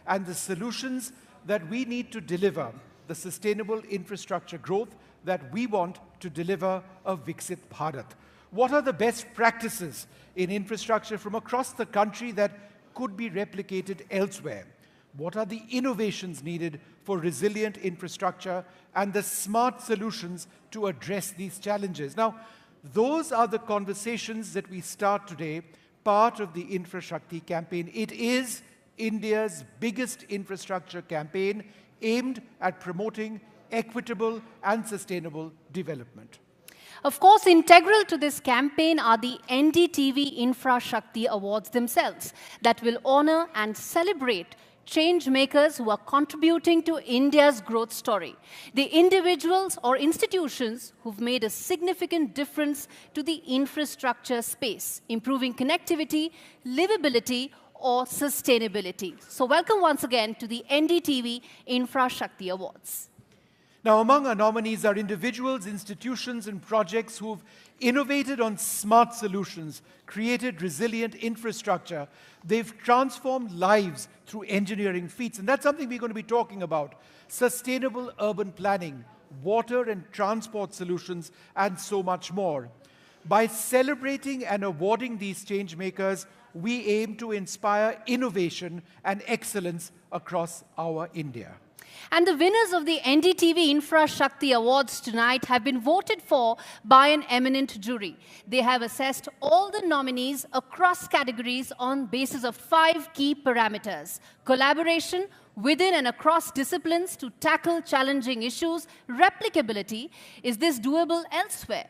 and the solutions that we need to deliver the sustainable infrastructure growth that we want to deliver a Viksit Bharat. What are the best practices in infrastructure from across the country that could be replicated elsewhere? What are the innovations needed for resilient infrastructure and the smart solutions to address these challenges? Now, those are the conversations that we start today, part of the Infrashakti campaign. It is India's biggest infrastructure campaign aimed at promoting equitable and sustainable development. Of course, integral to this campaign are the NDTV Infrashakti Awards themselves that will honor and celebrate change makers who are contributing to India's growth story. The individuals or institutions who've made a significant difference to the infrastructure space, improving connectivity, livability, or sustainability. So welcome once again to the NDTV Infrashakti Awards. Now, among our nominees are individuals, institutions, and projects who've innovated on smart solutions, created resilient infrastructure. They've transformed lives through engineering feats, and that's something we're going to be talking about. Sustainable urban planning, water and transport solutions, and so much more. By celebrating and awarding these change makers, we aim to inspire innovation and excellence across our India. And the winners of the NDTV Infrashakti Awards tonight have been voted for by an eminent jury. They have assessed all the nominees across categories on basis of 5 key parameters: collaboration within and across disciplines to tackle challenging issues, replicability, is this doable elsewhere,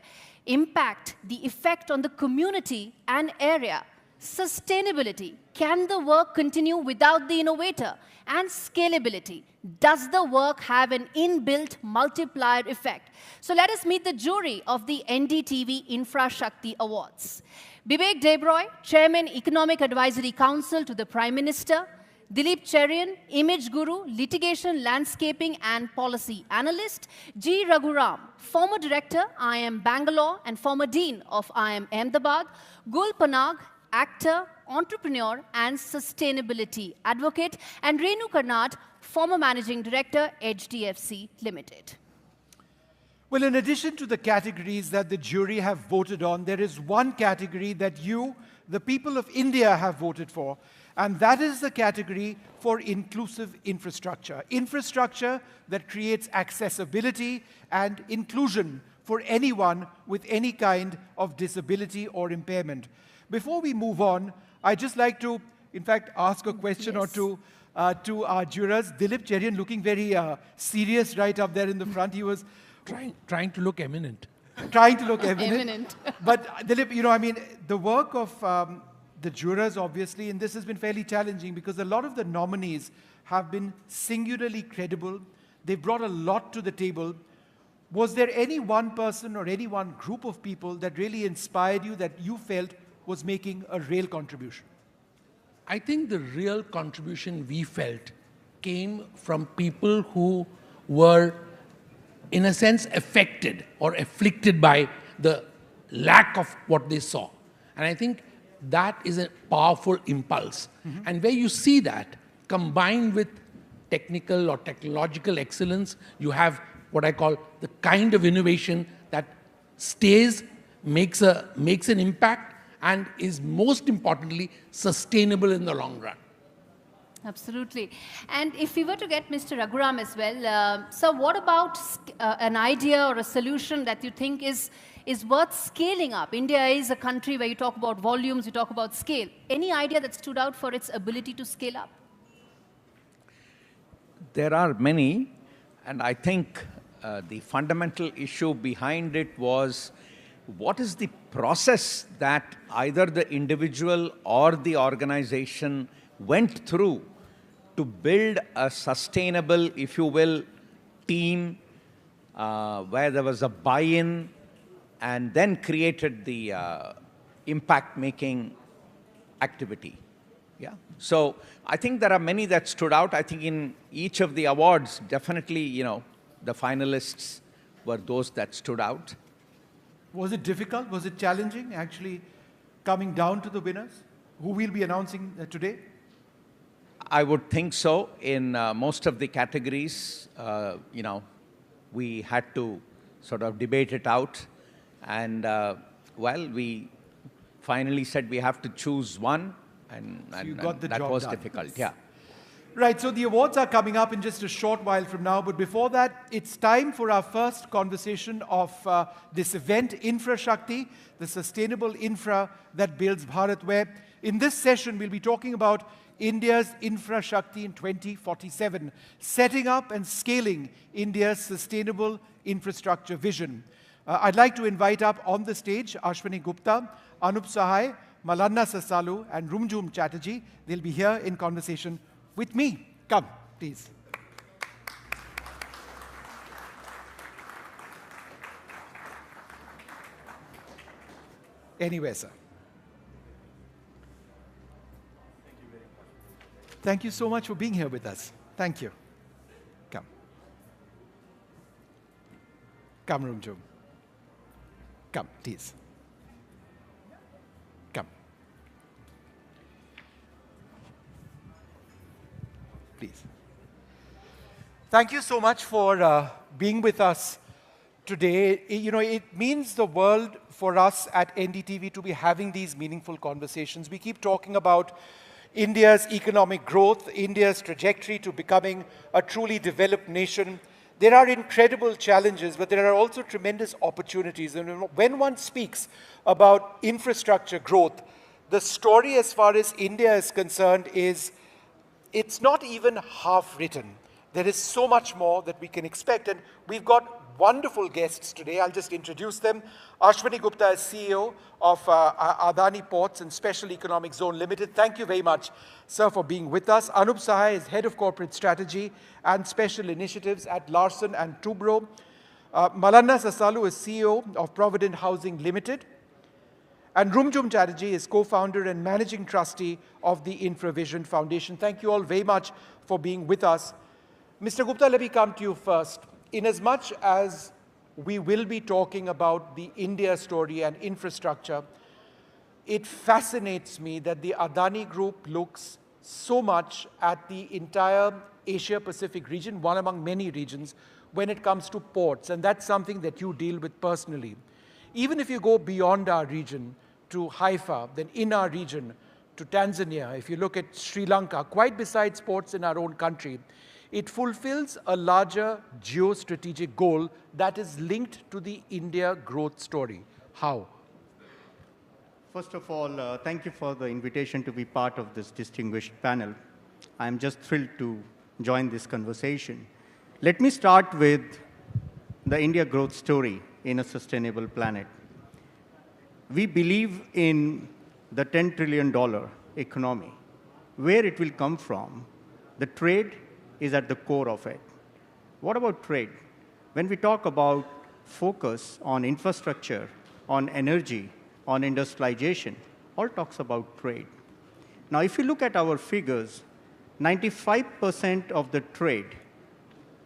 impact, the effect on the community and area, sustainability, can the work continue without the innovator, and scalability, does the work have an inbuilt multiplier effect? So let us meet the jury of the NDTV Infrashakti Awards. Bibek Debroy, Chairman, Economic Advisory Council to the Prime Minister; Dilip Cherian, Image Guru, Litigation, Landscaping and Policy Analyst; G. Raghuram, former Director, IIM Bangalore and former Dean of IIM Ahmedabad; Gul Panag, actor, entrepreneur and sustainability advocate; and Renu Karnad, former Managing Director, HDFC Limited. Well, in addition to the categories that the jury have voted on, there is one category that you, the people of India, have voted for, and that is the category for inclusive infrastructure. Infrastructure that creates accessibility and inclusion for anyone with any kind of disability or impairment. Before we move on, I'd just like to, in fact, ask a question or two to our jurors. Dilip Cherian looking very serious right up there in the front. He was trying to look eminent. Trying to look eminent. But Dilip, you know, I mean, the work of the jurors, obviously, and this has been fairly challenging because a lot of the nominees have been singularly credible. They've brought a lot to the table. Was there any one person or any one group of people that really inspired you, that you felt was making a real contribution? I think the real contribution we felt came from people who were, in a sense, affected or afflicted by the lack of what they saw. And I think that is a powerful impulse. And where you see that, combined with technical or technological excellence, you have what I call the kind of innovation that stays, makes an impact, and is most importantly sustainable in the long run. Absolutely. And if we were to get Mr. Raghuram as well, so what about an idea or a solution that you think is worth scaling up? India is a country where you talk about volumes, you talk about scale. Any idea that stood out for its ability to scale up? There are many, and I think the fundamental issue behind it was, what is the process that either the individual or the organization went through to build a sustainable, if you will, team where there was a buy-in and then created the impact-making activity. Yeah. So I think there are many that stood out. I think in each of the awards, definitely, you know, the finalists were those that stood out. Was it difficult? Was it challenging, actually coming down to the winners, who we'll be announcing today? I would think so. In most of the categories, we had to sort of debate it out. And, well, we finally said we have to choose one. And, so you got the that job was done. difficult, yeah. Right, so the awards are coming up in just a short while from now, but before that, it's time for our first conversation of this event, Infrashakti, the sustainable infra that builds Bharat, where in this session we'll be talking about India's Infrashakti in 2047, setting up and scaling India's sustainable infrastructure vision. I'd like to invite up on the stage Ashwini Gupta, Anup Sahai, Malanna Sasalu, and Rumjum Chatterjee. They'll be here in conversation with me. Come, please. Anywhere, sir. Thank you very much. Thank you so much for being here with us. Thank you. Come. Come, Rumjum. Come, please. Come. Please. Thank you so much for being with us today. It means the world for us at NDTV to be having these meaningful conversations. We keep talking about India's economic growth, India's trajectory to becoming a truly developed nation. There are incredible challenges, but there are also tremendous opportunities. And when one speaks about infrastructure growth, the story as far as India is concerned is it's not even half written. There is so much more that we can expect. And we've got wonderful guests today. I'll just introduce them. Ashwini Gupta is CEO of Adani Ports and Special Economic Zone Limited. Thank you very much, sir, for being with us. Anup Sahai is Head of Corporate Strategy and Special Initiatives at Larsen and Toubro. Malanna Sasalu is CEO of Provident Housing Limited. And Rumjum Chatterjee is co-founder and managing trustee of the InfraVision Foundation. Thank you all very much for being with us. Mr. Gupta, let me come to you first. Inasmuch as we will be talking about the India story and infrastructure, it fascinates me that the Adani Group looks so much at the entire Asia-Pacific region, one among many regions, when it comes to ports. And that's something that you deal with personally. Even if you go beyond our region to Haifa, then in our region to Tanzania, if you look at Sri Lanka, quite besides ports in our own country, it fulfills a larger geostrategic goal that is linked to the India growth story. How? First of all, thank you for the invitation to be part of this distinguished panel. I'm just thrilled to join this conversation. Let me start with the India growth story in a sustainable planet. We believe in the $10 trillion economy. Where it will come from, the trade is at the core of it. What about trade? When we talk about focus on infrastructure, on energy, on industrialization, all talks about trade. Now, if you look at our figures, 95% of the trade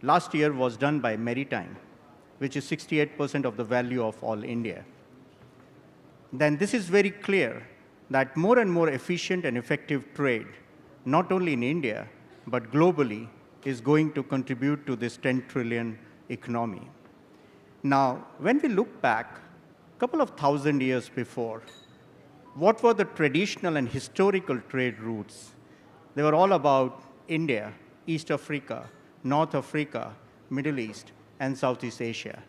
last year was done by maritime, which is 68% of the value of all India. Then this is very clear that more and more efficient and effective trade, not only in India, but globally, is going to contribute to this 10 trillion economy. Now, when we look back a couple of thousand years before, what were the traditional and historical trade routes? They were all about India, East Africa, North Africa, Middle East, and Southeast Asia.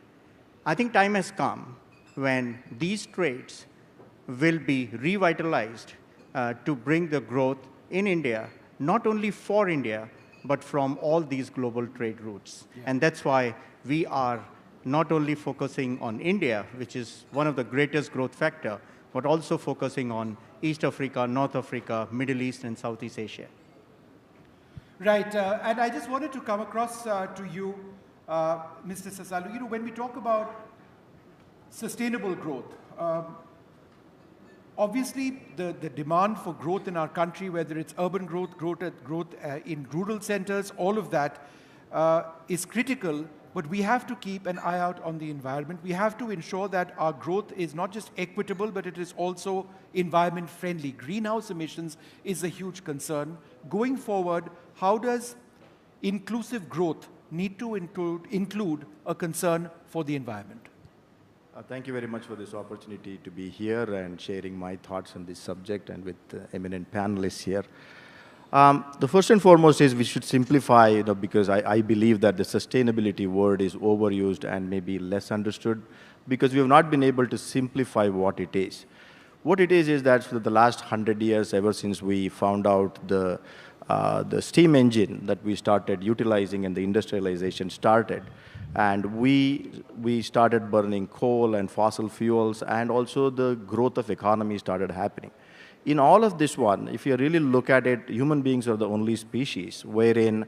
I think time has come when these trades will be revitalized to bring the growth in India, not only for India, but from all these global trade routes. Yeah. And that's why we are not only focusing on India, which is one of the greatest growth factor, but also focusing on East Africa, North Africa, Middle East, and Southeast Asia. Right, and I just wanted to come across to you, Mr. Sasalu. When we talk about sustainable growth, obviously, the demand for growth in our country, whether it's urban growth in rural centers, all of that is critical but we have to keep an eye out on the environment. We have to ensure that our growth is not just equitable, but it is also environment friendly. Greenhouse emissions is a huge concern. Going forward, how does inclusive growth need to include a concern for the environment? Thank you very much for this opportunity to be here and sharing my thoughts on this subject and with eminent panelists here. The first and foremost is we should simplify, because I believe that the sustainability word is overused and maybe less understood because we have not been able to simplify what it is. What it is that for the last 100 years, ever since we found out the steam engine that we started utilizing and the industrialization started, and we started burning coal and fossil fuels, and also the growth of economy started happening. In all of this one, if you really look at it, human beings are the only species wherein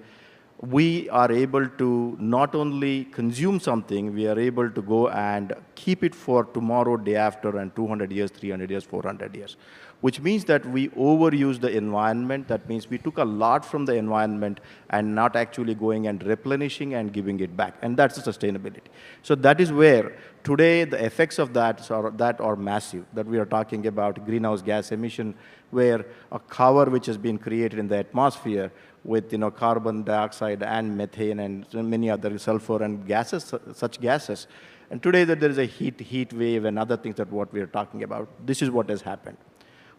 we are able to not only consume something, we are able to go and keep it for tomorrow, day after, and 200 years, 300 years, 400 years. Which means that we overuse the environment. That means we took a lot from the environment and not actually going and replenishing and giving it back. And that's the sustainability. So that is where today the effects of that are massive, that we are talking about greenhouse gas emission, where a cover which has been created in the atmosphere with carbon dioxide and methane and many other sulfur and gases, such gases. And today that there is a heat wave and other things that what we are talking about. This is what has happened.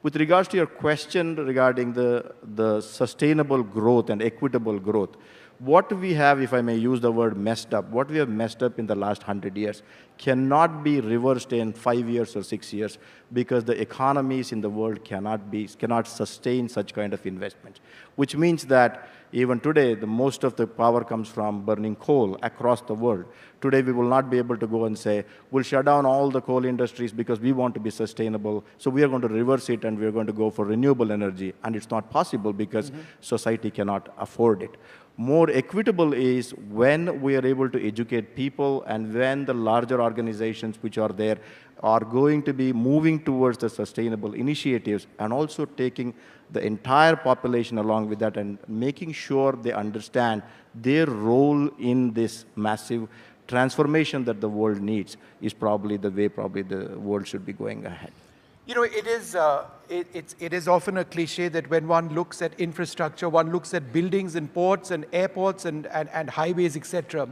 With regards to your question regarding the sustainable growth and equitable growth, what we have, if I may use the word messed up, what we have messed up in the last 100 years cannot be reversed in 5 years or 6 years because the economies in the world cannot sustain such kind of investments. Which means that even today, most of the power comes from burning coal across the world. Today, we will not be able to go and say, we'll shut down all the coal industries because we want to be sustainable. So we are going to reverse it and we are going to go for renewable energy. And it's not possible because society cannot afford it. More equitable is when we are able to educate people and when the larger organizations which are there are going to be moving towards the sustainable initiatives and also taking the entire population along with that and making sure they understand their role in this massive transformation that the world needs is probably the way the world should be going ahead. It is often a cliche that when one looks at infrastructure, one looks at buildings and ports and airports and highways, etc.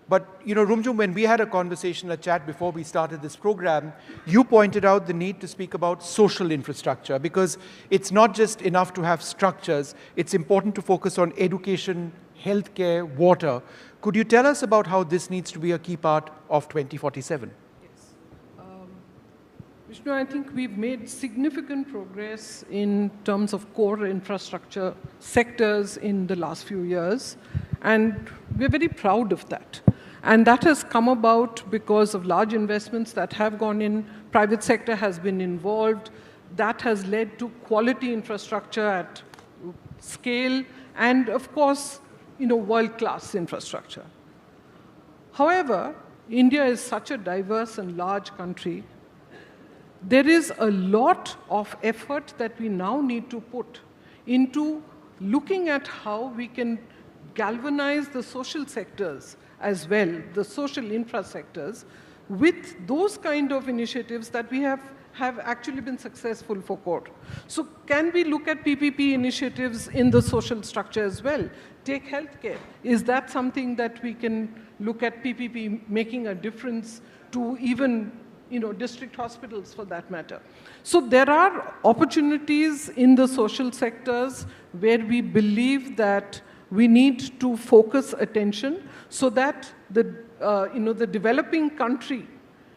But, Rumjum, when we had a conversation, a chat before we started this program, you pointed out the need to speak about social infrastructure because it's not just enough to have structures, it's important to focus on education, healthcare, water. Could you tell us about how this needs to be a key part of 2047? Vishnu, I think we've made significant progress in terms of core infrastructure sectors in the last few years, and we're very proud of that. And that has come about because of large investments that have gone in, private sector has been involved, that has led to quality infrastructure at scale, and of course, world-class infrastructure. However, India is such a diverse and large country. There is a lot of effort that we now need to put into looking at how we can galvanize the social sectors as well, the social infra sectors, with those kind of initiatives that we have actually been successful for core. So can we look at PPP initiatives in the social structure as well? Take healthcare. Is that something that we can look at PPP making a difference to even district hospitals for that matter? So there are opportunities in the social sectors where we believe that we need to focus attention so that the developing country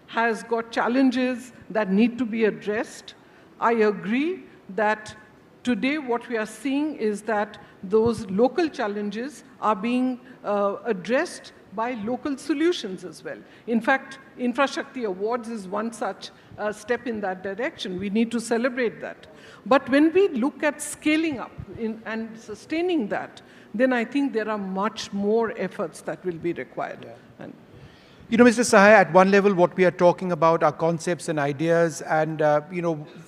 has got challenges that need to be addressed. I agree that today what we are seeing is that those local challenges are being addressed by local solutions as well. In fact, Infrashakti Awards is one such step in that direction. We need to celebrate that. But when we look at scaling up and sustaining that, then I think there are much more efforts that will be required. Yeah. Mr. Sahai, at one level, what we are talking about are concepts and ideas and,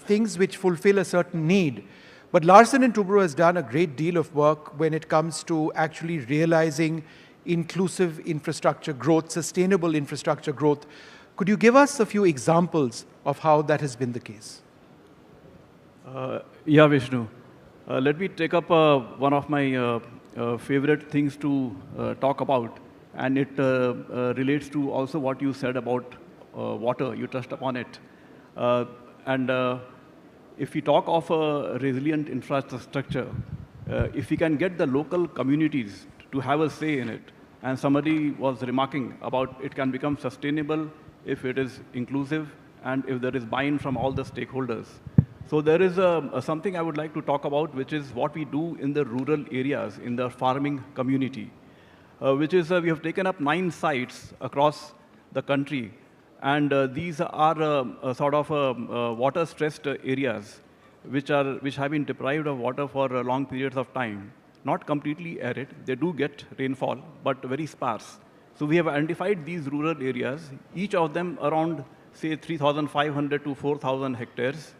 things which fulfill a certain need. But Larsen & Toubro has done a great deal of work when it comes to actually realizing inclusive infrastructure growth, sustainable infrastructure growth. Could you give us a few examples of how that has been the case? Yeah, Vishnu. Let me take up one of my favorite things to talk about, and it relates to also what you said about water. You touched upon it. And if we talk of a resilient infrastructure, if we can get the local communities to have a say in it, and somebody was remarking about it can become sustainable if it is inclusive and if there is buy-in from all the stakeholders. So there is something I would like to talk about, which is what we do in the rural areas, in the farming community, which is we have taken up 9 sites across the country. And these are sort of water-stressed areas which have been deprived of water for long periods of time. Not completely arid. They do get rainfall, but very sparse. So we have identified these rural areas, each of them around, say, 3,500 to 4,000 hectares.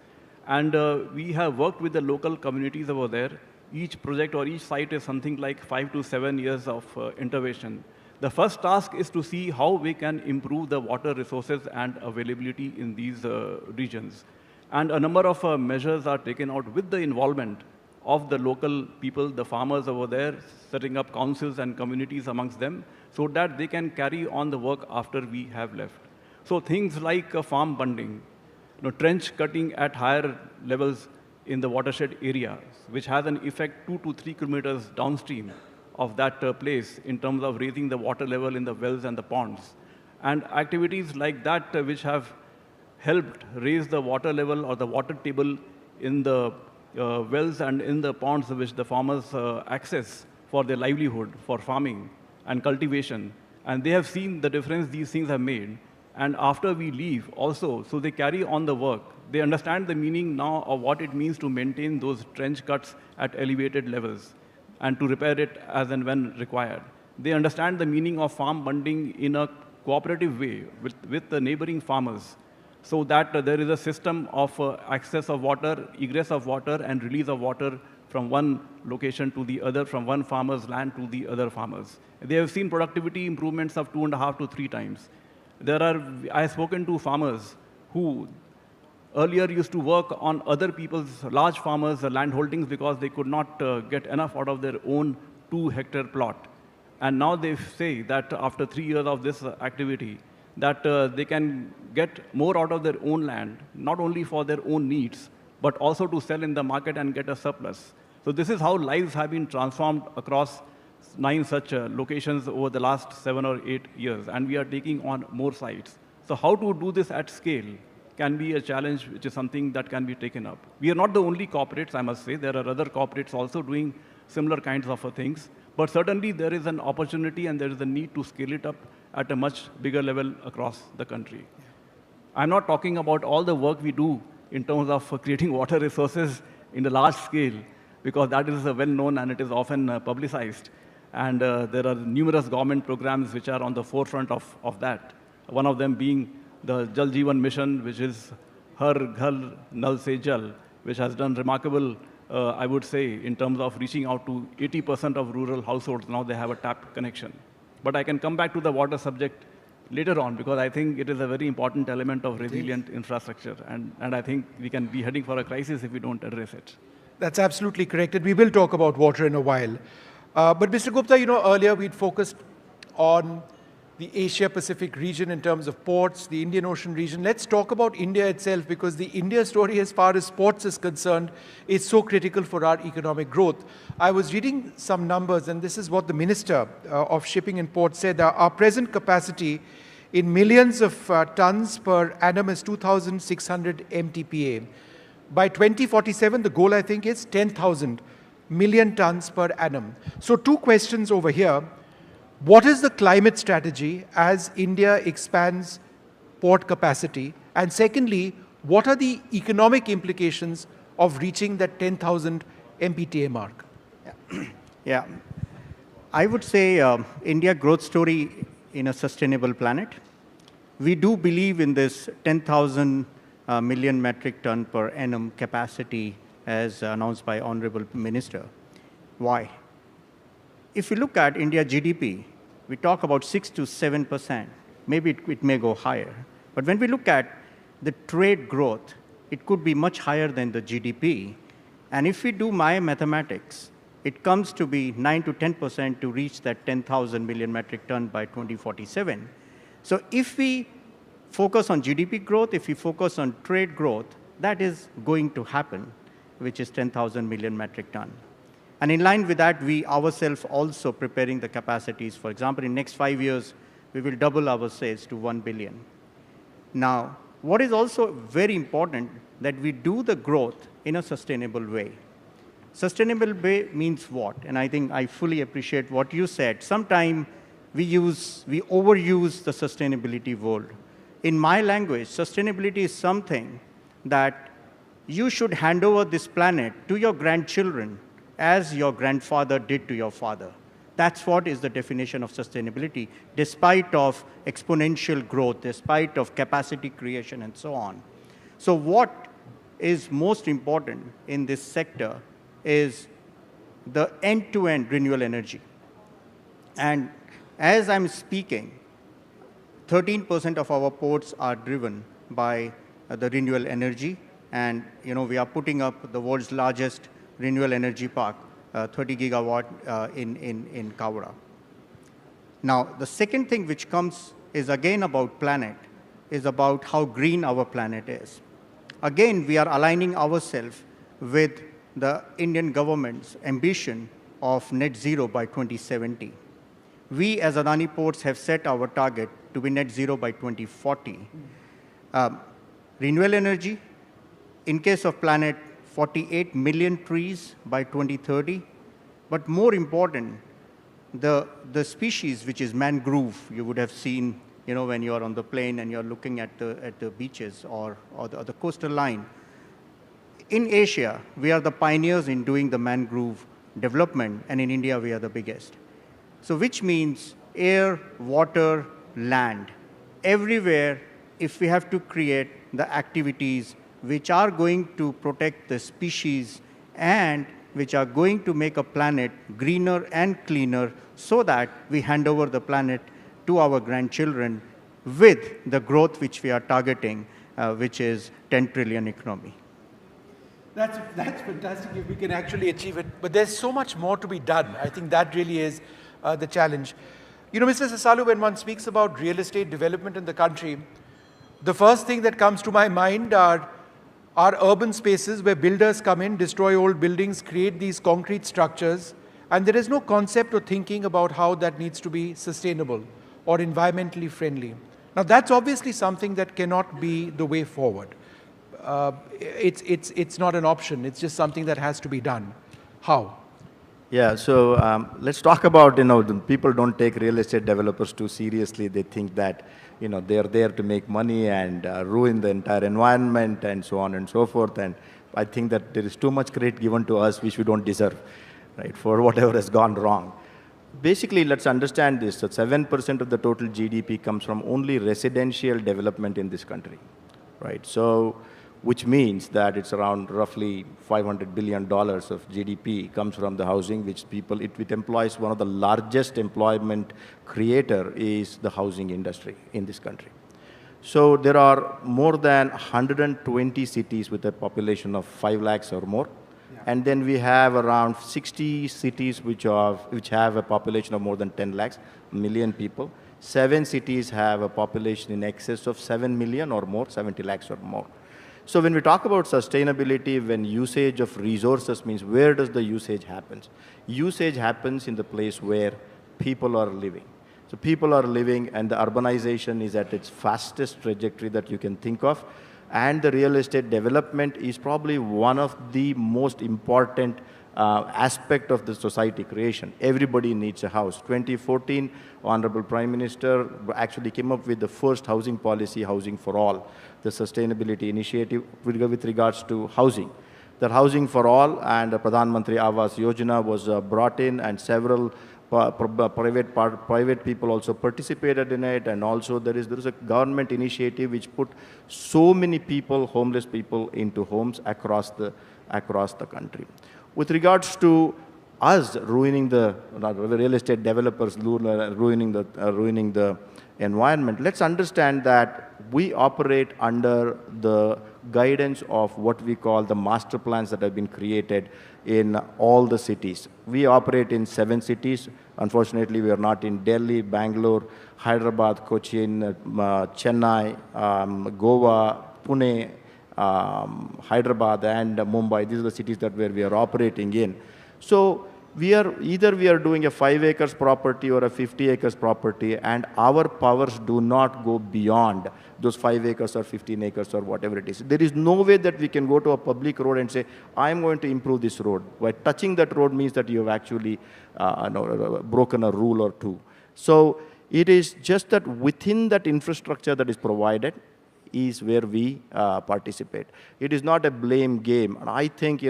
And we have worked with the local communities over there. Each project or each site is something like 5 to 7 years of intervention. The first task is to see how we can improve the water resources and availability in these regions. And a number of measures are taken out with the involvement of the local people, the farmers over there, setting up councils and communities amongst them so that they can carry on the work after we have left. So things like farm bunding, trench cutting at higher levels in the watershed area, which has an effect 2 to 3 kilometers downstream of that place in terms of raising the water level in the wells and the ponds. And activities like that which have helped raise the water level or the water table in the wells and in the ponds which the farmers access for their livelihood, for farming and cultivation. And they have seen the difference these things have made. And after we leave also, so they carry on the work. They understand the meaning now of what it means to maintain those trench cuts at elevated levels and to repair it as and when required. They understand the meaning of farm bunding in a cooperative way with the neighboring farmers so that there is a system of access of water, egress of water, and release of water from one location to the other, from one farmer's land to the other farmers. They have seen productivity improvements of 2.5 to 3 times. I have spoken to farmers who earlier used to work on other people's large farmers' land holdings because they could not get enough out of their own 2-hectare plot. And now they say that after 3 years of this activity, that they can get more out of their own land, not only for their own needs, but also to sell in the market and get a surplus. So this is how lives have been transformed across 9 such locations over the last 7 or 8 years, and we are taking on more sites. So how to do this at scale can be a challenge, which is something that can be taken up. We are not the only corporates, I must say. There are other corporates also doing similar kinds of things. But certainly there is an opportunity and there is a need to scale it up at a much bigger level across the country. I'm not talking about all the work we do in terms of creating water resources in a large scale, because that is well known and it is often publicized. And there are numerous government programs which are on the forefront of that. One of them being the Jal Jeevan Mission, which is Har Ghar Nal Se Jal, which has done remarkable, I would say, in terms of reaching out to 80% of rural households. Now they have a tap connection. But I can come back to the water subject later on, because I think it is a very important element of resilient infrastructure. And I think we can be heading for a crisis if we don't address it. That's absolutely correct. And we will talk about water in a while. But Mr. Gupta, earlier we'd focused on the Asia-Pacific region in terms of ports, the Indian Ocean region. Let's talk about India itself, because the India story as far as ports is concerned is so critical for our economic growth. I was reading some numbers, and this is what the Minister of Shipping and Ports said. Our present capacity in millions of tons per annum is 2,600 MTPA. By 2047, the goal, I think, is 10,000 million tons per annum. So 2 questions over here. What is the climate strategy as India expands port capacity? And secondly, what are the economic implications of reaching that 10,000 MPTA mark? Yeah. I would say India growth story in a sustainable planet. We do believe in this 10,000 million metric ton per annum capacity as announced by Honorable Minister. Why? If you look at India GDP, we talk about 6 to 7%. Maybe it may go higher. But when we look at the trade growth, it could be much higher than the GDP. And if we do my mathematics, it comes to be 9 to 10% to reach that 10,000 million metric ton by 2047. So if we focus on GDP growth, if we focus on trade growth, that is going to happen, which is 10,000 million metric ton. And in line with that, we ourselves also preparing the capacities. For example, in next 5 years, we will double our sales to 1 billion. Now, what is also very important that we do the growth in a sustainable way. Sustainable way means what? And I think I fully appreciate what you said. Sometimes we overuse the sustainability word. In my language, sustainability is something that you should hand over this planet to your grandchildren as your grandfather did to your father. That's what is the definition of sustainability, despite of exponential growth, despite of capacity creation and so on. So what is most important in this sector is the end-to-end renewable energy. And as I'm speaking, 13% of our ports are driven by the renewable energy. And we are putting up the world's largest renewable energy park, 30 gigawatt in Kawara. Now, the second thing which comes is again about planet, is about how green our planet is. Again, we are aligning ourselves with the Indian government's ambition of net zero by 2070. We as Adani Ports have set our target to be net zero by 2040. Renewable energy, in case of planet, 48 million trees by 2030. But more important, the species, which is mangrove, you would have seen when you are on the plane and you're looking at the beaches or the coastal line. In Asia, we are the pioneers in doing the mangrove development, and in India, we are the biggest. So which means air, water, land. Everywhere, if we have to create the activities which are going to protect the species and which are going to make a planet greener and cleaner so that we hand over the planet to our grandchildren with the growth which we are targeting, which is 10 trillion economy. That's fantastic if we can actually achieve it. But there's so much more to be done. I think that really is the challenge. Mr. Sasalu, when one speaks about real estate development in the country, the first thing that comes to my mind are urban spaces where builders come in, destroy old buildings, create these concrete structures, and there is no concept or thinking about how that needs to be sustainable or environmentally friendly. Now, that's obviously something that cannot be the way forward. It's not an option. It's just something that has to be done. How? Yeah, so let's talk about, people don't take real estate developers too seriously. They think that, they're there to make money and ruin the entire environment and so on and so forth. And I think that there is too much credit given to us which we don't deserve, right, for whatever has gone wrong. Basically, let's understand this, that 7% of the total GDP comes from only residential development in this country, right? So, which means that it's around roughly $500 billion of GDP comes from the housing, which it employs one of the largest employment creator is the housing industry in this country. So there are more than 120 cities with a population of 5 lakhs or more. Yeah. And then we have around 60 cities which have a population of more than 10 lakhs, million people. 7 cities have a population in excess of 7 million or more, 70 lakhs or more. So when we talk about sustainability, when usage of resources means where does the usage happen? Usage happens in the place where people are living. So people are living and the urbanization is at its fastest trajectory that you can think of. And the real estate development is probably one of the most important aspect of the society creation. Everybody needs a house. 2014, Honorable Prime Minister actually came up with the first housing policy, Housing for All, the sustainability initiative with regards to housing. The Housing for All and the Pradhan Mantri Awas Yojana was brought in, and several private people also participated in it, and also there is a government initiative which put so many people, homeless people, into homes across the country. With regards to us ruining the real estate developers ruining the environment. Let's understand that we operate under the guidance of what we call the master plans that have been created in all the cities. We operate in 7 cities. Unfortunately, we are not in Delhi, Bangalore, Hyderabad, Cochin, Chennai, Goa, Pune, Hyderabad, and Mumbai. These are the cities where we are operating in. So either we are doing a 5 acres property or a 50 acres property, and our powers do not go beyond those 5 acres or 15 acres or whatever it is. There is no way that we can go to a public road and say, I'm going to improve this road. By touching that road means that you have actually broken a rule or two. So it is just that within that infrastructure that is provided is where we participate. It is not a blame game. And I think,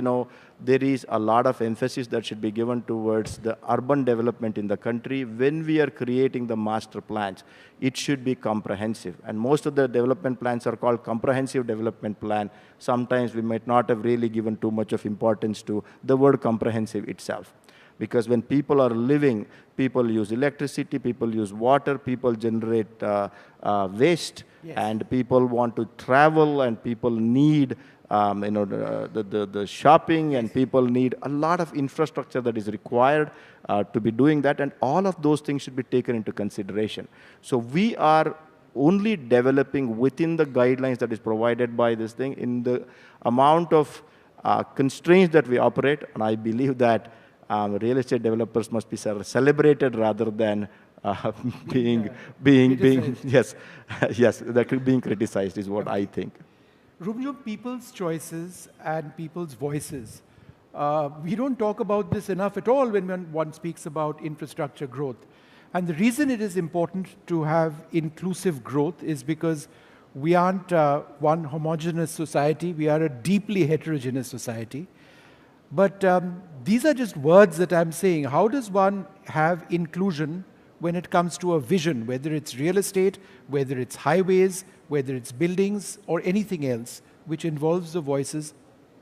there is a lot of emphasis that should be given towards the urban development in the country. When we are creating the master plans, it should be comprehensive. And most of the development plans are called comprehensive development plan. Sometimes we might not have really given too much of importance to the word comprehensive itself. Because when people are living, people use electricity, people use water, people generate waste, yes. And people want to travel, and people need the shopping, and people need a lot of infrastructure that is required to be doing that, and all of those things should be taken into consideration. So we are only developing within the guidelines that is provided by this thing in the amount of constraints that we operate, and I believe that real estate developers must be celebrated rather than being yes, being criticized is what I think. Rumjum, people's choices and people's voices. We don't talk about this enough at all when one speaks about infrastructure growth. And the reason it is important to have inclusive growth is because we aren't one homogeneous society. We are a deeply heterogeneous society. But these are just words that I'm saying. How does one have inclusion when it comes to a vision, whether it's real estate, whether it's highways, whether it's buildings, or anything else which involves the voices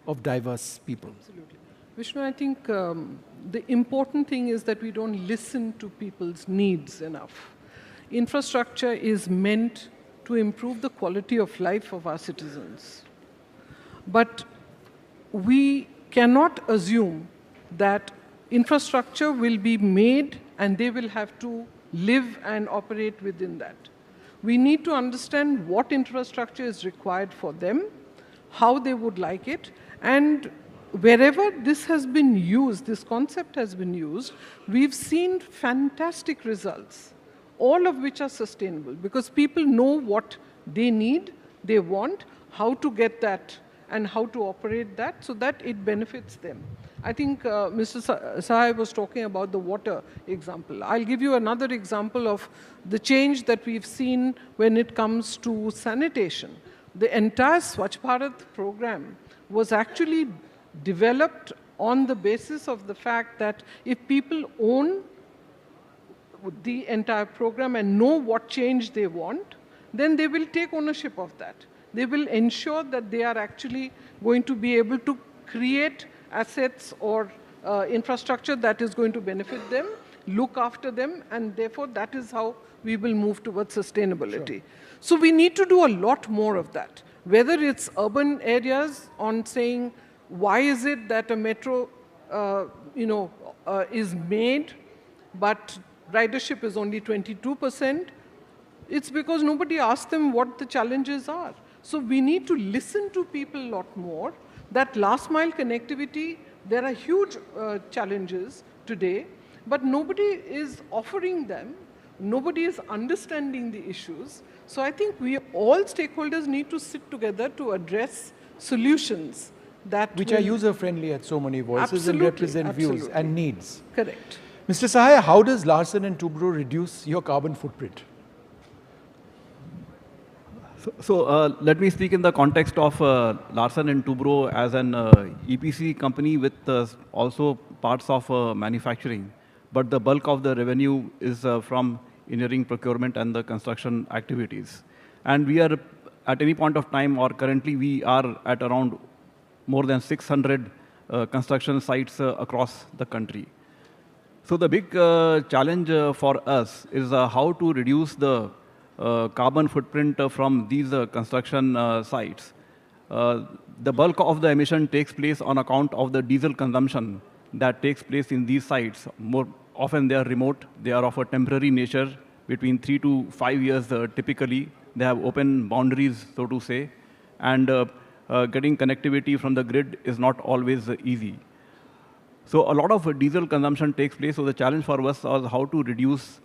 of diverse people? Absolutely. Vishnu, I think the important thing is that we don't listen to people's needs enough. Infrastructure is meant to improve the quality of life of our citizens. But we cannot assume that infrastructure will be made and they will have to live and operate within that. We need to understand what infrastructure is required for them, how they would like it, and wherever this has been used, this concept has been used, we've seen fantastic results, all of which are sustainable, because people know what they need, they want, how to get that, and how to operate that so that it benefits them. I think Mr. Sahai was talking about the water example. I'll give you another example of the change that we've seen when it comes to sanitation. The entire Swachh Bharat program was actually developed on the basis of the fact that if people own the entire program and know what change they want, then they will take ownership of that. They will ensure that they are actually going to be able to create assets or infrastructure that is going to benefit them, look after them, and therefore that is how we will move towards sustainability. Sure. So we need to do a lot more of that, whether it's urban areas on saying, why is it that a metro is made, but ridership is only 22%? It's because nobody asked them what the challenges are. So we need to listen to people a lot more. That last mile connectivity, there are huge challenges today, but nobody is offering them. Nobody is understanding the issues. So I think we all stakeholders need to sit together to address solutions that which are user-friendly at so many voices and represent views and needs. Correct. Mr. Sahai, how does Larsen & Toubro reduce your carbon footprint? So let me speak in the context of Larsen & Toubro as an EPC company with also parts of manufacturing. But the bulk of the revenue is from engineering, procurement, and the construction activities. And we are, at any point of time, or currently, we are at around more than 600 construction sites across the country. So the big challenge for us is how to reduce the carbon footprint from these construction sites. The bulk of the emission takes place on account of the diesel consumption that takes place in these sites. More often they are remote, they are of a temporary nature, between 3 to 5 years typically. They have open boundaries, so to say, and getting connectivity from the grid is not always easy. So a lot of diesel consumption takes place, so the challenge for us was how to reduce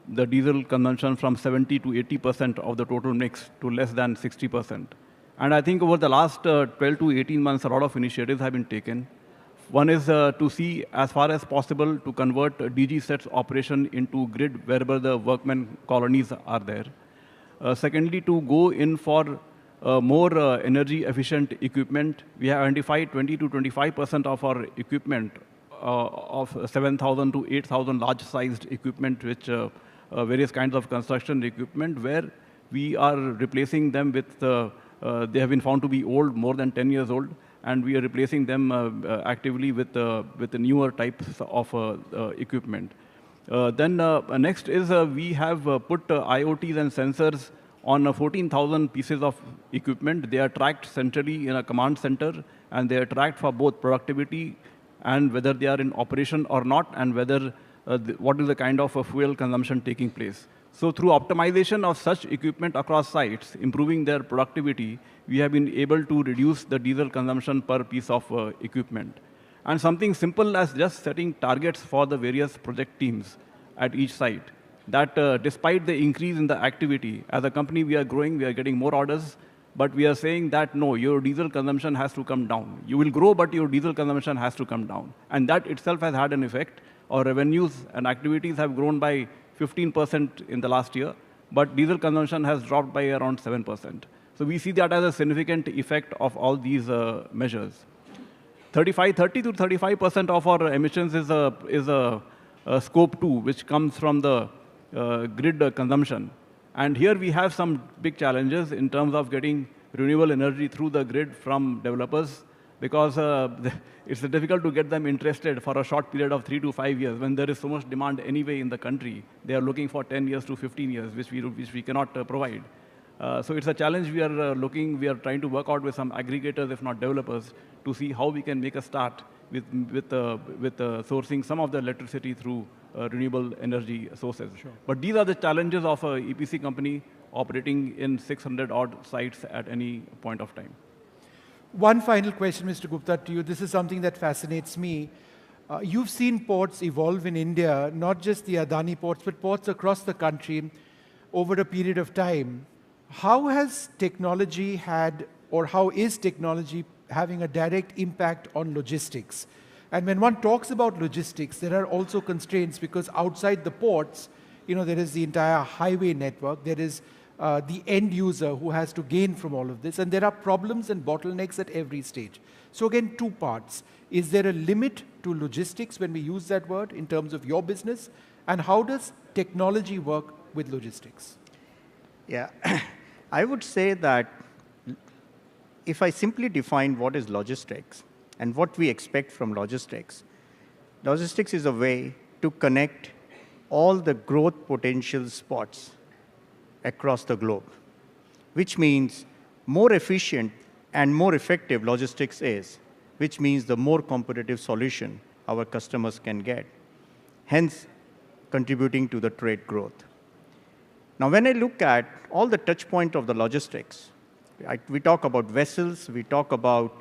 the diesel consumption from 70 to 80% of the total mix to less than 60%. And I think over the last 12 to 18 months, a lot of initiatives have been taken. One is to see, as far as possible, to convert DG sets operation into grid wherever the workmen colonies are there. Secondly, to go in for more energy efficient equipment. We have identified 20 to 25% of our equipment of 7,000 to 8,000 large sized equipment, which various kinds of construction equipment, where we are replacing them with, they have been found to be old, more than 10 years old, and we are replacing them actively with the newer types of equipment. Then next is we have put IoTs and sensors on 14,000 pieces of equipment. They are tracked centrally in a command center, and they are tracked for both productivity and whether they are in operation or not, and whether what is the kind of fuel consumption taking place. So through optimization of such equipment across sites, improving their productivity, we have been able to reduce the diesel consumption per piece of equipment. And something simple as just setting targets for the various project teams at each site, that despite the increase in the activity, as a company we are growing, we are getting more orders, but we are saying that no, your diesel consumption has to come down. You will grow, but your diesel consumption has to come down. And that itself has had an effect. Our revenues and activities have grown by 15% in the last year, but diesel consumption has dropped by around 7%. So we see that as a significant effect of all these measures. 30 to 35% of our emissions is a scope 2, which comes from the grid consumption. And here we have some big challenges in terms of getting renewable energy through the grid from developers, because it's difficult to get them interested for a short period of 3 to 5 years when there is so much demand anyway in the country. They are looking for 10 years to 15 years, which we cannot provide. So it's a challenge we are trying to work out with some aggregators, if not developers, to see how we can make a start with sourcing some of the electricity through renewable energy sources. Sure. But these are the challenges of a EPC company operating in 600 odd sites at any point of time. One final question, Mr. Gupta, to you. This is something that fascinates me. You've seen ports evolve in India, not just the Adani ports, but ports across the country over a period of time. How has technology had, or how is technology having a direct impact on logistics? And when one talks about logistics, there are also constraints, because outside the ports, there is the entire highway network, there is the end user who has to gain from all of this, and there are problems and bottlenecks at every stage. So again, two parts. Is there a limit to logistics when we use that word in terms of your business? And how does technology work with logistics? Yeah, I would say that if I simply define what is logistics and what we expect from logistics, logistics is a way to connect all the growth potential spots across the globe, which means more efficient and more effective logistics is, which means the more competitive solution our customers can get, hence contributing to the trade growth. Now, when I look at all the touch points of the logistics, we talk about vessels, we talk about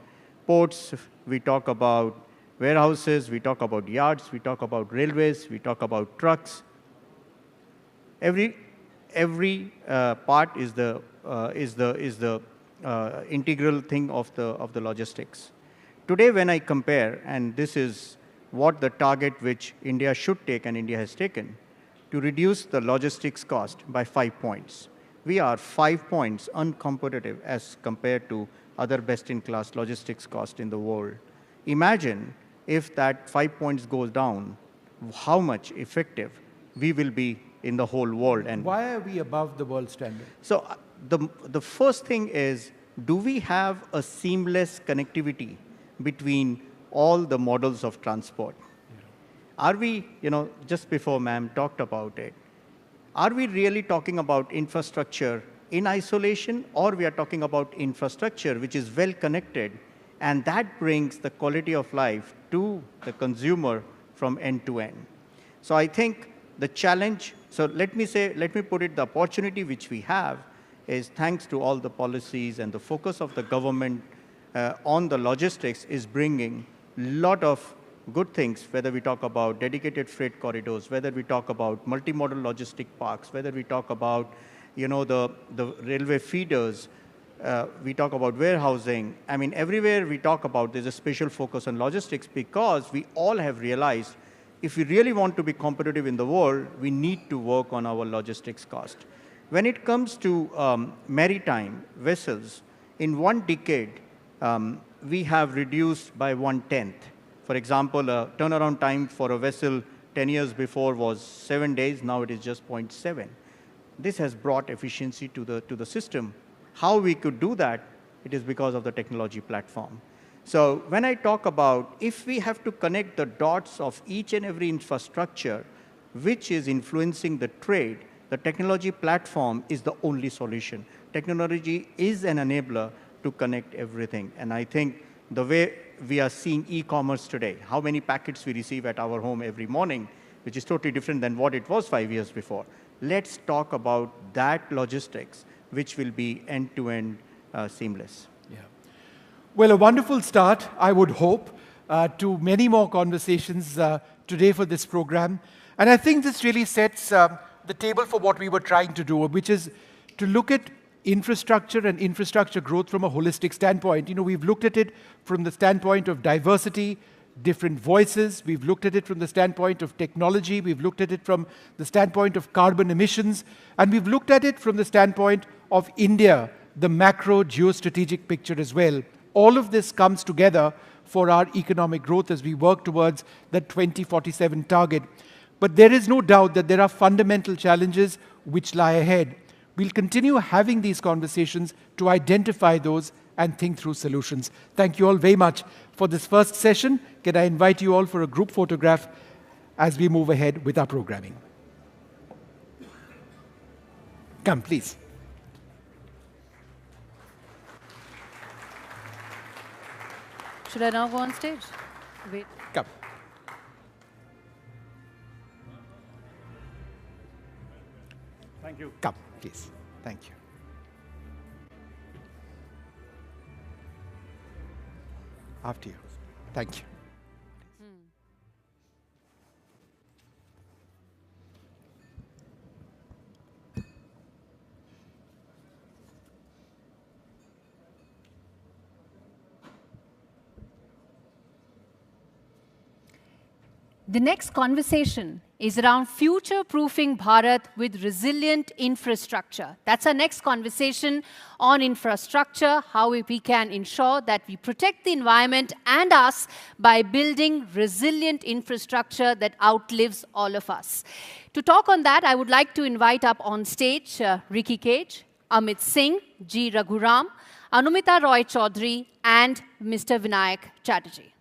ports, we talk about warehouses, we talk about yards, we talk about railways, we talk about trucks. Every part is the integral thing of the logistics. Today, when I compare, and this is what the target which India should take and India has taken, to reduce the logistics cost by 5 points. We are 5 points uncompetitive as compared to other best-in-class logistics cost in the world. Imagine if that 5 points goes down, how much effective we will be in the whole world. And why are we above the world standard? So the first thing is, do we have a seamless connectivity between all the models of transport? are we, just before ma'am talked about it, are we really talking about infrastructure in isolation, or we are talking about infrastructure which is well connected, and that brings the quality of life to the consumer from end to end? So I think the challenge, so let me put it, the opportunity which we have is thanks to all the policies and the focus of the government on the logistics is bringing a lot of good things, whether we talk about dedicated freight corridors, whether we talk about multimodal logistic parks, whether we talk about the railway feeders, we talk about warehousing. I mean, everywhere we talk about, there's a special focus on logistics because we all have realized if we really want to be competitive in the world, we need to work on our logistics cost. When it comes to maritime vessels, in 1 decade, we have reduced by 1/10. For example, a turnaround time for a vessel 10 years before was 7 days, now it is just 0.7. This has brought efficiency to the system. How we could do that, it is because of the technology platform. So when I talk about if we have to connect the dots of each and every infrastructure which is influencing the trade, the technology platform is the only solution. Technology is an enabler to connect everything. And I think the way we are seeing e-commerce today, how many packets we receive at our home every morning, which is totally different than what it was 5 years before. Let's talk about that logistics, which will be end-to-end seamless. Yeah. Well, a wonderful start, I would hope, to many more conversations today for this program. And I think this really sets the table for what we were trying to do, which is to look at infrastructure and infrastructure growth from a holistic standpoint. We've looked at it from the standpoint of diversity, different voices. We've looked at it from the standpoint of technology. We've looked at it from the standpoint of carbon emissions. And we've looked at it from the standpoint of India, the macro geostrategic picture as well. All of this comes together for our economic growth as we work towards the 2047 target. But there is no doubt that there are fundamental challenges which lie ahead. We'll continue having these conversations to identify those and think through solutions. Thank you all very much for this first session. Can I invite you all for a group photograph as we move ahead with our programming? Come, please. Should I now go on stage? Wait. Come. Thank you. Come, please. Thank you. After you. Thank you. The next conversation is around future-proofing Bharat with resilient infrastructure. That's our next conversation on infrastructure, how we can ensure that we protect the environment and us by building resilient infrastructure that outlives all of us. To talk on that, I would like to invite up on stage Ricky Cage, Amit Singh, G. Raghuram, Anumita Roy Chaudhary, and Mr. Vinayak Chatterjee.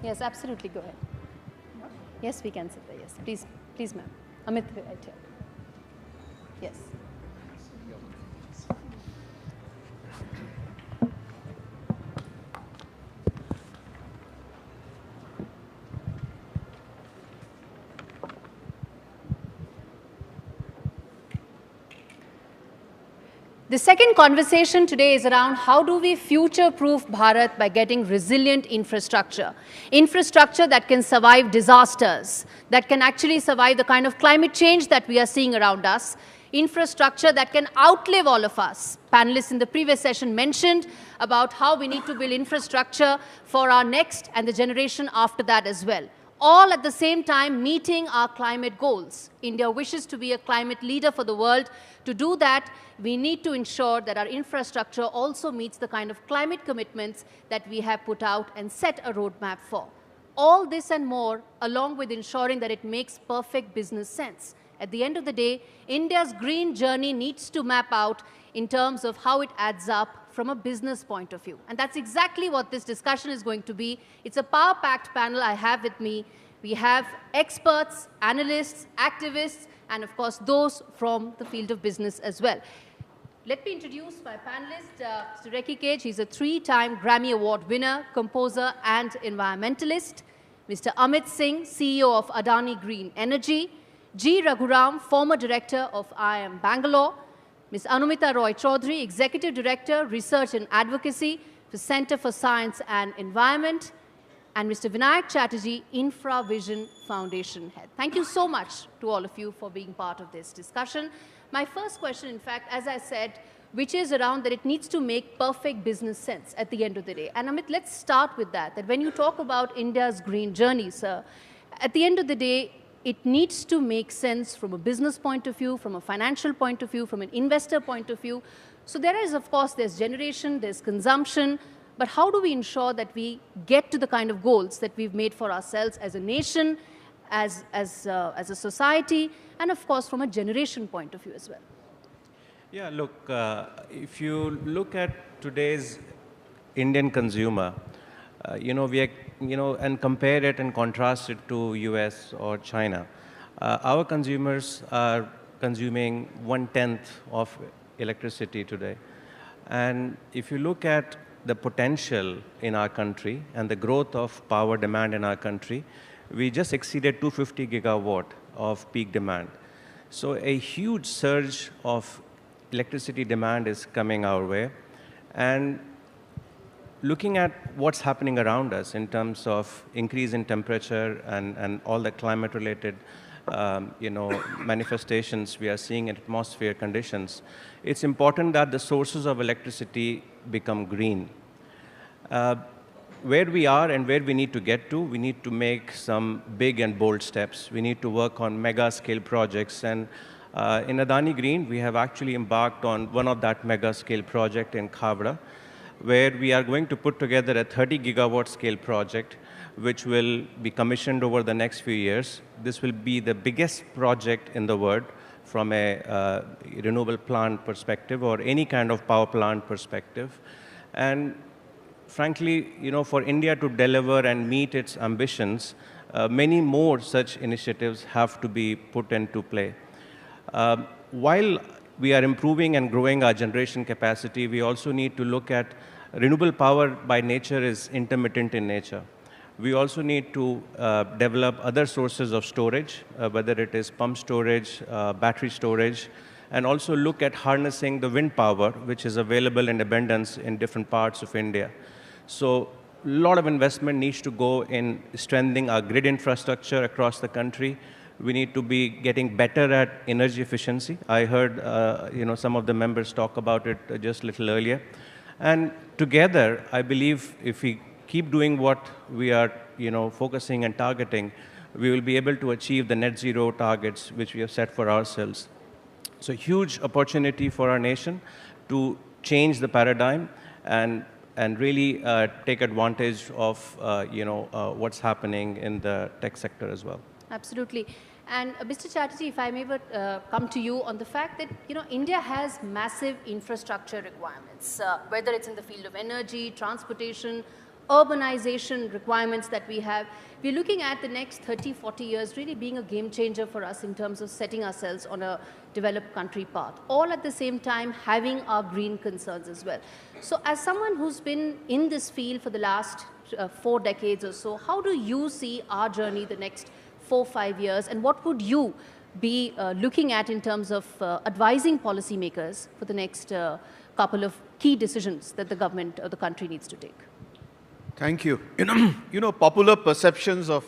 Yes, absolutely. Go ahead. Yes, we can sit there. Yes, please, ma'am. Amit, right here. Yes. The second conversation today is around how do we future-proof Bharat by getting resilient infrastructure. Infrastructure that can survive disasters, that can actually survive the kind of climate change that we are seeing around us. Infrastructure that can outlive all of us. Panelists in the previous session mentioned about how we need to build infrastructure for our next and the generation after that as well. All at the same time meeting our climate goals. India wishes to be a climate leader for the world. To do that, we need to ensure that our infrastructure also meets the kind of climate commitments that we have put out and set a roadmap for. All this and more, along with ensuring that it makes perfect business sense. At the end of the day, India's green journey needs to map out in terms of how it adds up from a business point of view. And that's exactly what this discussion is going to be. It's a power-packed panel I have with me. We have experts, analysts, activists, and of course, those from the field of business as well. Let me introduce my panelist, Mr. Rekhi Cage. He's a 3-time Grammy Award winner, composer, and environmentalist. Mr. Amit Singh, CEO of Adani Green Energy. G. Raghuram, former director of IIM Bangalore. Ms. Anumita Roy Chaudhary, Executive Director, Research and Advocacy for Center for Science and Environment. And Mr. Vinayak Chatterjee, Infravision Foundation Head. Thank you so much to all of you for being part of this discussion. My first question, in fact, as I said, which is around that it needs to make perfect business sense at the end of the day. And Amit, let's start with that when you talk about India's green journey, sir, at the end of the day, it needs to make sense from a business point of view, from a financial point of view, from an investor point of view. So there is, of course, there's generation, there's consumption, but how do we ensure that we get to the kind of goals that we've made for ourselves as a nation, as a society, and of course, from a generation point of view as well? Yeah, look, if you look at today's Indian consumer, and compare it and contrast it to US or China, our consumers are consuming 1/10 of electricity today. And if you look at the potential in our country and the growth of power demand in our country, we just exceeded 250 gigawatt of peak demand. So a huge surge of electricity demand is coming our way. And looking at what's happening around us in terms of increase in temperature and all the climate-related manifestations we are seeing in atmosphere conditions, it's important that the sources of electricity become green. Where we are and where we need to get to, we need to make some big and bold steps. We need to work on mega-scale projects. And in Adani Green, we have actually embarked on one of that mega-scale project in Khavda, where we are going to put together a 30 gigawatt scale project, which will be commissioned over the next few years. This will be the biggest project in the world from a renewable plant perspective or any kind of power plant perspective. And frankly, for India to deliver and meet its ambitions, many more such initiatives have to be put into play. While we are improving and growing our generation capacity, we also need to look at renewable power by nature is intermittent in nature. We also need to develop other sources of storage, whether it is pump storage, battery storage, and also look at harnessing the wind power, which is available in abundance in different parts of India. So a lot of investment needs to go in strengthening our grid infrastructure across the country. We need to be getting better at energy efficiency. I heard some of the members talk about it just a little earlier. And together, I believe if we keep doing what we are focusing and targeting, we will be able to achieve the net zero targets which we have set for ourselves. So huge opportunity for our nation to change the paradigm and really take advantage of what's happening in the tech sector as well. Absolutely. And Mr. Chatterjee, if I may come to you on the fact that India has massive infrastructure requirements, whether it's in the field of energy, transportation, urbanization requirements that we have. We're looking at the next 30, 40 years really being a game changer for us in terms of setting ourselves on a developed country path, all at the same time having our green concerns as well. So as someone who's been in this field for the last 4 decades or so, how do you see our journey the next 4-5 years, and what would you be looking at in terms of advising policymakers for the next couple of key decisions that the government or the country needs to take? Thank you. Popular perceptions of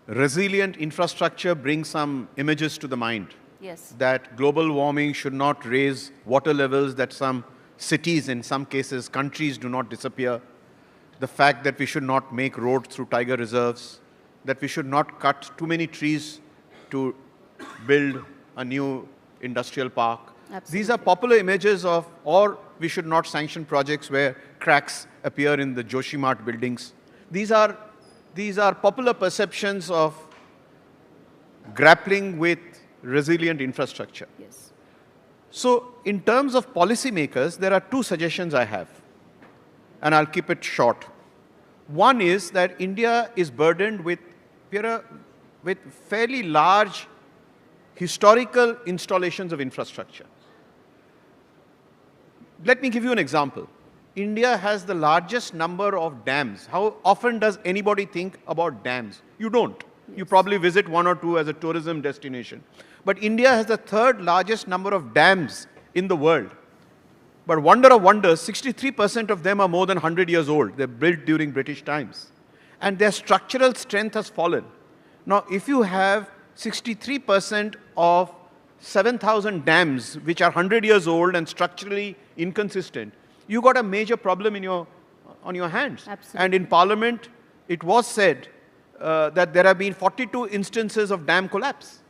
resilient infrastructure bring some images to the mind. Yes. That global warming should not raise water levels, that some cities, in some cases, countries do not disappear. The fact that we should not make roads through tiger reserves, that we should not cut too many trees to build a new industrial park. Absolutely. These are popular images of, or we should not sanction projects where cracks appear in the Joshi Mart buildings. These are these are popular perceptions of grappling with resilient infrastructure. Yes. So in terms of policymakers, there are two suggestions I have, and I'll keep it short. One is that India is burdened with fairly large historical installations of infrastructure. Let me give you an example. India has the largest number of dams. How often does anybody think about dams? You don't. Yes. You probably visit one or two as a tourism destination. But India has the third largest number of dams in the world. But wonder of wonders, 63% of them are more than 100 years old. They're built during British times. And their structural strength has fallen. Now, if you have 63% of 7,000 dams, which are 100 years old and structurally inconsistent, you got a major problem on your hands. Absolutely. And in Parliament, it was said that there have been 42 instances of dam collapse.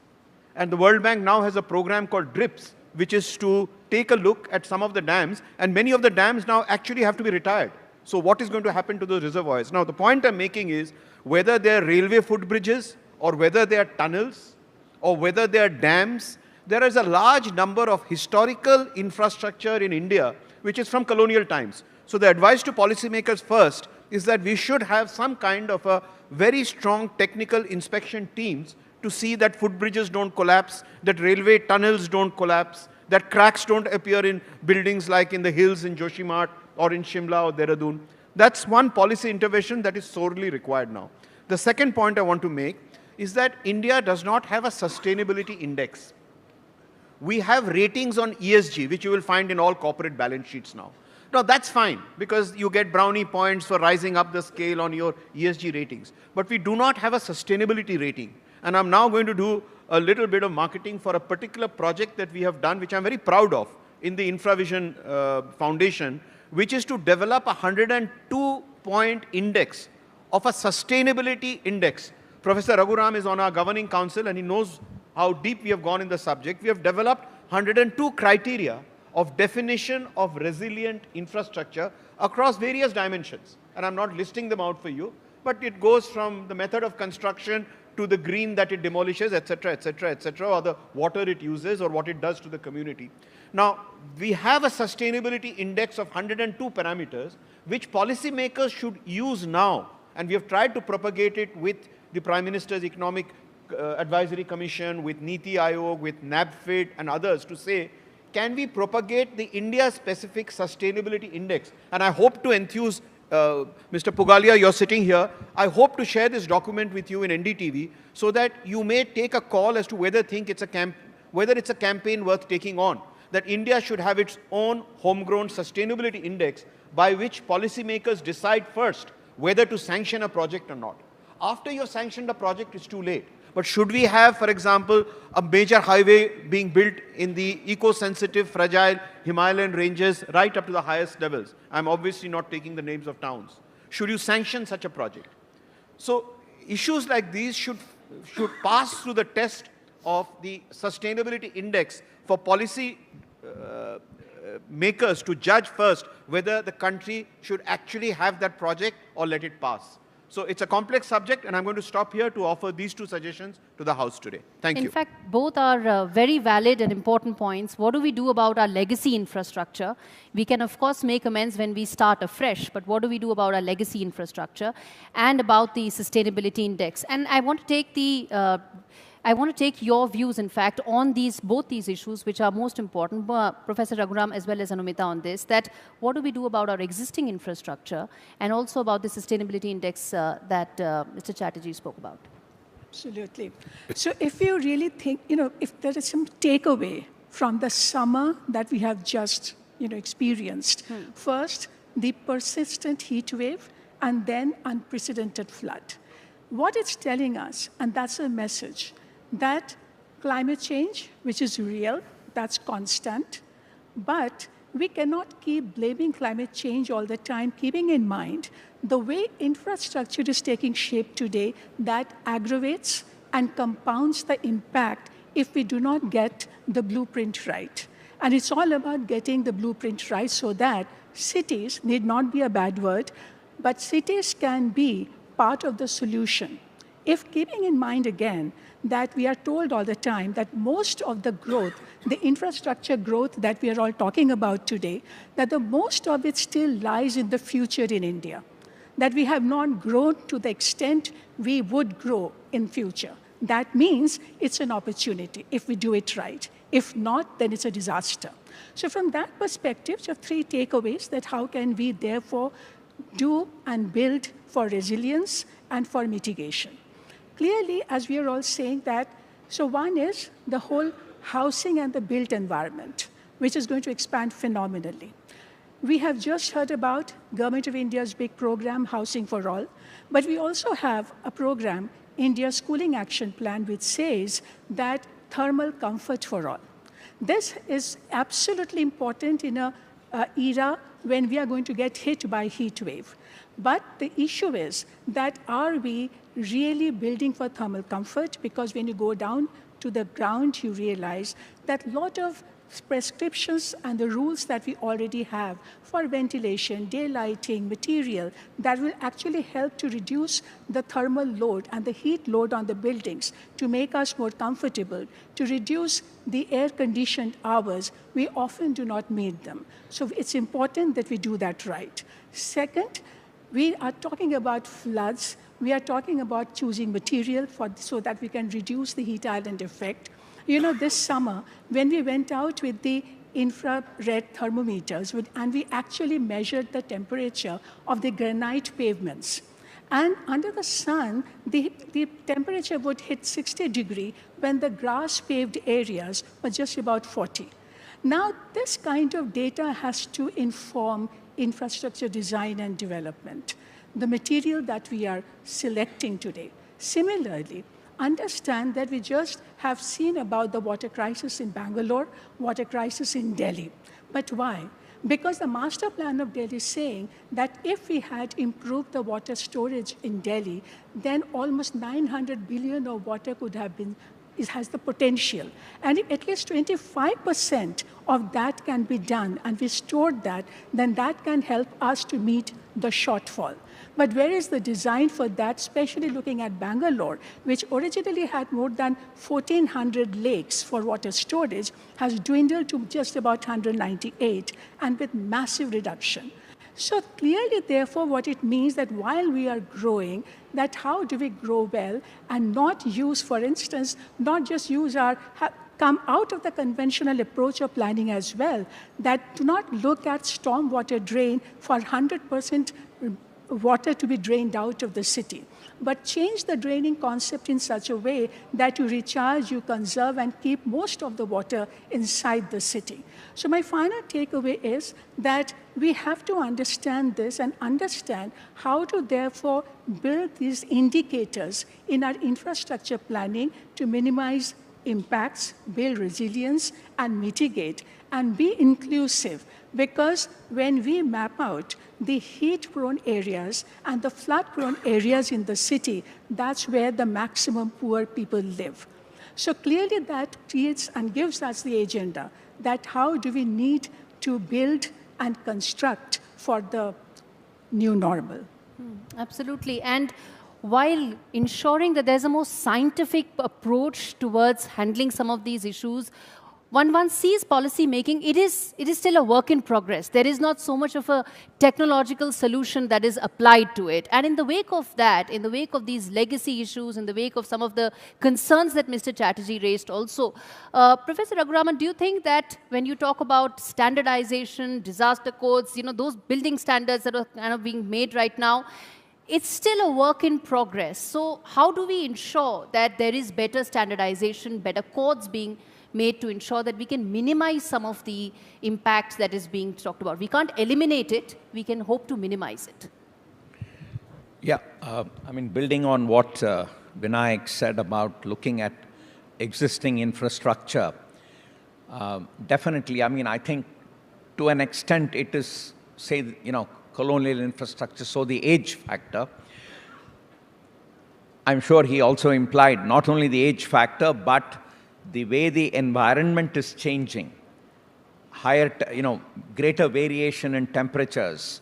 And the World Bank now has a program called DRIPS, which is to take a look at some of the dams, and many of the dams now actually have to be retired. So what is going to happen to those reservoirs? Now, the point I'm making is whether they're railway footbridges, or whether they are tunnels, or whether they are dams, there is a large number of historical infrastructure in India which is from colonial times. So the advice to policymakers first is that we should have some kind of a very strong technical inspection teams to see that footbridges don't collapse, that railway tunnels don't collapse, that cracks don't appear in buildings like in the hills in Joshimath or in Shimla or Dehradun. That's one policy intervention that is sorely required now. The second point I want to make is that India does not have a sustainability index. We have ratings on ESG, which you will find in all corporate balance sheets now. Now, that's fine, because you get brownie points for rising up the scale on your ESG ratings. But we do not have a sustainability rating. And I'm now going to do a little bit of marketing for a particular project that we have done, which I'm very proud of, in the Infravision Foundation, which is to develop a 102-point index of a sustainability index. Professor Raghuram is on our governing council, and he knows how deep we have gone in the subject. We have developed 102 criteria of definition of resilient infrastructure across various dimensions. And I'm not listing them out for you, but it goes from the method of construction to the green that it demolishes, etc., etc., etc., or the water it uses, or what it does to the community. Now, we have a sustainability index of 102 parameters, which policymakers should use now. And we have tried to propagate it with the Prime Minister's Economic Advisory Commission, with Niti Aayog, with NABFID and others, to say, can we propagate the India-specific sustainability index? And I hope to enthuse Mr. Pugalia, you're sitting here. I hope to share this document with you in NDTV so that you may take a call as to whether it's a campaign worth taking on. That India should have its own homegrown sustainability index by which policymakers decide first whether to sanction a project or not. After you've sanctioned a project, it's too late. But should we have, for example, a major highway being built in the eco-sensitive, fragile Himalayan ranges right up to the highest levels? I'm obviously not taking the names of towns. Should you sanction such a project? So issues like these should pass through the test of the sustainability index for policy makers to judge first whether the country should actually have that project or let it pass. So it's a complex subject, and I'm going to stop here to offer these two suggestions to the House today. Thank you. In fact, both are very valid and important points. What do we do about our legacy infrastructure? We can, of course, make amends when we start afresh, but what do we do about our legacy infrastructure and about the sustainability index? And I want to take your views, in fact, on both these issues, which are most important, Professor Raghuram as well as Anumita on this, that what do we do about our existing infrastructure and also about the sustainability index that Mr. Chatterjee spoke about? Absolutely. So if you really think, if there is some takeaway from the summer that we have just, experienced, first, the persistent heat wave, and then unprecedented flood. What it's telling us, and that's a message, that climate change, which is real, that's constant, but we cannot keep blaming climate change all the time, keeping in mind the way infrastructure is taking shape today, that aggravates and compounds the impact if we do not get the blueprint right. And it's all about getting the blueprint right so that cities, need not be a bad word, but cities can be part of the solution. If keeping in mind again that we are told all the time that most of the growth, the infrastructure growth that we are all talking about today, that the most of it still lies in the future in India, that we have not grown to the extent we would grow in future. That means it's an opportunity if we do it right. If not, then it's a disaster. So from that perspective, there are three takeaways that how can we therefore do and build for resilience and for mitigation. Clearly, as we are all saying that, so one is the whole housing and the built environment, which is going to expand phenomenally. We have just heard about Government of India's big program, Housing for All, but we also have a program, India's Schooling Action Plan, which says that thermal comfort for all. This is absolutely important in an era when we are going to get hit by heat wave. But the issue is that are we really building for thermal comfort? Because when you go down to the ground, you realize that a lot of prescriptions and the rules that we already have for ventilation, daylighting, material, that will actually help to reduce the thermal load and the heat load on the buildings to make us more comfortable, to reduce the air-conditioned hours, we often do not meet them. So it's important that we do that right. Second, we are talking about floods. We are talking about choosing material so that we can reduce the heat island effect. You know, this summer, when we went out with the infrared thermometers, and we actually measured the temperature of the granite pavements. And under the sun, the temperature would hit 60 degrees when the grass-paved areas were just about 40. Now, this kind of data has to inform infrastructure design and development, the material that we are selecting today. Similarly, understand that we just have seen about the water crisis in Bangalore, water crisis in Delhi. But why? Because the master plan of Delhi is saying that if we had improved the water storage in Delhi, then almost 900 billion of water could have been, it has the potential. And if at least 25% of that can be done, and we stored that, then that can help us to meet the shortfall. But where is the design for that, especially looking at Bangalore, which originally had more than 1,400 lakes for water storage, has dwindled to just about 198, and with massive reduction. So clearly, therefore, what it means that while we are growing, that how do we grow well and not use, for instance, not just use our, come out of the conventional approach of planning as well, that do not look at stormwater drain for 100% water to be drained out of the city, but change the draining concept in such a way that you recharge, you conserve, and keep most of the water inside the city. So my final takeaway is that we have to understand this and understand how to therefore build these indicators in our infrastructure planning to minimize impacts, build resilience, and mitigate, and be inclusive. Because when we map out the heat-prone areas and the flood-prone areas in the city, that's where the maximum poor people live. So clearly that creates and gives us the agenda that how do we need to build and construct for the new normal. Absolutely. And while ensuring that there's a more scientific approach towards handling some of these issues, one sees policy making, it is still a work in progress. There is not so much of a technological solution that is applied to it. And in the wake of that, in the wake of these legacy issues, in the wake of some of the concerns that Mr. Chatterjee raised also, Professor Raguraman, do you think that when you talk about standardization, disaster codes, you know, those building standards that are kind of being made right now, it's still a work in progress. So how do we ensure that there is better standardization, better codes being made to ensure that we can minimize some of the impacts that is being talked about? We can't eliminate it, we can hope to minimize it. Yeah, I mean, building on what Vinayak said about looking at existing infrastructure, definitely, I mean, I think to an extent it is, say, you know, colonial infrastructure, so the age factor. I'm sure he also implied not only the age factor, but the way the environment is changing, higher, greater variation in temperatures,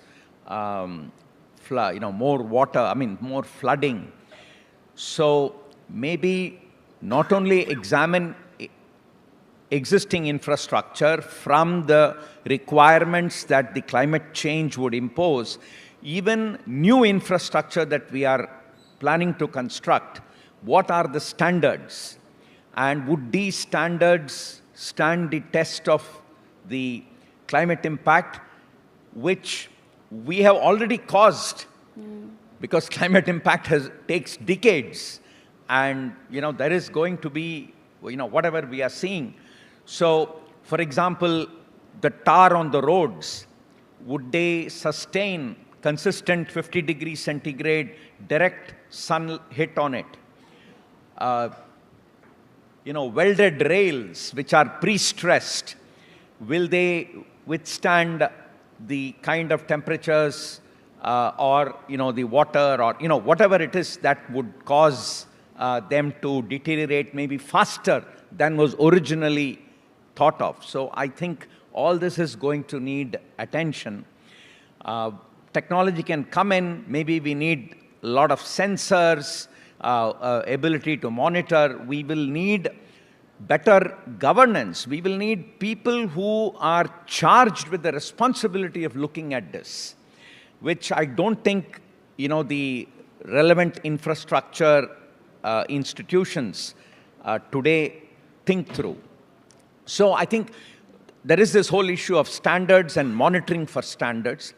more water, more flooding. So maybe not only examine existing infrastructure from the requirements that the climate change would impose, even new infrastructure that we are planning to construct, what are the standards? And would these standards stand the test of the climate impact, which we have already caused, because climate impact takes decades, and there is going to be whatever we are seeing. So, for example, the tar on the roads, would they sustain consistent 50 degrees centigrade direct sun hit on it? Welded rails, which are pre-stressed, will they withstand the kind of temperatures or the water, or whatever it is that would cause them to deteriorate maybe faster than was originally thought of? So I think all this is going to need attention. Technology can come in. Maybe we need a lot of sensors, ability to monitor. We will need better governance. We will need people who are charged with the responsibility of looking at this, which I don't think the relevant infrastructure institutions today think through. So I think there is this whole issue of standards and monitoring for standards.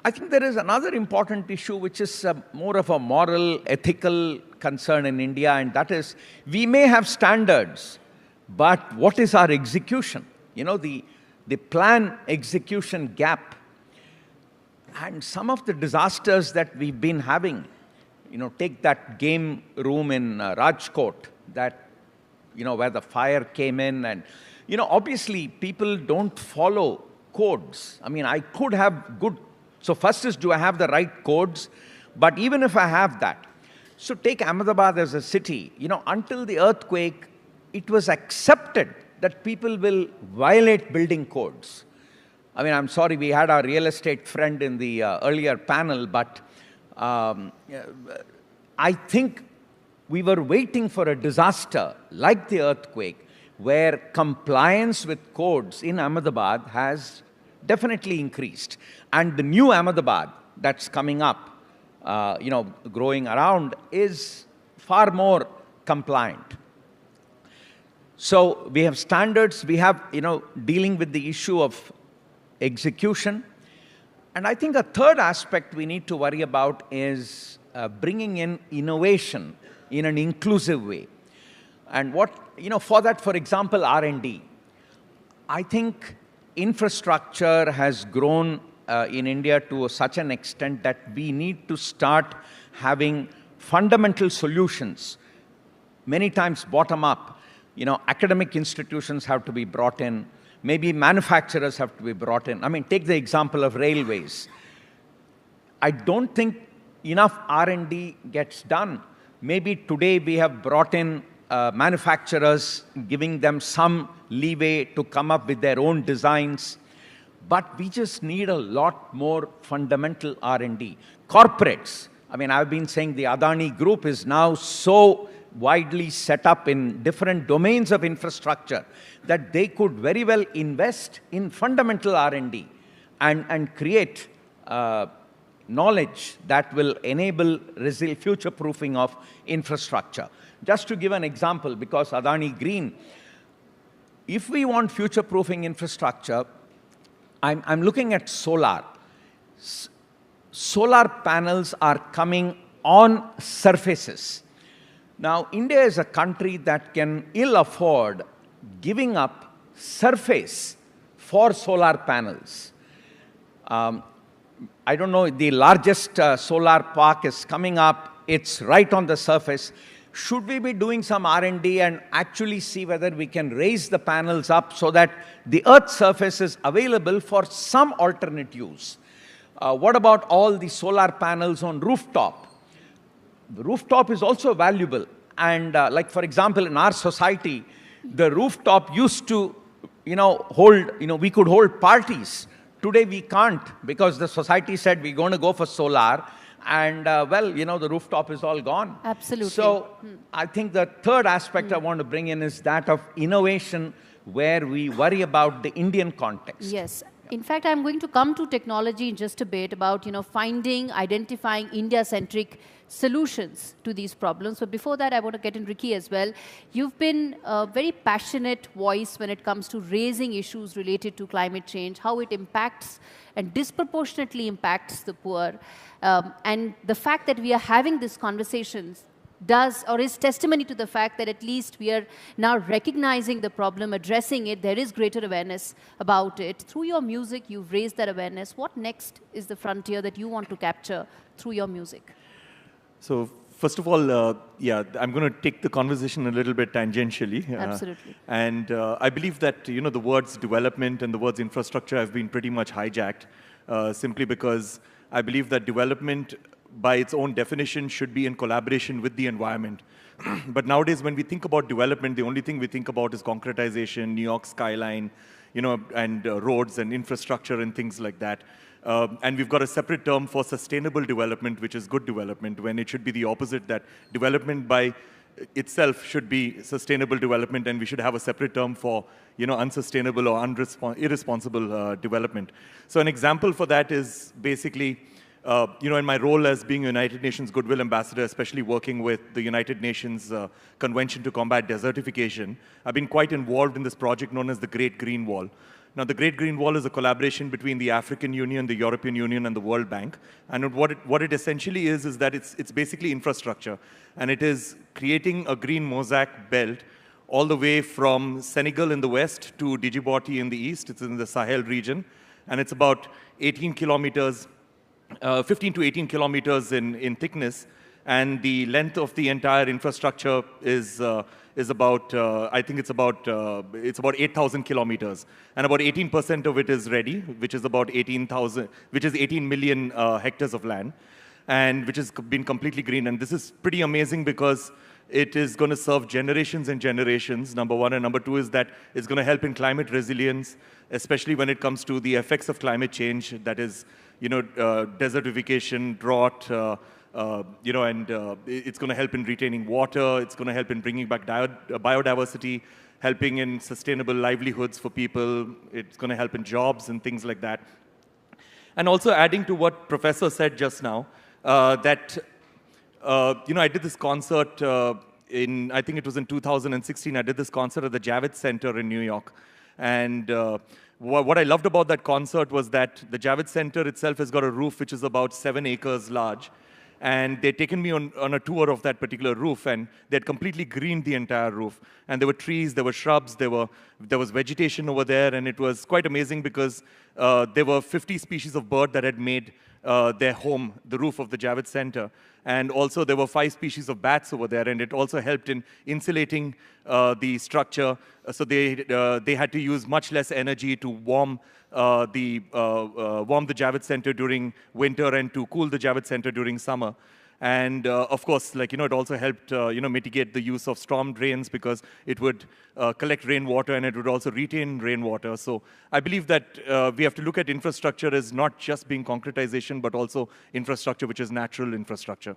I think there is another important issue which is more of a moral, ethical concern in India, and that is, we may have standards, but what is our execution? The plan execution gap. And some of the disasters that we've been having, take that game room in Rajkot, that, where the fire came in, and, obviously people don't follow codes. I could have good, so first is, do I have the right codes? But even if I have that, so take Ahmedabad as a city, until the earthquake, it was accepted that people will violate building codes. I'm sorry, we had our real estate friend in the earlier panel, but I think we were waiting for a disaster like the earthquake, where compliance with codes in Ahmedabad has definitely increased. And the new Ahmedabad that's coming up, growing around, is far more compliant. So we have standards, we have, dealing with the issue of execution. And I think a third aspect we need to worry about is bringing in innovation in an inclusive way. And for that, for example, R&D. I think infrastructure has grown in India to such an extent that we need to start having fundamental solutions, many times bottom up. Academic institutions have to be brought in. Maybe manufacturers have to be brought in. Take the example of railways. I don't think enough R&D gets done. Maybe today we have brought in manufacturers, giving them some leeway to come up with their own designs. But we just need a lot more fundamental R&D. Corporates, I've been saying the Adani Group is now so widely set up in different domains of infrastructure that they could very well invest in fundamental R&D and create knowledge that will enable future-proofing of infrastructure. Just to give an example, because Adani Green, if we want future-proofing infrastructure, I'm looking at solar. Solar panels are coming on surfaces. Now, India is a country that can ill afford giving up surface for solar panels. I don't know, the largest solar park is coming up. It's right on the surface. Should we be doing some R&D and actually see whether we can raise the panels up so that the Earth's surface is available for some alternate use? What about all the solar panels on rooftop? The rooftop is also valuable. And like, for example, in our society, the rooftop used to, hold, we could hold parties today we can't because the society said we're going to go for solar. And well, you know, the rooftop is all gone. Absolutely. So I think the third aspect I want to bring in is that of innovation, where we worry about the Indian context. Yes. In fact, I'm going to come to technology in just a bit about, finding, identifying India-centric solutions to these problems. But before that, I want to get in Ricky as well. You've been a very passionate voice when it comes to raising issues related to climate change, how it impacts and disproportionately impacts the poor. And the fact that we are having these conversations is testimony to the fact that at least we are now recognizing the problem, addressing it. There is greater awareness about it. Through your music, you've raised that awareness. What next is the frontier that you want to capture through your music? So first of all, yeah, I'm going to take the conversation a little bit tangentially. Absolutely. And I believe that, the words development and the words infrastructure have been pretty much hijacked simply because I believe that development by its own definition should be in collaboration with the environment. But nowadays, when we think about development, the only thing we think about is concretization, New York skyline, and roads and infrastructure and things like that. And we've got a separate term for sustainable development, which is good development, when it should be the opposite, that development by itself should be sustainable development, and we should have a separate term for, unsustainable or irresponsible development. So an example for that is basically, in my role as being a United Nations Goodwill Ambassador, especially working with the United Nations Convention to Combat Desertification, I've been quite involved in this project known as the Great Green Wall. Now, the Great Green Wall is a collaboration between the African Union, the European Union, and the World Bank. And what it essentially is that it's basically infrastructure. And it is creating a green mosaic belt all the way from Senegal in the west to Djibouti in the east. It's in the Sahel region. And it's about 18 kilometers 15 to 18 kilometers in thickness, and the length of the entire infrastructure is about, I think it's about 8,000 kilometers, and about 18% of it is ready, which is about 18 million hectares of land, and which has been completely green. And this is pretty amazing because it is going to serve generations and generations, number one. And number two is that it's going to help in climate resilience, especially when it comes to the effects of climate change, that is, desertification, drought, and it's going to help in retaining water. It's going to help in bringing back biodiversity, helping in sustainable livelihoods for people. It's going to help in jobs and things like that. And also adding to what Professor said just now, that I did this concert I think it was in 2016. I did this concert at the Javits Center in New York. And what I loved about that concert was that the Javits Center itself has got a roof which is about 7 acres large. And they'd taken me on a tour of that particular roof, and they'd completely greened the entire roof. And there were trees, there were shrubs, there was vegetation over there, and it was quite amazing because there were 50 species of bird that had made their home, the roof of the Javits Center. And also there were 5 species of bats over there, and it also helped in insulating the structure. So they had to use much less energy to warm the Javits Center during winter and to cool the Javits Center during summer. And of course, it also helped, mitigate the use of storm drains because it would collect rainwater and it would also retain rainwater. So I believe that we have to look at infrastructure as not just being concretization, but also infrastructure which is natural infrastructure.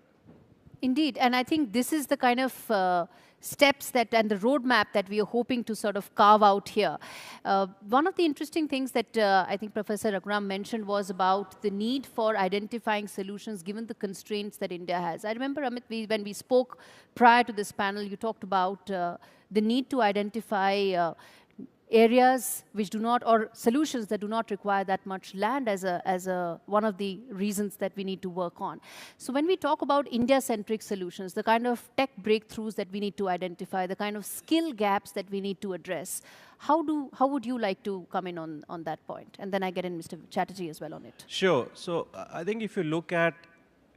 Indeed, and I think this is the kind of steps and the roadmap that we are hoping to sort of carve out here. One of the interesting things that I think Professor Raghuram mentioned was about the need for identifying solutions given the constraints that India has. I remember, Amit, when we spoke prior to this panel, you talked about the need to identify areas which do not, or solutions that do not require that much land as one of the reasons that we need to work on. So when we talk about India-centric solutions, the kind of tech breakthroughs that we need to identify, the kind of skill gaps that we need to address, how would you like to come in on that point? And then I get in Mr. Chatterjee as well on it. Sure. So I think if you look at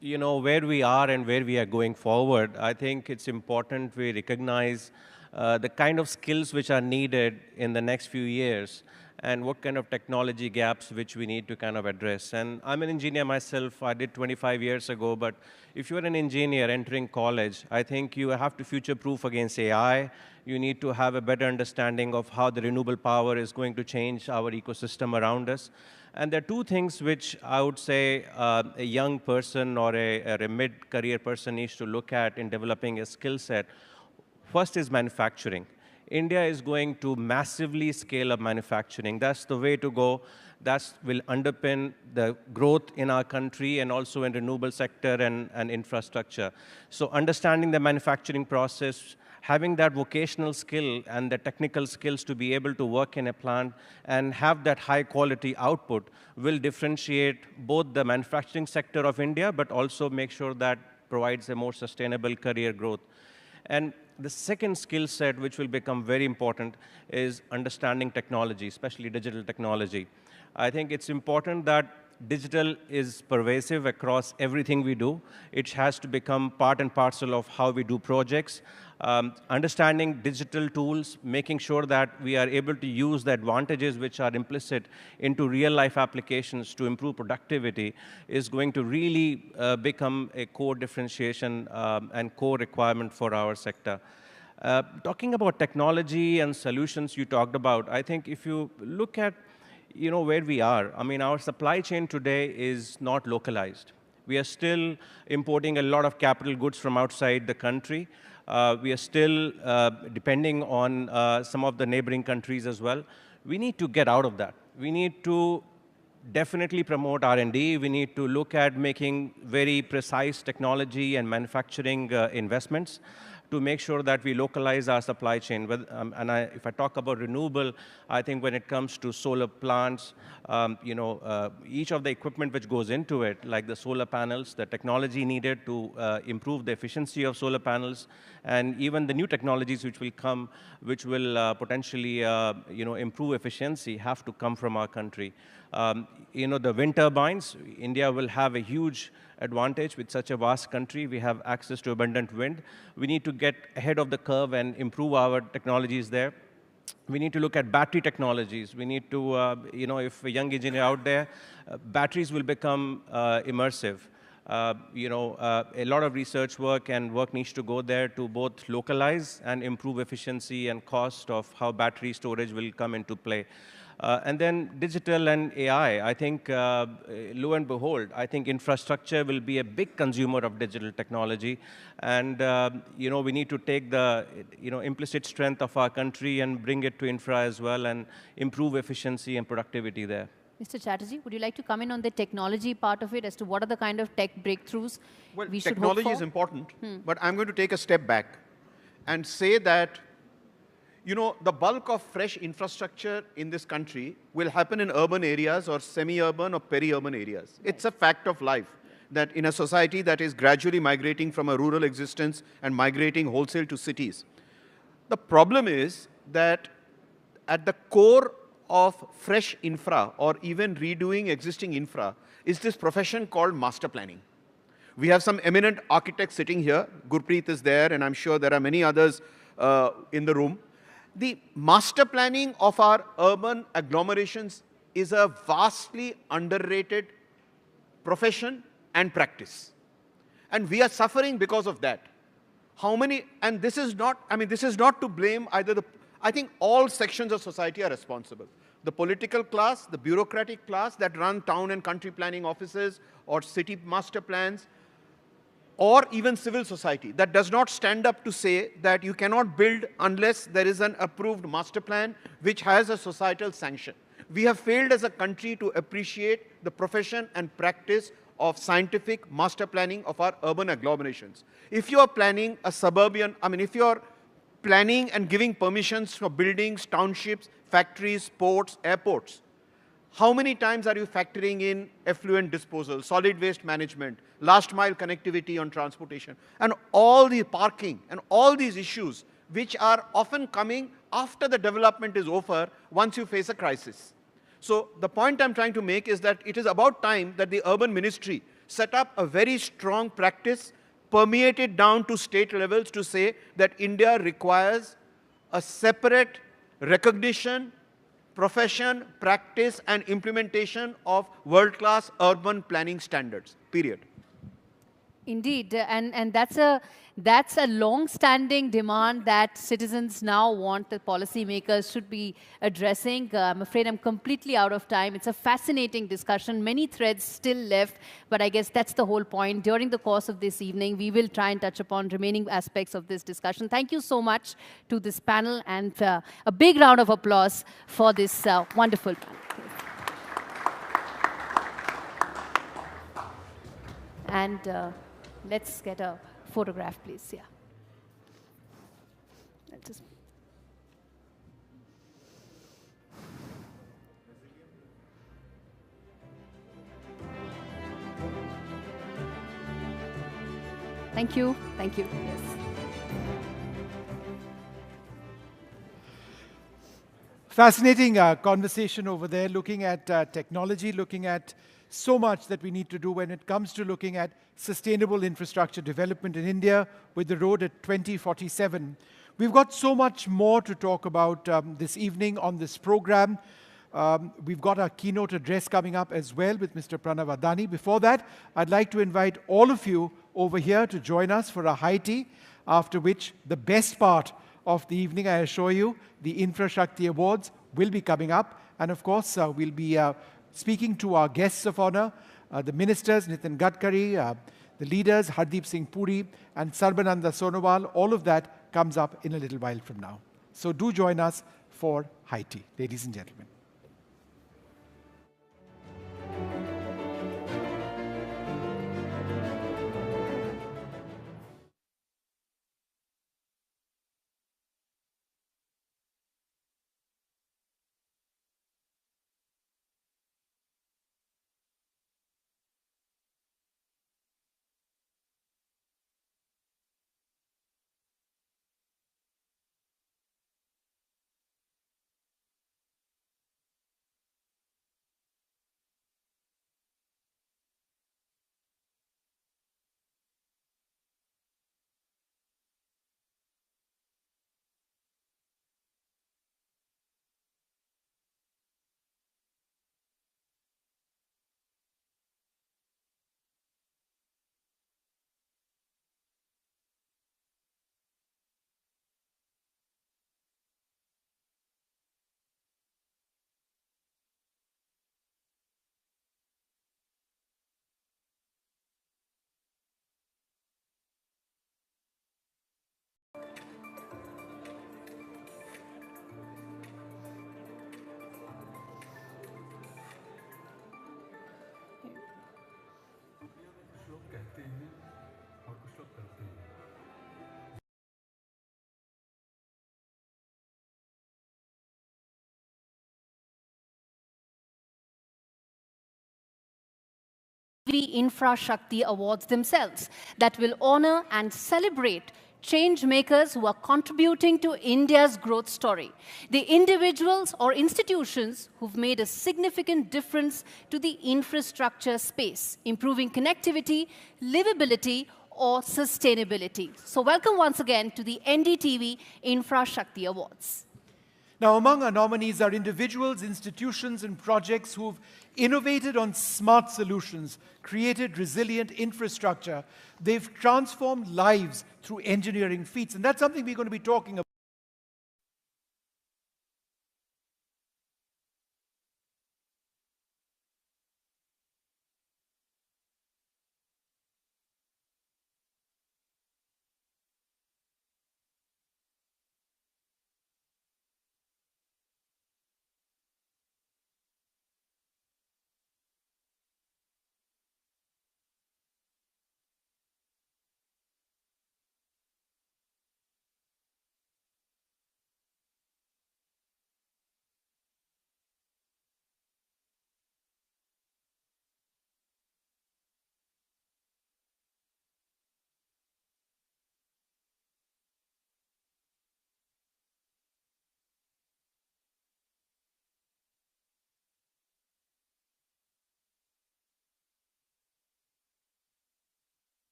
where we are and where we are going forward, I think it's important we recognize the kind of skills which are needed in the next few years. and what kind of technology gaps which we need to kind of address. And I'm an engineer myself. I did 25 years ago, but if you're an engineer entering college, I think you have to future-proof against AI. You need to have a better understanding of how the renewable power is going to change our ecosystem around us. And there are two things which I would say a young person or a mid-career person needs to look at in developing a skill set. First is manufacturing. India is going to massively scale up manufacturing. That's the way to go. That will underpin the growth in our country and also in renewable sector and infrastructure. So understanding the manufacturing process, having that vocational skill and the technical skills to be able to work in a plant and have that high quality output will differentiate both the manufacturing sector of India, but also make sure that provides a more sustainable career growth. And the second skill set, which will become very important, is understanding technology, especially digital technology. I think it's important that digital is pervasive across everything we do. It has to become part and parcel of how we do projects. Understanding digital tools, making sure that we are able to use the advantages which are implicit into real-life applications to improve productivity is going to really become a core differentiation and core requirement for our sector. Talking about technology and solutions you talked about, I think if you look at where we are, I mean, our supply chain today is not localized. We are still importing a lot of capital goods from outside the country. We are still depending on some of the neighboring countries as well. We need to get out of that. We need to definitely promote R&D. We need to look at making very precise technology and manufacturing investments to make sure that we localize our supply chain. If I talk about renewable, I think when it comes to solar plants, each of the equipment which goes into it, like the solar panels, the technology needed to improve the efficiency of solar panels, and even the new technologies which will come, which will potentially improve efficiency, have to come from our country. The wind turbines, India will have a huge advantage with such a vast country. We have access to abundant wind. We need to get ahead of the curve and improve our technologies there. We need to look at battery technologies. We need to, if a young engineer out there, batteries will become immersive. A lot of research work and work needs to go there to both localize and improve efficiency and cost of how battery storage will come into play. And then digital and AI, I think, lo and behold, I think infrastructure will be a big consumer of digital technology. And, we need to take the, implicit strength of our country and bring it to infra as well and improve efficiency and productivity there. Mr. Chatterjee, would you like to come in on the technology part of it as to what are the kind of tech breakthroughs we should hope for? Technology is important, but I'm going to take a step back and say that the bulk of fresh infrastructure in this country will happen in urban areas or semi-urban or peri-urban areas. Right. It's a fact of life that in a society that is gradually migrating from a rural existence and migrating wholesale to cities. The problem is that at the core of fresh infra or even redoing existing infra is this profession called master planning. We have some eminent architects sitting here. Gurpreet is there, and I'm sure there are many others in the room. The master planning of our urban agglomerations is a vastly underrated profession and practice. And we are suffering because of that. And this is not, this is not to blame either I think all sections of society are responsible. The political class, the bureaucratic class that run town and country planning offices or city master plans, or even civil society that does not stand up to say that you cannot build unless there is an approved master plan which has a societal sanction. We have failed as a country to appreciate the profession and practice of scientific master planning of our urban agglomerations. If you are planning a suburban, if you are planning and giving permissions for buildings, townships, factories, ports, airports, how many times are you factoring in effluent disposal, solid waste management, last mile connectivity on transportation, and all the parking and all these issues which are often coming after the development is over once you face a crisis. So the point I'm trying to make is that it is about time that the urban ministry set up a very strong practice, permeated down to state levels to say that India requires a separate recognition, profession, practice, and implementation of world-class urban planning standards, period. Indeed, and that's a long-standing demand that citizens now want that policymakers should be addressing. I'm afraid I'm completely out of time. It's a fascinating discussion, many threads still left, but I guess that's the whole point. During the course of this evening, we will try and touch upon remaining aspects of this discussion. Thank you so much to this panel, and a big round of applause for this wonderful panel. And let's get a photograph, please. Yeah. Thank you. Thank you. Yes. Fascinating conversation over there, looking at technology, looking at so much that we need to do when it comes to looking at sustainable infrastructure development in India with the road at 2047. We've got so much more to talk about this evening on this program. We've got our keynote address coming up as well with Mr. Pranav Adani. Before that, I'd like to invite all of you over here to join us for a high tea, after which the best part of the evening, I assure you, the Infrashakti Awards will be coming up. And of course, we'll be speaking to our guests of honor, the ministers, Nitin Gadkari, the leaders, Hardeep Singh Puri, and Sarbananda Sonowal. All of that comes up in a little while from now. So do join us for high tea, ladies and gentlemen. Infrashakti Awards themselves that will honor and celebrate change makers who are contributing to India's growth story. The individuals or institutions who've made a significant difference to the infrastructure space, improving connectivity, livability, or sustainability. So welcome once again to the NDTV Infrashakti Awards. Now, among our nominees are individuals, institutions, and projects who've innovated on smart solutions, created resilient infrastructure. They've transformed lives through engineering feats, and that's something we're going to be talking about.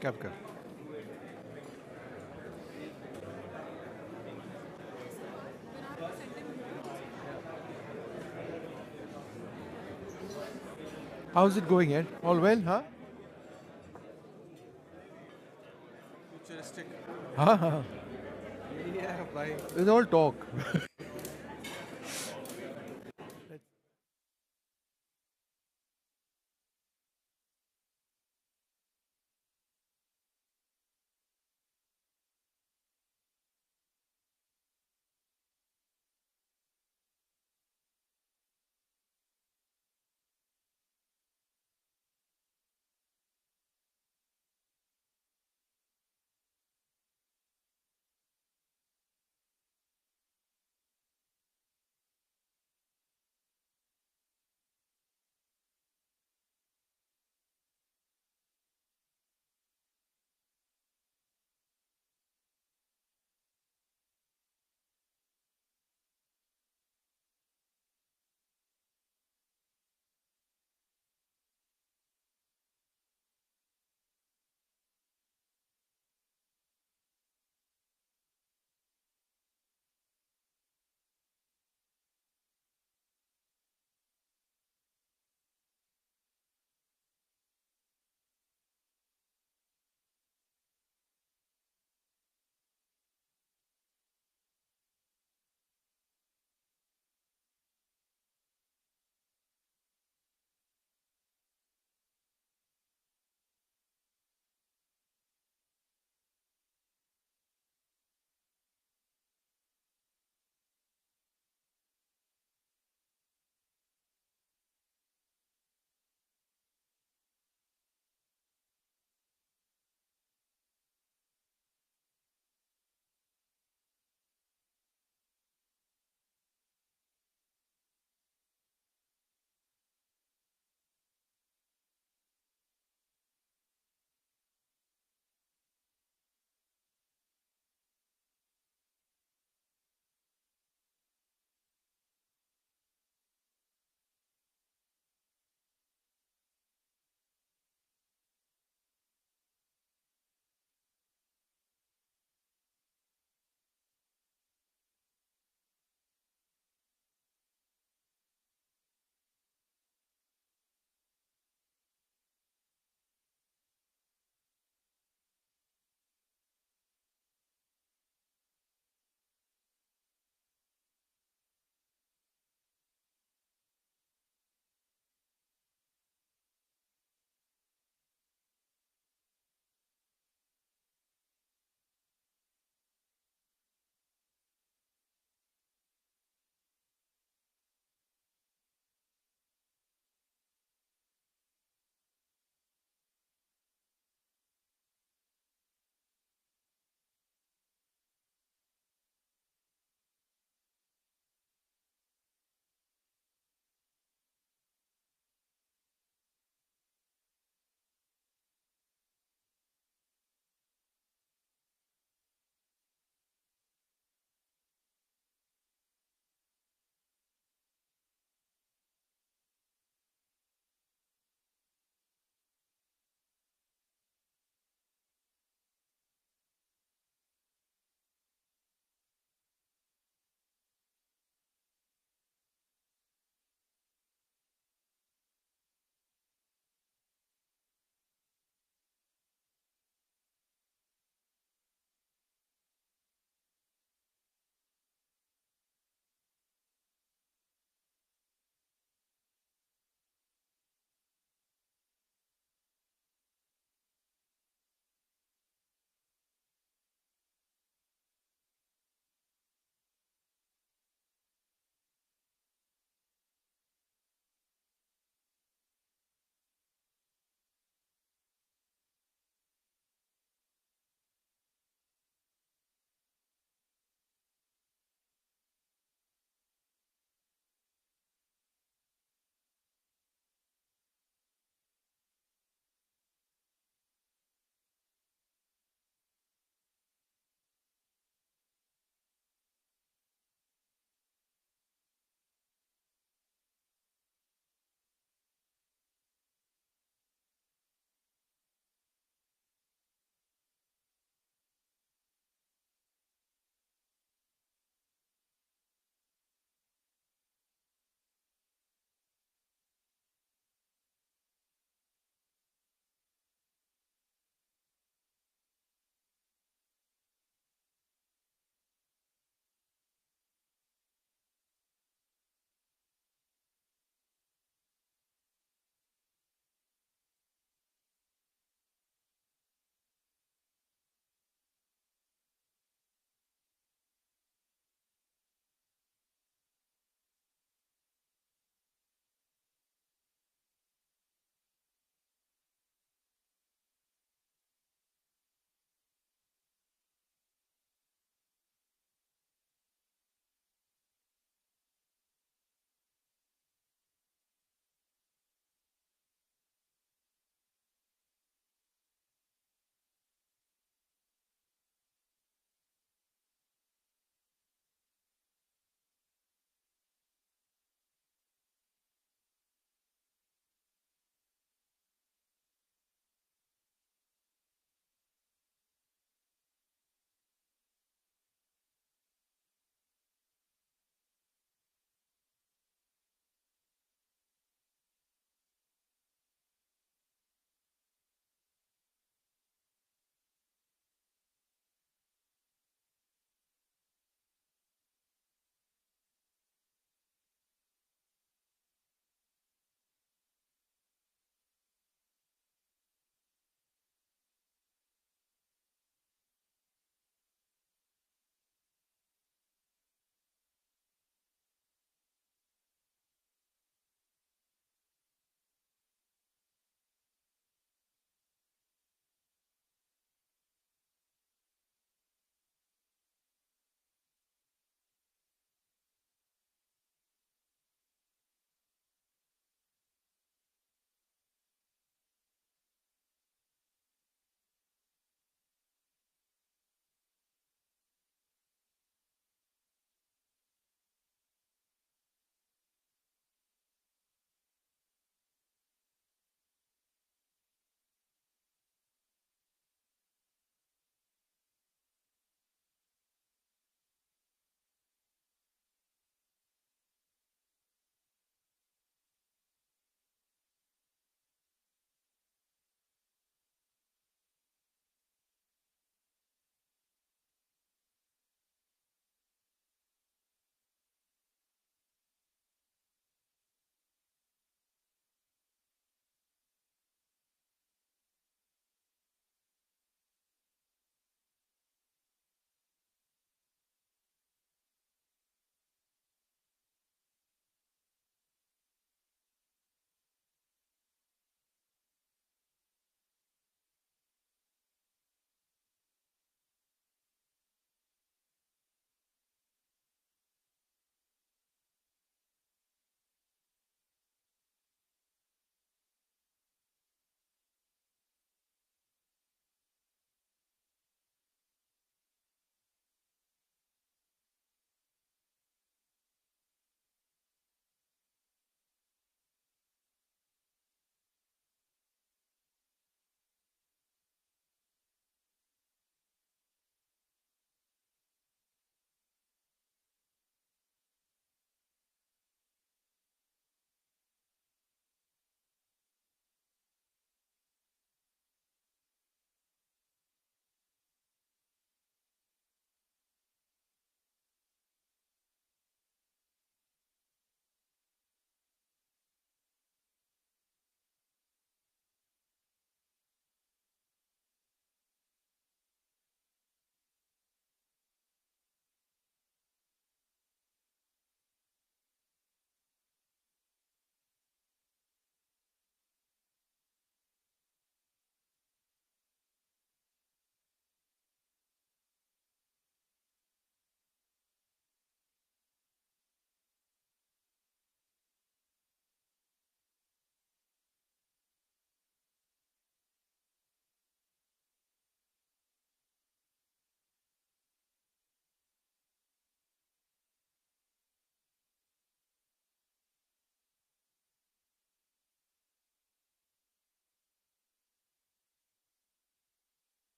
Kafka. How's it going, Ed? All well, huh? Futuristic. Huh? Yeah, bye. It's all talk.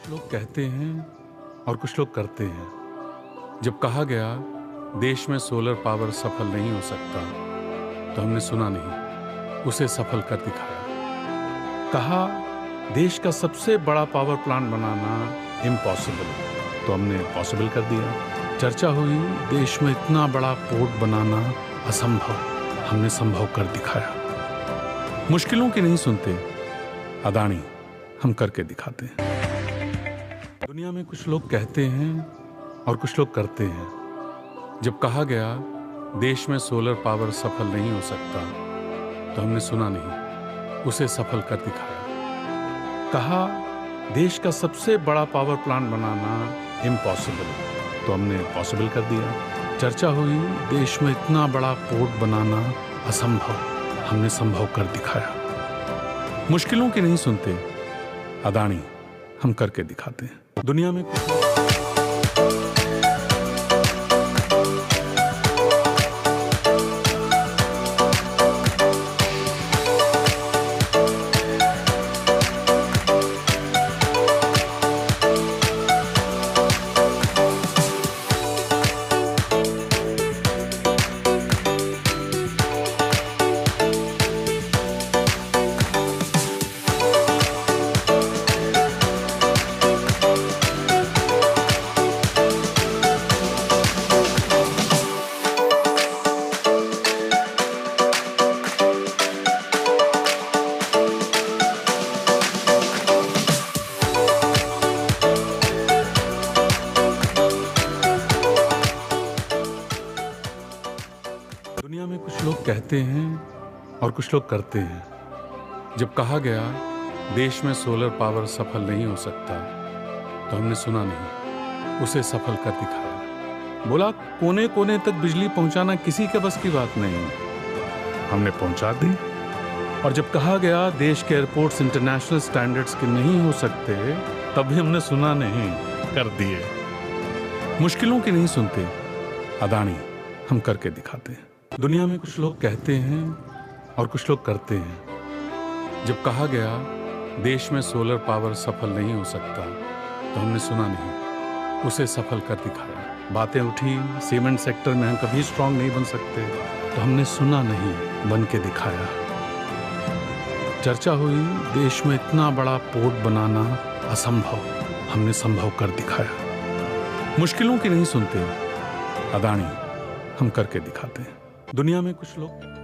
कुछ लोग कहते हैं और कुछ लोग करते हैं। जब कहा गया देश में सोलर पावर सफल नहीं हो सकता, तो हमने सुना नहीं, उसे सफल कर दिखाया। कहा देश का सबसे बड़ा पावर प्लांट बनाना इम्पॉसिबल, तो हमने पॉसिबल कर दिया। चर्चा हुई देश में इतना बड़ा पोर्ट बनाना असंभव, हमने संभव कर दिखाया। मुश्किलों की नहीं सुनते अदानी, हम करके दिखाते हैं। दुनिया में कुछ लोग कहते हैं और कुछ लोग करते हैं। जब कहा गया देश में सोलर पावर सफल नहीं हो सकता, तो हमने सुना नहीं, उसे सफल कर दिखाया। कहा देश का सबसे बड़ा पावर प्लांट बनाना इम्पॉसिबल, तो हमने पॉसिबल कर दिया। चर्चा हुई देश में इतना बड़ा पोर्ट बनाना असंभव, हमने संभव कर दिखाया। मुश्किलों की नहीं सुनते अदानी, हम करके दिखाते हैं। दुनिया में कहते हैं और कुछ लोग करते हैं। जब कहा गया देश में सोलर पावर सफल नहीं हो सकता, तो हमने सुना नहीं, उसे सफल कर दिखाया। बोला कोने कोने तक बिजली पहुंचाना किसी के बस की बात नहीं, हमने पहुंचा दी। और जब कहा गया देश के एयरपोर्ट्स इंटरनेशनल स्टैंडर्ड्स के नहीं हो सकते, तब भी हमने सुना नहीं, कर दिए। मुश्किलों की नहीं सुनते अदानी, हम करके दिखाते हैं। दुनिया में कुछ लोग कहते हैं और कुछ लोग करते हैं। जब कहा गया देश में सोलर पावर सफल नहीं हो सकता, तो हमने सुना नहीं, उसे सफल कर दिखाया। बातें उठी सीमेंट सेक्टर में हम कभी स्ट्रांग नहीं बन सकते, तो हमने सुना नहीं, बन के दिखाया। चर्चा हुई देश में इतना बड़ा पोर्ट बनाना असंभव, हमने संभव कर दिखाया। मुश्किलों की नहीं सुनते अदानी, हम करके दिखाते हैं। दुनिया में कुछ लोग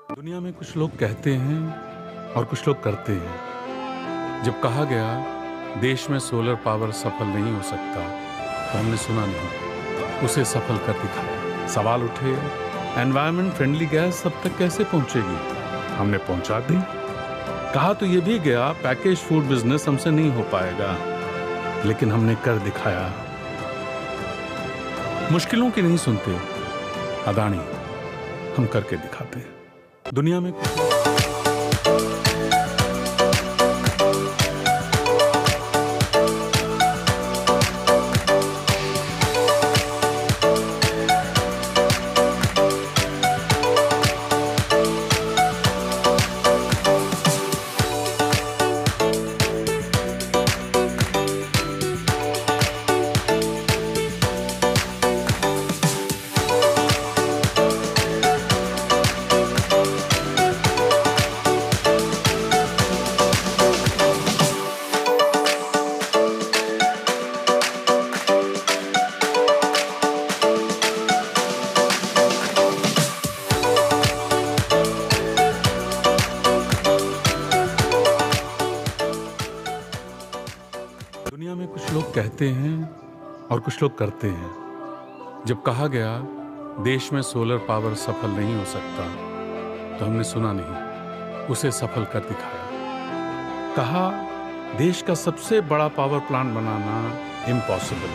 दुनिया में कुछ लोग कहते हैं और कुछ लोग करते हैं। जब कहा गया देश में सोलर पावर सफल नहीं हो सकता, तो हमने सुना नहीं, उसे सफल कर दिखाया। सवाल उठे एनवायरनमेंट फ्रेंडली गैस सब तक कैसे पहुंचेगी, हमने पहुंचा दी। कहा तो ये भी गया पैकेज फूड बिजनेस हमसे नहीं हो पाएगा, लेकिन हमने कर दिखाया। मुश्किलों की नहीं सुनते अदानी, हम करके दिखाते हैं। दुनिया में दुनिया में कुछ लोग कहते हैं और कुछ लोग करते हैं। जब कहा गया देश में सोलर पावर सफल नहीं हो सकता, तो हमने सुना नहीं, उसे सफल कर दिखाया। कहा देश का सबसे बड़ा पावर प्लांट बनाना इम्पॉसिबल,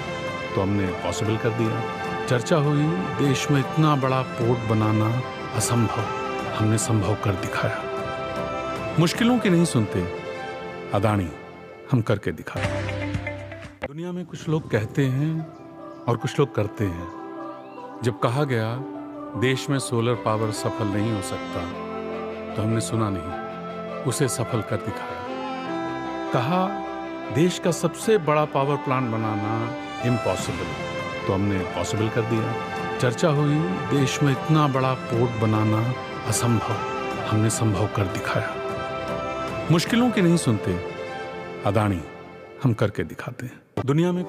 तो हमने पॉसिबल कर दिया। चर्चा हुई देश में इतना बड़ा पोर्ट बनाना असंभव, हमने संभव कर दिखाया। मुश्किलों की नहीं सुनते अदानी, हम करके दिखाते। दुनिया में कुछ लोग कहते हैं और कुछ लोग करते हैं। जब कहा गया देश में सोलर पावर सफल नहीं हो सकता, तो हमने सुना नहीं, उसे सफल कर दिखाया। कहा देश का सबसे बड़ा पावर प्लांट बनाना इम्पॉसिबल, तो हमने पॉसिबल कर दिया। चर्चा हुई देश में इतना बड़ा पोर्ट बनाना असंभव, हमने संभव कर दिखाया। मुश्किलों की नहीं सुनते अदानी, हम करके दिखाते हैं। दुनिया में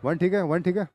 वन ठीक है, वन ठीक है।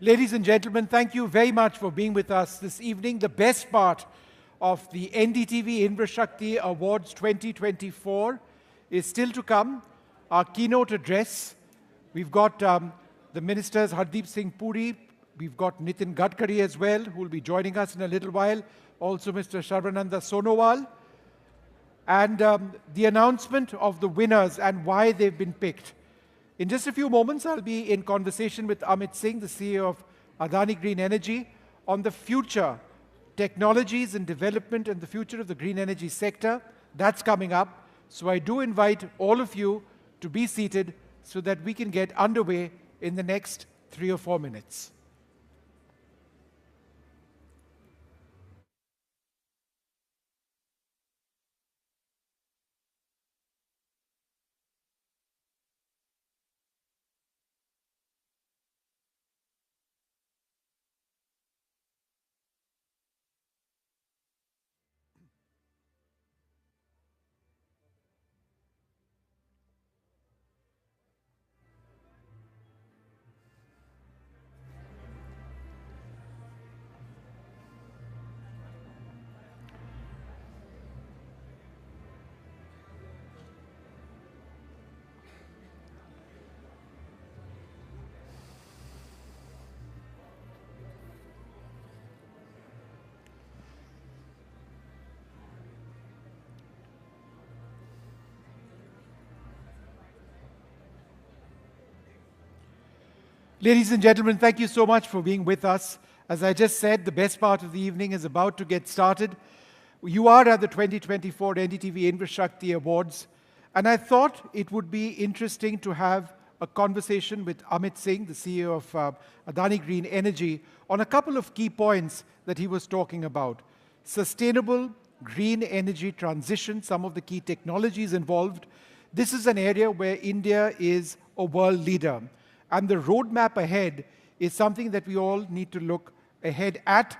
Ladies and gentlemen, thank you very much for being with us this evening. The best part of the NDTV Infrashakti Awards 2024 is still to come. Our keynote address. We've got the ministers Hardeep Singh Puri. We've got Nitin Gadkari as well, who will be joining us in a little while. Also Mr. Sarvananda Sonowal. And the announcement of the winners and why they've been picked. In just a few moments, I'll be in conversation with Amit Singh, the CEO of Adani Green Energy, on the future technologies and development and the future of the green energy sector. That's coming up. So I do invite all of you to be seated so that we can get underway in the next 3 or 4 minutes. Ladies and gentlemen, thank you so much for being with us. As I just said, the best part of the evening is about to get started. You are at the 2024 NDTV Infrashakti Awards, and I thought it would be interesting to have a conversation with Amit Singh, the CEO of Adani Green Energy, on a couple of key points that he was talking about. Sustainable green energy transition, some of the key technologies involved. This is an area where India is a world leader. And the roadmap ahead is something that we all need to look ahead at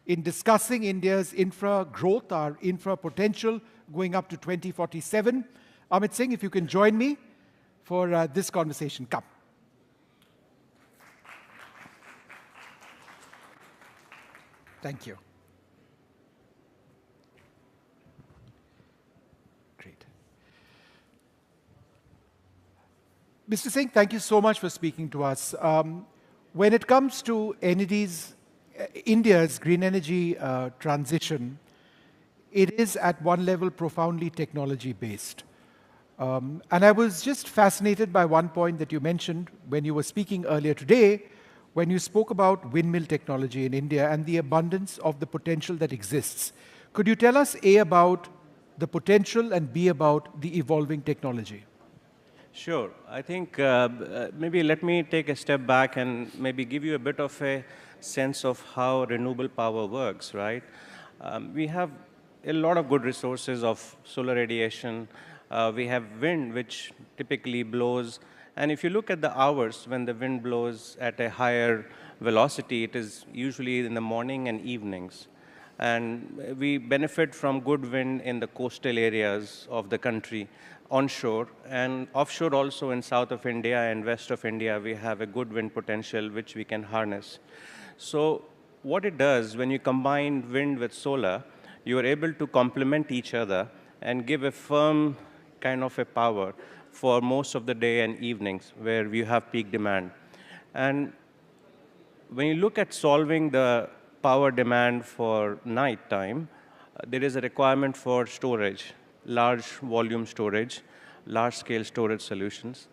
in discussing India's infra growth, our infra potential going up to 2047. Amit Singh, if you can join me for this conversation. Come. Thank you. Mr. Singh, thank you so much for speaking to us. When it comes to India's green energy transition, it is at one level profoundly technology-based. And I was just fascinated by one point that you mentioned when you were speaking earlier today, when you spoke about windmill technology in India and the abundance of the potential that exists. Could you tell us, A, about the potential and B, about the evolving technology? Sure. I think maybe let me take a step back and maybe give you a bit of a sense of how renewable power works, right? We have a lot of good resources of solar radiation. We have wind, which typically blows. And if you look at the hours when the wind blows at a higher velocity, it is usually in the morning and evenings. And we benefit from good wind in the coastal areas of the country, onshore, and offshore also in south of India and west of India, we have a good wind potential which we can harness. So what it does, when you combine wind with solar, you are able to complement each other and give a firm kind of a power for most of the day and evenings where you have peak demand. And when you look at solving the power demand for night time, there is a requirement for storage, large volume storage, large scale storage solutions.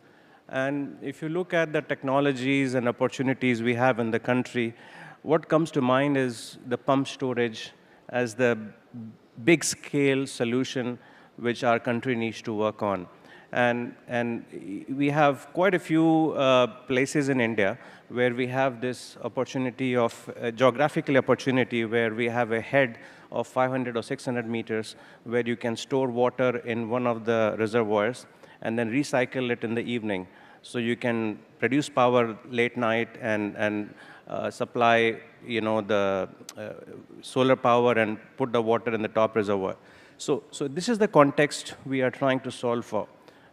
And if you look at the technologies and opportunities we have in the country, what comes to mind is the pump storage as the big scale solution which our country needs to work on. And we have quite a few places in India where we have this opportunity of geographical opportunity where we have a head of 500 or 600 meters where you can store water in one of the reservoirs and then recycle it in the evening. So you can produce power late night and supply, the solar power and put the water in the top reservoir. So this is the context we are trying to solve for.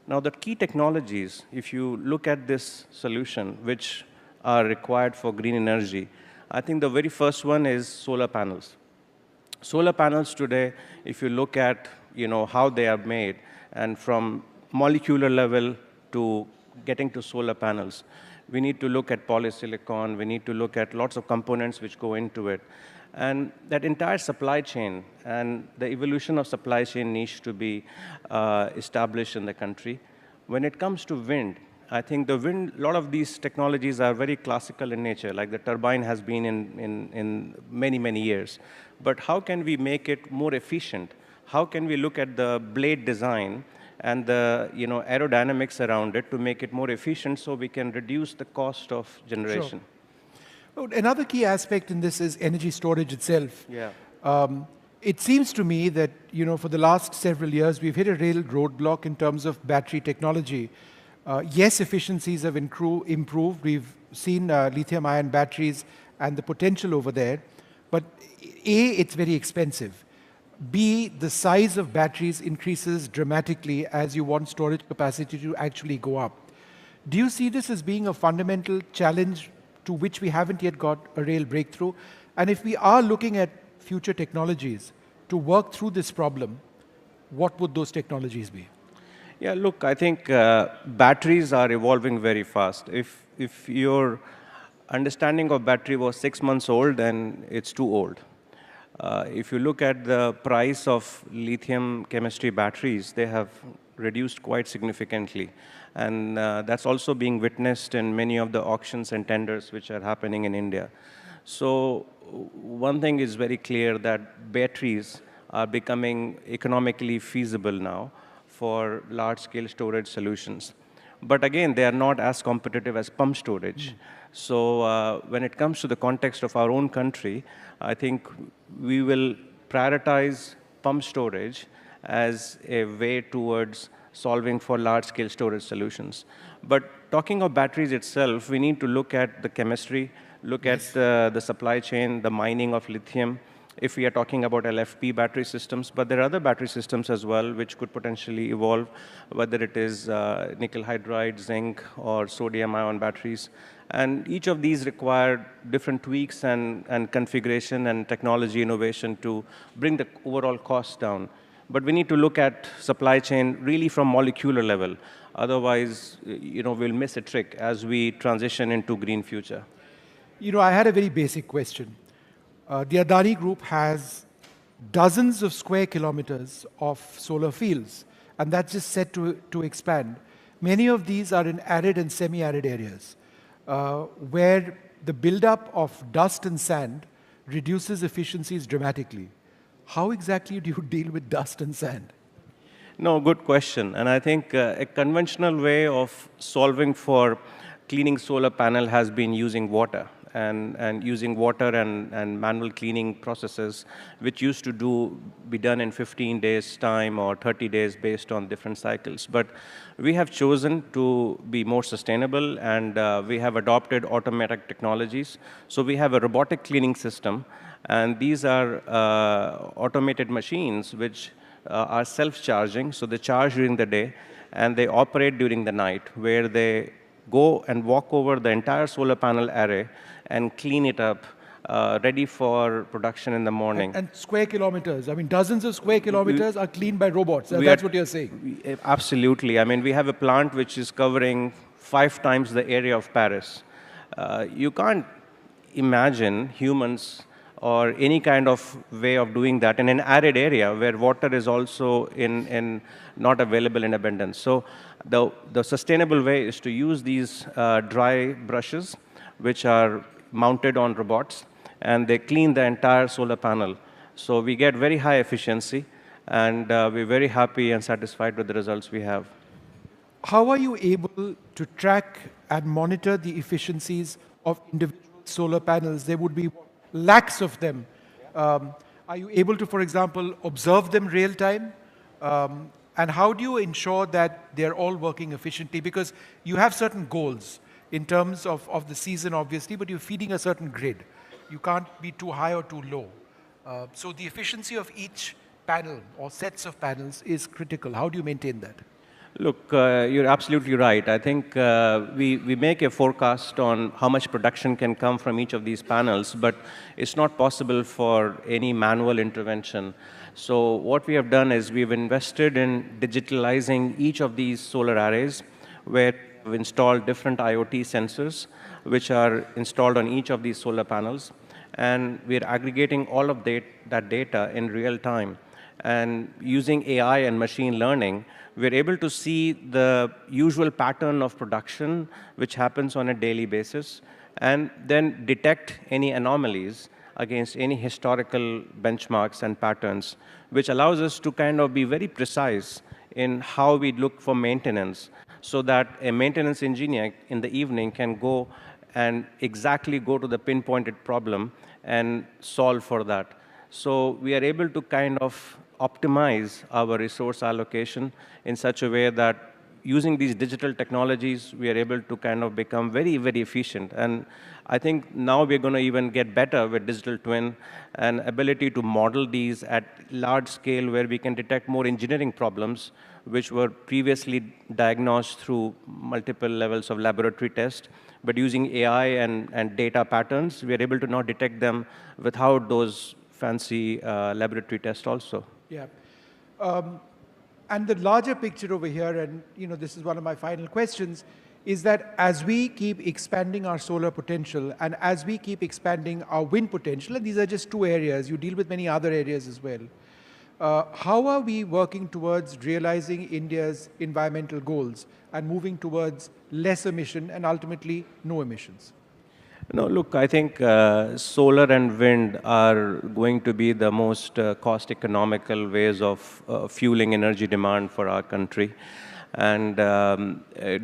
Now, the key technologies, if you look at this solution, which are required for green energy, I think the very first one is solar panels. Solar panels today, if you look at how they are made, and from molecular level to getting to solar panels, we need to look at polysilicon, we need to look at lots of components which go into it. And that entire supply chain and the evolution of supply chain needs to be established in the country. When it comes to wind, I think the wind, a lot of these technologies are very classical in nature, like the turbine has been in many, many years. But how can we make it more efficient? How can we look at the blade design and the aerodynamics around it to make it more efficient so we can reduce the cost of generation? Sure. Another key aspect in this is energy storage itself. Yeah. It seems to me that for the last several years, we've hit a real roadblock in terms of battery technology. Yes, efficiencies have improved. We've seen lithium-ion batteries and the potential over there. But A, it's very expensive. B, the size of batteries increases dramatically as you want storage capacity to actually go up. Do you see this as being a fundamental challenge to which we haven't yet got a real breakthrough? And if we are looking at future technologies to work through this problem, what would those technologies be? Yeah, look, I think batteries are evolving very fast. If your understanding of battery was 6 months old, then it's too old. If you look at the price of lithium chemistry batteries, they have reduced quite significantly. And that's also being witnessed in many of the auctions and tenders which are happening in India. So one thing is very clear, that batteries are becoming economically feasible now for large-scale storage solutions. But again, they are not as competitive as pump storage. So when it comes to the context of our own country, I think we will prioritize pump storage as a way towards solving for large-scale storage solutions. But talking of batteries itself, we need to look at the chemistry, look at the supply chain, the mining of lithium, if we are talking about LFP battery systems. But there are other battery systems as well which could potentially evolve, whether it is nickel hydride, zinc, or sodium-ion batteries. And each of these require different tweaks and configuration and technology innovation to bring the overall cost down. But we need to look at supply chain really from molecular level. Otherwise, we'll miss a trick as we transition into green future. I had a very basic question. The Adani Group has dozens of square kilometers of solar fields, and that's just set to expand. Many of these are in arid and semi-arid areas, where the buildup of dust and sand reduces efficiencies dramatically. How exactly do you deal with dust and sand? No, good question. And I think a conventional way of solving for cleaning solar panel has been using water and using water and manual cleaning processes, which used to be done in 15 days time or 30 days based on different cycles. But we have chosen to be more sustainable, and we have adopted automatic technologies. So we have a robotic cleaning system, and these are automated machines which are self-charging. So they charge during the day, and they operate during the night, where they go and walk over the entire solar panel array and clean it up, ready for production in the morning. And square kilometers, I mean, dozens of square kilometers are cleaned by robots. That's what you're saying. Absolutely. I mean, we have a plant which is covering 5 times the area of Paris. You can't imagine humans or any kind of way of doing that in an arid area where water is also in not available in abundance. So the sustainable way is to use these dry brushes, which are mounted on robots, and they clean the entire solar panel. So we get very high efficiency, and we're very happy and satisfied with the results we have. How are you able to track and monitor the efficiencies of individual solar panels? There would be lakhs of them. Are you able to, for example, observe them real time? And how do you ensure that they're all working efficiently? Because you have certain goals in terms of the season, obviously, but you're feeding a certain grid. You can't be too high or too low. So the efficiency of each panel or sets of panels is critical. How do you maintain that? Look, you're absolutely right. I think we make a forecast on how much production can come from each of these panels, but it's not possible for any manual intervention. So what we have done is we've invested in digitalizing each of these solar arrays, where we've installed different IoT sensors, which are installed on each of these solar panels. And we're aggregating all of that data in real time. And using AI and machine learning, we're able to see the usual pattern of production, which happens on a daily basis, and then detect any anomalies against any historical benchmarks and patterns, which allows us to kind of be very precise in how we look for maintenance, so that a maintenance engineer in the evening can go and exactly go to the pinpointed problem and solve for that. So we are able to kind of optimize our resource allocation in such a way that using these digital technologies, we are able to kind of become very, very efficient. And I think now we're going to even get better with digital twin and ability to model these at large scale, where we can detect more engineering problems, which were previously diagnosed through multiple levels of laboratory test. But using AI and data patterns, we are able to now detect them without those fancy laboratory tests also. Yeah. And the larger picture over here, and this is one of my final questions, is that as we keep expanding our solar potential and as we keep expanding our wind potential, and these are just 2 areas, you deal with many other areas as well, how are we working towards realizing India's environmental goals and moving towards less emission and ultimately no emissions? No, look, I think solar and wind are going to be the most cost economical ways of fueling energy demand for our country. And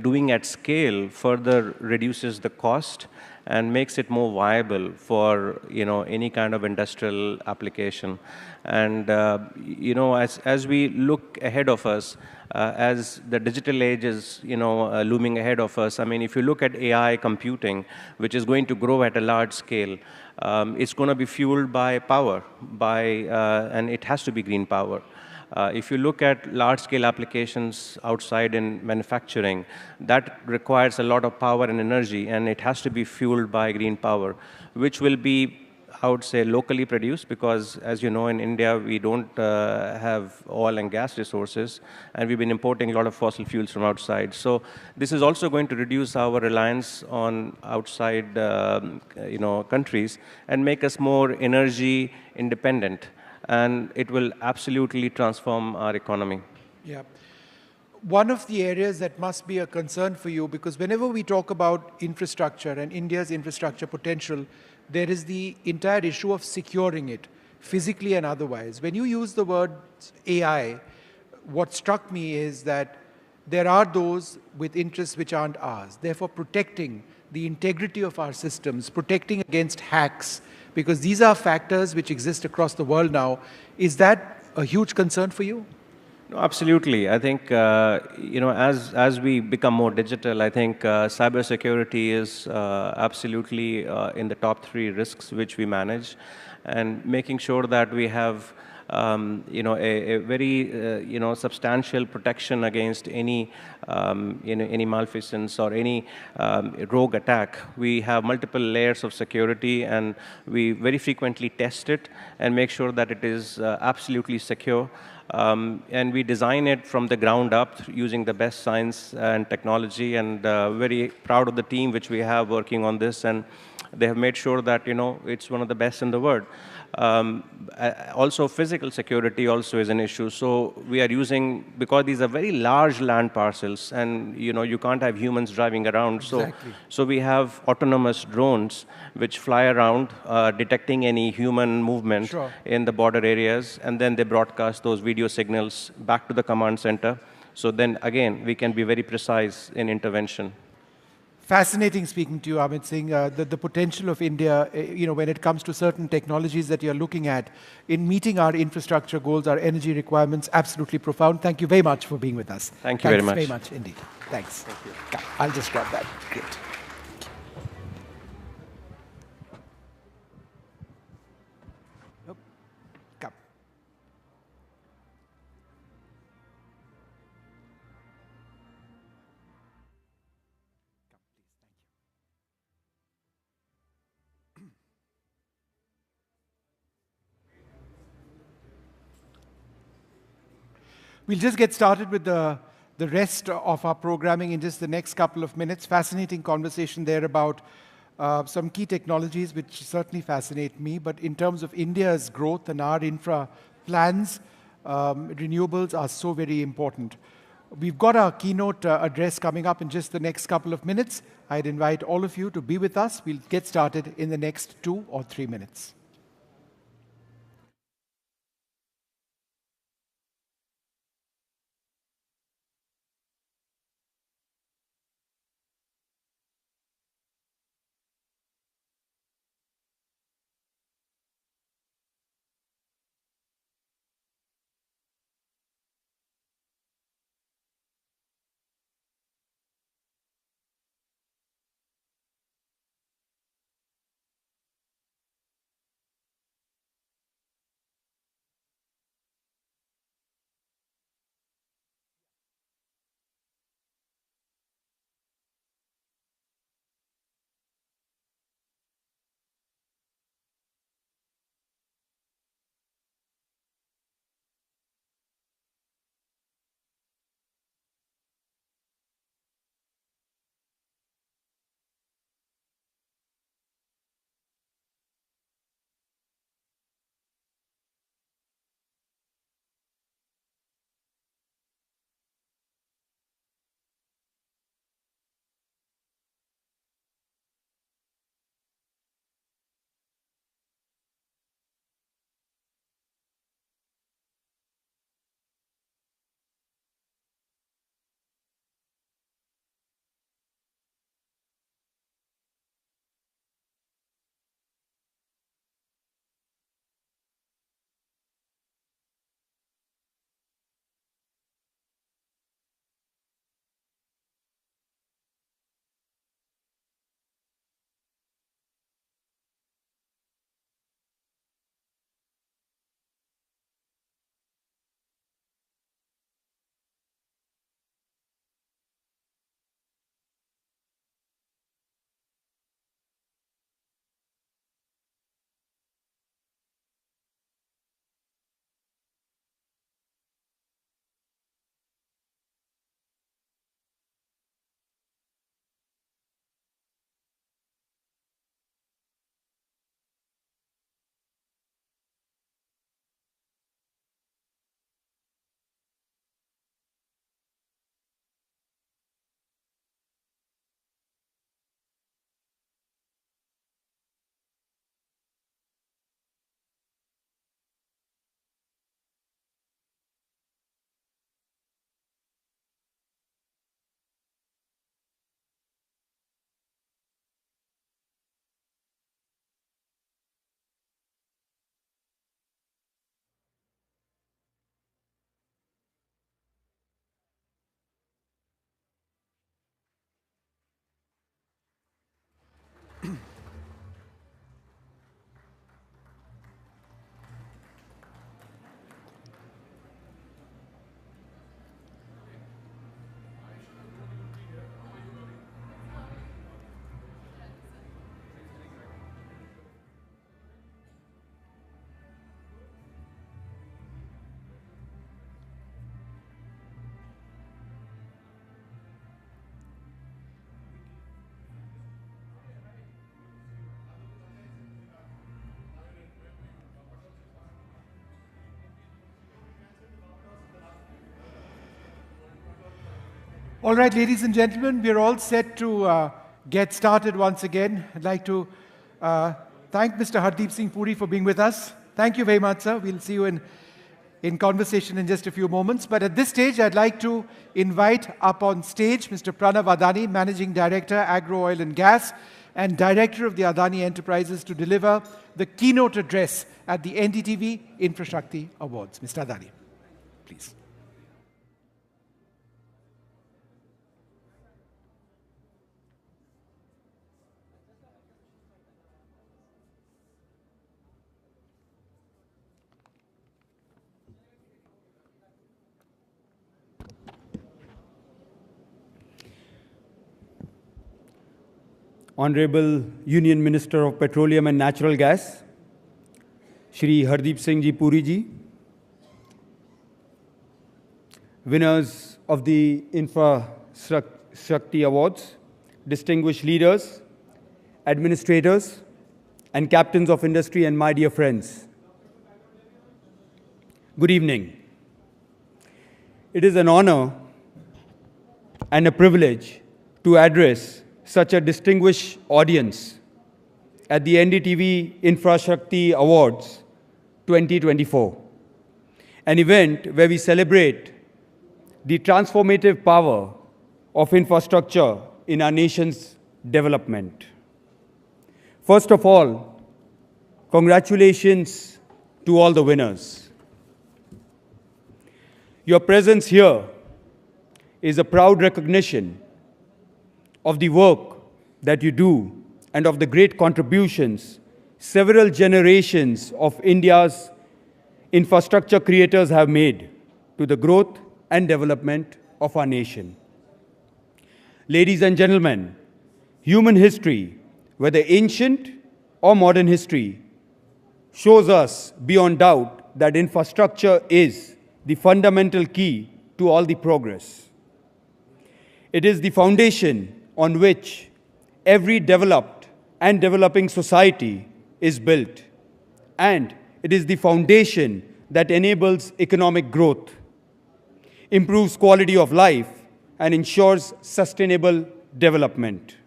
doing at scale further reduces the cost and makes it more viable for any kind of industrial application. And as we look ahead of us, as the digital age is looming ahead of us, I mean, if you look at AI computing, which is going to grow at a large scale, it's going to be fueled by power, and it has to be green power. If you look at large-scale applications outside in manufacturing, that requires a lot of power and energy, and it has to be fueled by green power, which will be, I would say, locally produced, because, as you know, in India, we don't have oil and gas resources, and we've been importing a lot of fossil fuels from outside. So this is also going to reduce our reliance on outside countries and make us more energy independent. And it will absolutely transform our economy. Yeah. One of the areas that must be a concern for you, because whenever we talk about infrastructure and India's infrastructure potential, there is the entire issue of securing it, physically and otherwise. When you use the word AI, what struck me is that there are those with interests which aren't ours. Therefore, protecting the integrity of our systems, protecting against hacks, because these are factors which exist across the world now. Is that a huge concern for you? No, absolutely. I think as we become more digital, I think cybersecurity is absolutely in the top 3 risks which we manage, and making sure that we have a very substantial protection against any any malfeasance or any rogue attack. We have multiple layers of security, and we very frequently test it and make sure that it is absolutely secure. And we design it from the ground up using the best science and technology, and very proud of the team which we have working on this, and they have made sure that it's one of the best in the world. Also, physical security also is an issue. So we are using, because these are very large land parcels, and you can't have humans driving around. Exactly. So we have autonomous drones which fly around, detecting any human movement in the border areas, and then they broadcast those video signals back to the command center. So then again, we can be very precise in intervention. Fascinating speaking to you, Amit Singh. The potential of India, when it comes to certain technologies that you're looking at in meeting our infrastructure goals, our energy requirements, absolutely profound. Thank you very much for being with us. Thank you very much. Thanks very much indeed. Thanks. Thank you. I'll just grab that. Great. Nope. Come. We'll just get started with the rest of our programming in just the next couple of minutes. Fascinating conversation there about some key technologies which certainly fascinate me. But in terms of India's growth and our infra plans, renewables are so very important. We've got our keynote address coming up in just the next couple of minutes. I'd invite all of you to be with us. We'll get started in the next 2 or 3 minutes. All right, ladies and gentlemen, we're all set to get started once again. I'd like to thank Mr. Hardeep Singh Puri for being with us. Thank you very much, sir. We'll see you in conversation in just a few moments. But at this stage, I'd like to invite up on stage Mr. Pranav Adani, Managing Director, Agro Oil and Gas, and Director of the Adani Enterprises, to deliver the keynote address at the NDTV Infrashakti Awards. Mr. Adani, please. Honorable Union Minister of Petroleum and Natural Gas, Shri Hardeep Singh Ji Puri Ji, winners of the Infrashakti Awards, distinguished leaders, administrators, and captains of industry, and my dear friends. Good evening. It is an honor and a privilege to address such a distinguished audience at the NDTV Infrashakti Awards 2024, an event where we celebrate the transformative power of infrastructure in our nation's development. First of all, congratulations to all the winners. Your presence here is a proud recognition of the work that you do and of the great contributions several generations of India's infrastructure creators have made to the growth and development of our nation. Ladies and gentlemen, human history, whether ancient or modern history, shows us beyond doubt that infrastructure is the fundamental key to all the progress. It is the foundation on which every developed and developing society is built, and it is the foundation that enables economic growth, improves quality of life, and ensures sustainable development.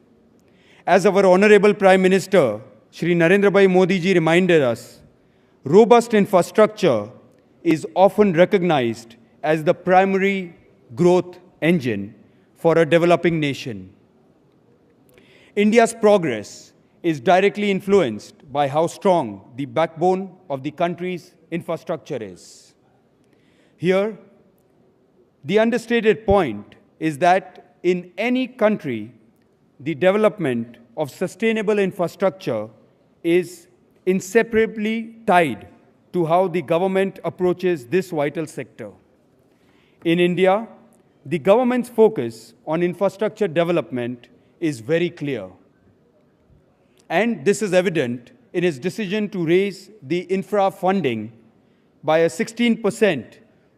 As our Honorable Prime Minister, Shri Narendra Bhai Modi ji reminded us, robust infrastructure is often recognized as the primary growth engine for a developing nation. India's progress is directly influenced by how strong the backbone of the country's infrastructure is. Here, the understated point is that in any country, the development of sustainable infrastructure is inseparably tied to how the government approaches this vital sector. In India, the government's focus on infrastructure development is very clear. And this is evident in its decision to raise the infra funding by a 16%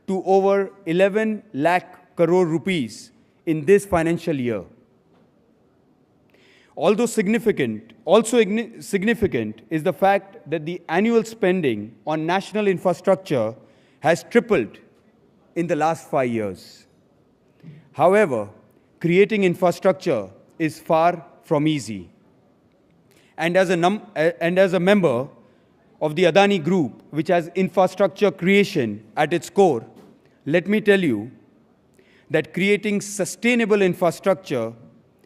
to over 11 lakh crore rupees in this financial year. Also significant is the fact that the annual spending on national infrastructure has tripled in the last 5 years. However, creating infrastructure is far from easy. And as a member of the Adani Group, which has infrastructure creation at its core, let me tell you that creating sustainable infrastructure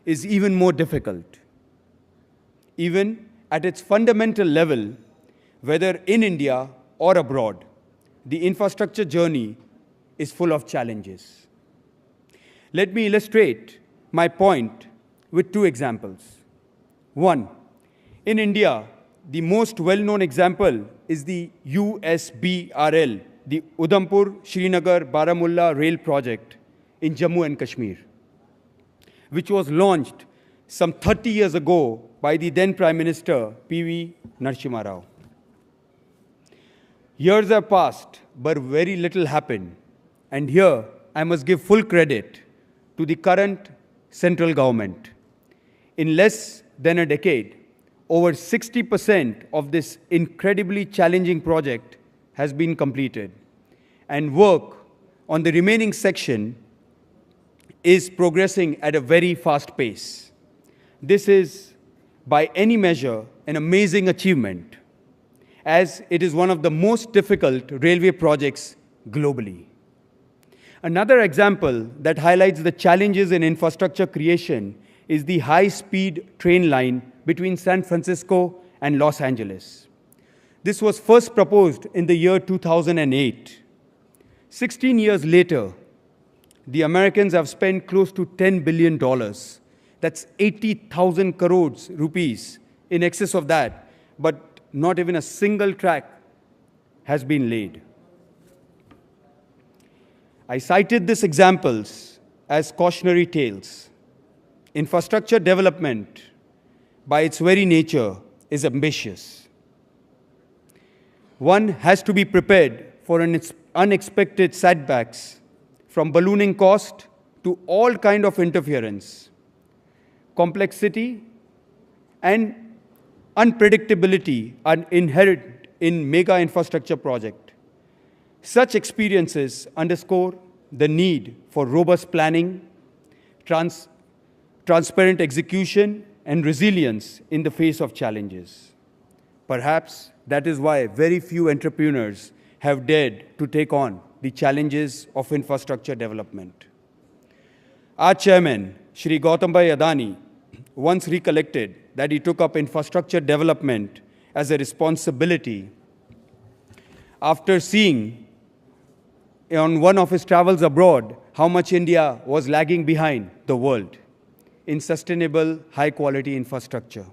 is even more difficult. Even at its fundamental level, whether in India or abroad, the infrastructure journey is full of challenges. Let me illustrate my point with 2 examples. One, in India, the most well-known example is the USBRL, the Udhampur-Srinagar-Baramulla rail project in Jammu and Kashmir, which was launched some 30 years ago by the then Prime Minister, P.V. Narasimha Rao. Years have passed, but very little happened. And here, I must give full credit to the current central government. In less than a decade, over 60% of this incredibly challenging project has been completed, and work on the remaining section is progressing at a very fast pace. This is, by any measure, an amazing achievement, as it is one of the most difficult railway projects globally. Another example that highlights the challenges in infrastructure creation is the high-speed train line between San Francisco and Los Angeles. This was first proposed in the year 2008. 16 years later, the Americans have spent close to $10 billion. That's 80,000 crores rupees, in excess of that, but not even a single track has been laid. I cited these examples as cautionary tales. Infrastructure development, by its very nature, is ambitious. One has to be prepared for unexpected setbacks, from ballooning cost to all kind of interference, complexity and unpredictability are inherent in mega infrastructure project. Such experiences underscore the need for robust planning, transparent execution, and resilience in the face of challenges. Perhaps that is why very few entrepreneurs have dared to take on the challenges of infrastructure development. Our chairman, Shri Gautambai Adani, once recollected that he took up infrastructure development as a responsibility after seeing on one of his travels abroad how much India was lagging behind the world in sustainable, high-quality infrastructure.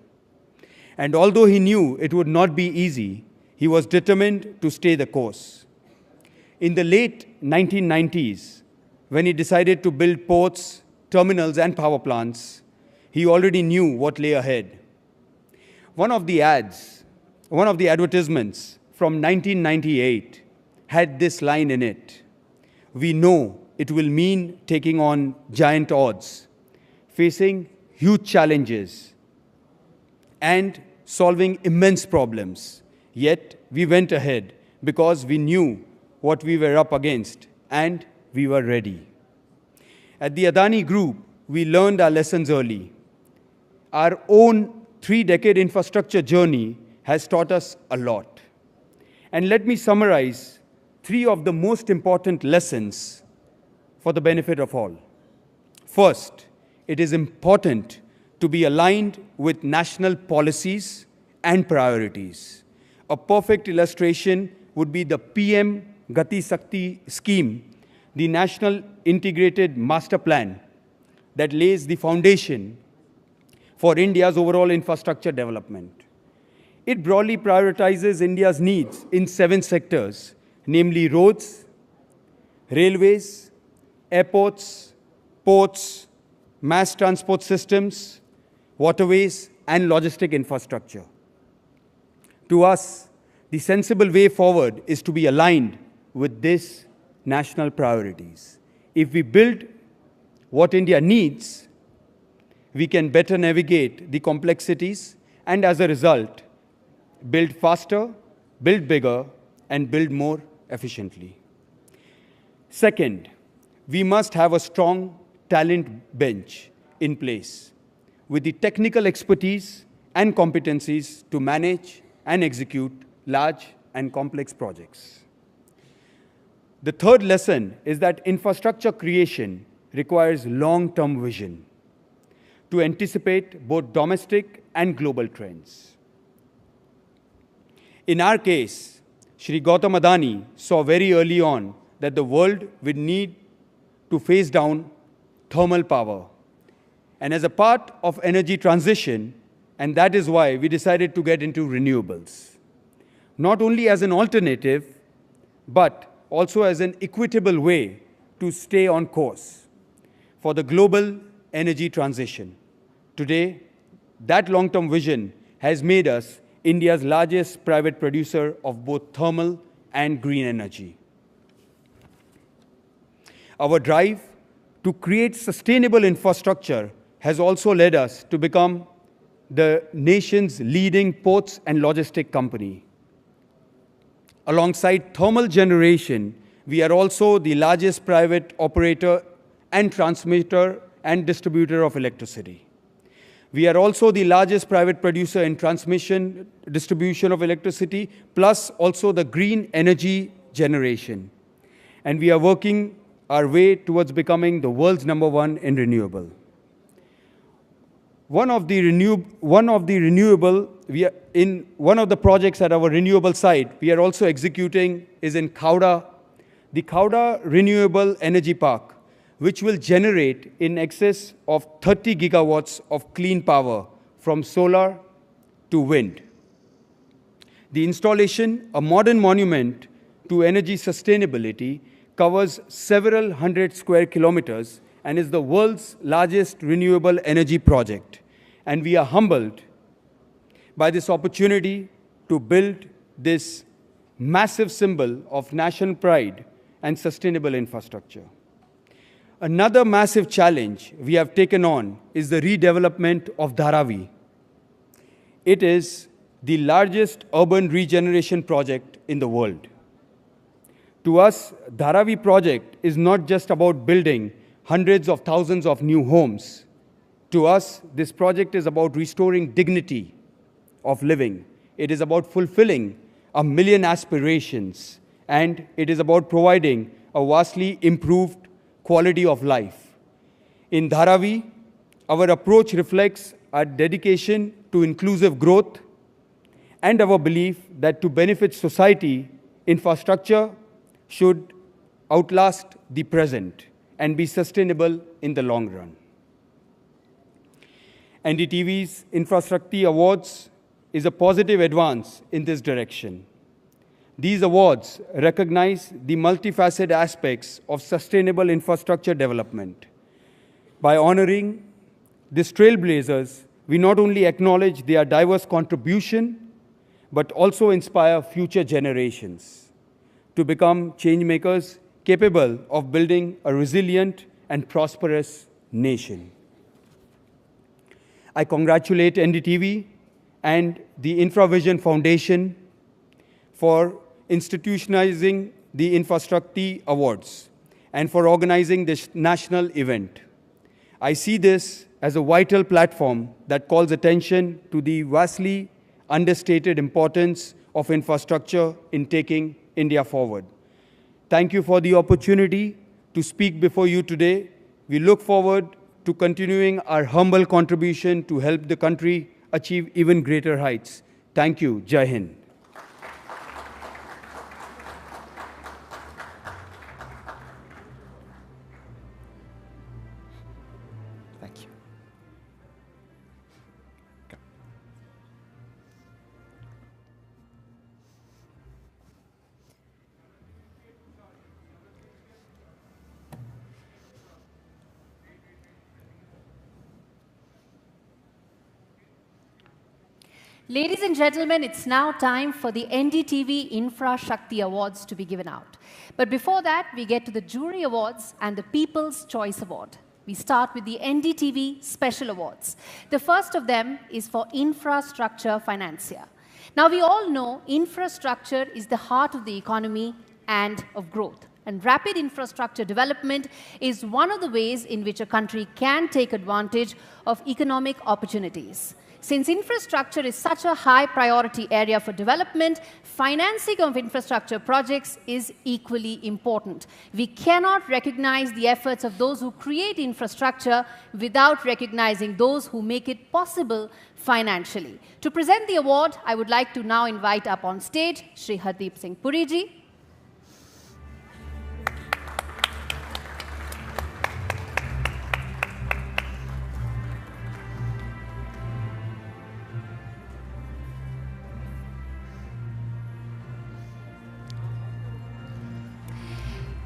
And although he knew it would not be easy, he was determined to stay the course. In the late 1990s, when he decided to build ports, terminals, and power plants, he already knew what lay ahead. One of the advertisements from 1998 had this line in it: "We know it will mean taking on giant odds, facing huge challenges, and solving immense problems. Yet we went ahead because we knew what we were up against, and we were ready." At the Adani Group, we learned our lessons early. Our own 3-decade infrastructure journey has taught us a lot. And let me summarize 3 of the most important lessons for the benefit of all. First, it is important to be aligned with national policies and priorities. A perfect illustration would be the PM Gati Shakti scheme, the National Integrated Master Plan that lays the foundation for India's overall infrastructure development. It broadly prioritizes India's needs in 7 sectors, namely roads, railways, airports, ports, mass transport systems, waterways, and logistic infrastructure. To us, the sensible way forward is to be aligned with these national priorities. If we build what India needs, we can better navigate the complexities and, as a result, build faster, build bigger, and build more efficiently. Second, we must have a strong talent bench in place with the technical expertise and competencies to manage and execute large and complex projects. The third lesson is that infrastructure creation requires long-term vision to anticipate both domestic and global trends. In our case, Shri Gautam Adani saw very early on that the world would need to phase down thermal power. And as a part of energy transition, and that is why we decided to get into renewables. Not only as an alternative, but also as an equitable way to stay on course for the global energy transition. Today, that long-term vision has made us India's largest private producer of both thermal and green energy. Our drive to create sustainable infrastructure has also led us to become the nation's leading ports and logistic company. Alongside thermal generation, we are also the largest private operator and transmitter and distributor of electricity. We are also the largest private producer in transmission, distribution of electricity, plus also the green energy generation. And we are working our way towards becoming the world's #1 in renewable. One of the projects at our renewable site we are also executing is in Khavda, the Khavda Renewable Energy Park, which will generate in excess of 30 gigawatts of clean power from solar to wind. The installation, a modern monument to energy sustainability, covers several hundred square kilometers and is the world's largest renewable energy project. And we are humbled by this opportunity to build this massive symbol of national pride and sustainable infrastructure. Another massive challenge we have taken on is the redevelopment of Dharavi. It is the largest urban regeneration project in the world. To us, Dharavi project is not just about building hundreds of thousands of new homes. To us, this project is about restoring dignity of living. It is about fulfilling 1 million aspirations, and it is about providing a vastly improved quality of life. In Dharavi, our approach reflects our dedication to inclusive growth and our belief that to benefit society, infrastructure should outlast the present and be sustainable in the long run. NDTV's Infrashakti Awards is a positive advance in this direction. These awards recognize the multifaceted aspects of sustainable infrastructure development. By honoring these trailblazers, we not only acknowledge their diverse contribution, but also inspire future generations to become changemakers capable of building a resilient and prosperous nation. I congratulate NDTV and the InfraVision Foundation for institutionalizing the Infrashakti Awards and for organizing this national event. I see this as a vital platform that calls attention to the vastly understated importance of infrastructure in taking India forward. Thank you for the opportunity to speak before you today. We look forward to continuing our humble contribution to help the country achieve even greater heights. Thank you. Jai Hind. Thank you. Ladies and gentlemen, it's now time for the NDTV Infrashakti Awards to be given out. But before that, we get to the Jury Awards and the People's Choice Award. We start with the NDTV Special Awards. The first of them is for Infrastructure Financier. Now, we all know infrastructure is the heart of the economy and of growth. And rapid infrastructure development is one of the ways in which a country can take advantage of economic opportunities. Since infrastructure is such a high priority area for development, financing of infrastructure projects is equally important. We cannot recognize the efforts of those who create infrastructure without recognizing those who make it possible financially. To present the award, I would like to now invite up on stage Shri Hardeep Singh Puri ji.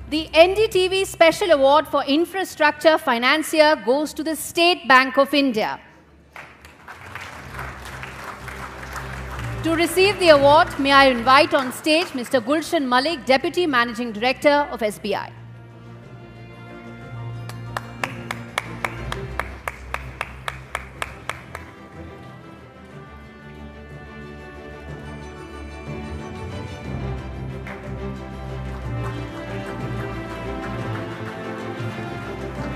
The NDTV Special Award for Infrastructure Financier goes to the State Bank of India. To receive the award, may I invite on stage Mr. Gulshan Malik, Deputy Managing Director of SBI.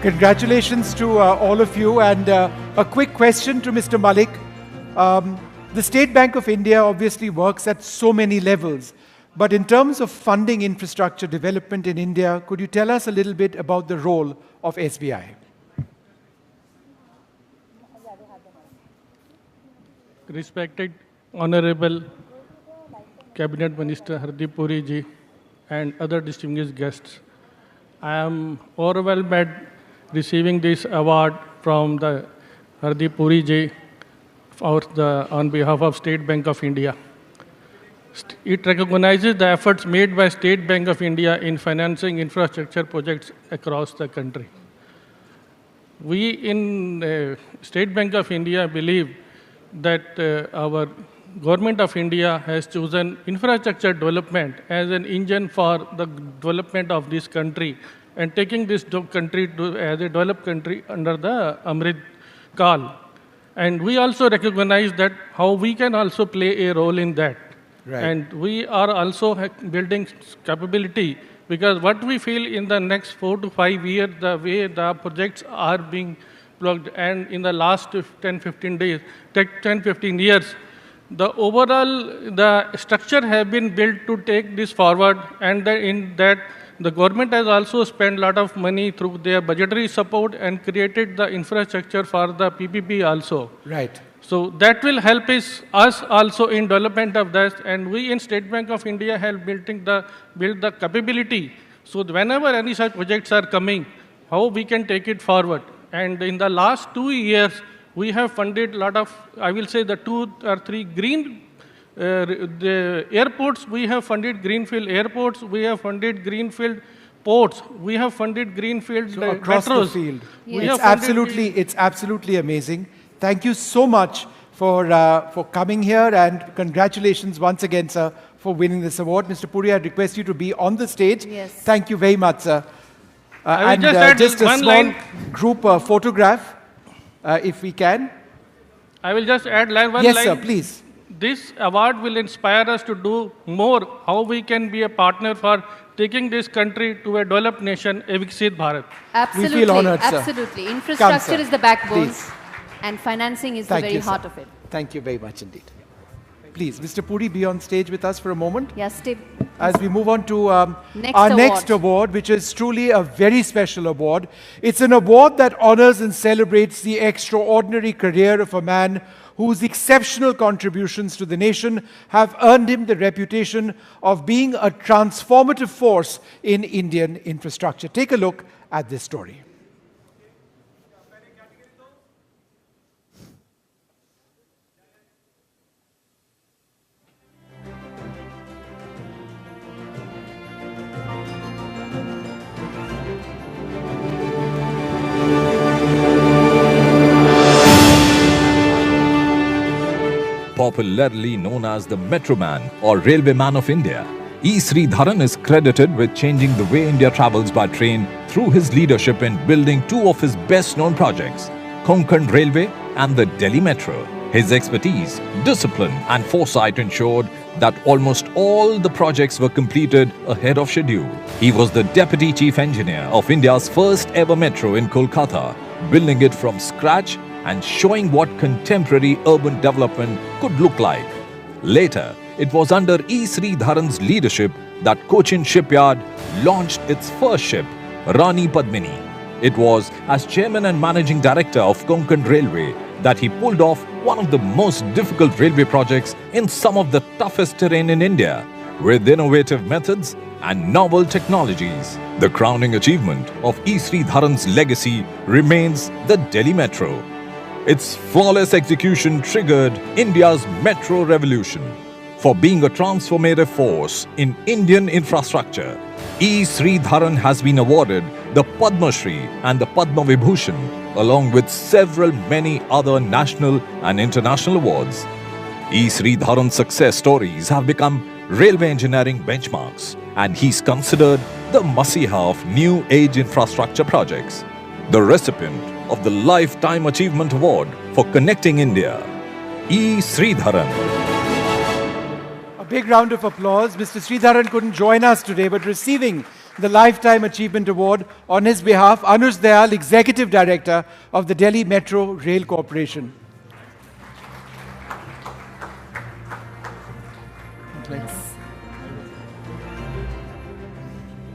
Congratulations to all of you. And a quick question to Mr. Malik. The State Bank of India obviously works at so many levels. But in terms of funding infrastructure development in India, could you tell us a little bit about the role of SBI? Respected Honorable Cabinet Minister Hardeep Puri ji and other distinguished guests, I am overwhelmed at receiving this award from the Hardeep Puri ji on behalf of State Bank of India. It recognizes the efforts made by State Bank of India in financing infrastructure projects across the country. We in State Bank of India believe that our Government of India has chosen infrastructure development as an engine for the development of this country and taking this country as a developed country under the Amrit Kal. And we also recognize that how we can also play a role in that. Right. And we are also building capability because what we feel in the next 4 to 5 years, the way the projects are being plugged, and in the last 10-15 years, the overall the structure have been built to take this forward, and in that the government has also spent a lot of money through their budgetary support and created the infrastructure for the PPP also. Right. So that will help us also in development of that, and we in State Bank of India have build the capability. So whenever any such projects are coming, how we can take it forward. And in the last 2 years, we have funded a lot of, I will say the 2 or 3 green the airports. We have funded greenfield airports. We have funded greenfield ports. We have funded greenfield across metros. the field. Yes. It's absolutely amazing. Thank you so much for coming here, and congratulations once again, sir, for winning this award. Mr. Puri, I request you to be on the stage. Yes. Thank you very much, sir. I will just a add one small line. group photograph, if we can. I will just add one line. Yes, sir, please. This award will inspire us to do more, how we can be a partner for taking this country to a developed nation, a Viksit Bharat. Absolutely. We feel honored, sir. Absolutely. Infrastructure Come, is the backbone, please. and financing is Thank the very you, sir. heart of it. Thank you very much indeed. Please, Mr. Puri, be on stage with us for a moment. Yes, Steve. As we move on to Next our award. next award, which is truly a very special award. It's an award that honors and celebrates the extraordinary career of a man whose exceptional contributions to the nation have earned him the reputation of being a transformative force in Indian infrastructure. Take a look at this story. Popularly known as the Metro Man or Railway Man of India, E. Sridharan is credited with changing the way India travels by train through his leadership in building 2 of his best-known projects, Konkan Railway and the Delhi Metro. His expertise, discipline and foresight ensured that almost all the projects were completed ahead of schedule. He was the Deputy Chief Engineer of India's first ever metro in Kolkata, building it from scratch and showing what contemporary urban development could look like. Later, it was under E. Sridharan's leadership that Cochin Shipyard launched its first ship, Rani Padmini. It was as Chairman and Managing Director of Konkan Railway that he pulled off one of the most difficult railway projects in some of the toughest terrain in India, with innovative methods and novel technologies. The crowning achievement of E. Sridharan's legacy remains the Delhi Metro. Its flawless execution triggered India's metro revolution. For being a transformative force in Indian infrastructure, E. Sridharan has been awarded the Padma Shri and the Padma Vibhushan, along with many other national and international awards. E. Sridharan's success stories have become railway engineering benchmarks, and he's considered the Masiha of new age infrastructure projects. The recipient of the Lifetime Achievement Award for Connecting India, E. Sridharan. A big round of applause. Mr. Sridharan couldn't join us today, but receiving the Lifetime Achievement Award on his behalf, Anuj Dayal, Executive Director of the Delhi Metro Rail Corporation.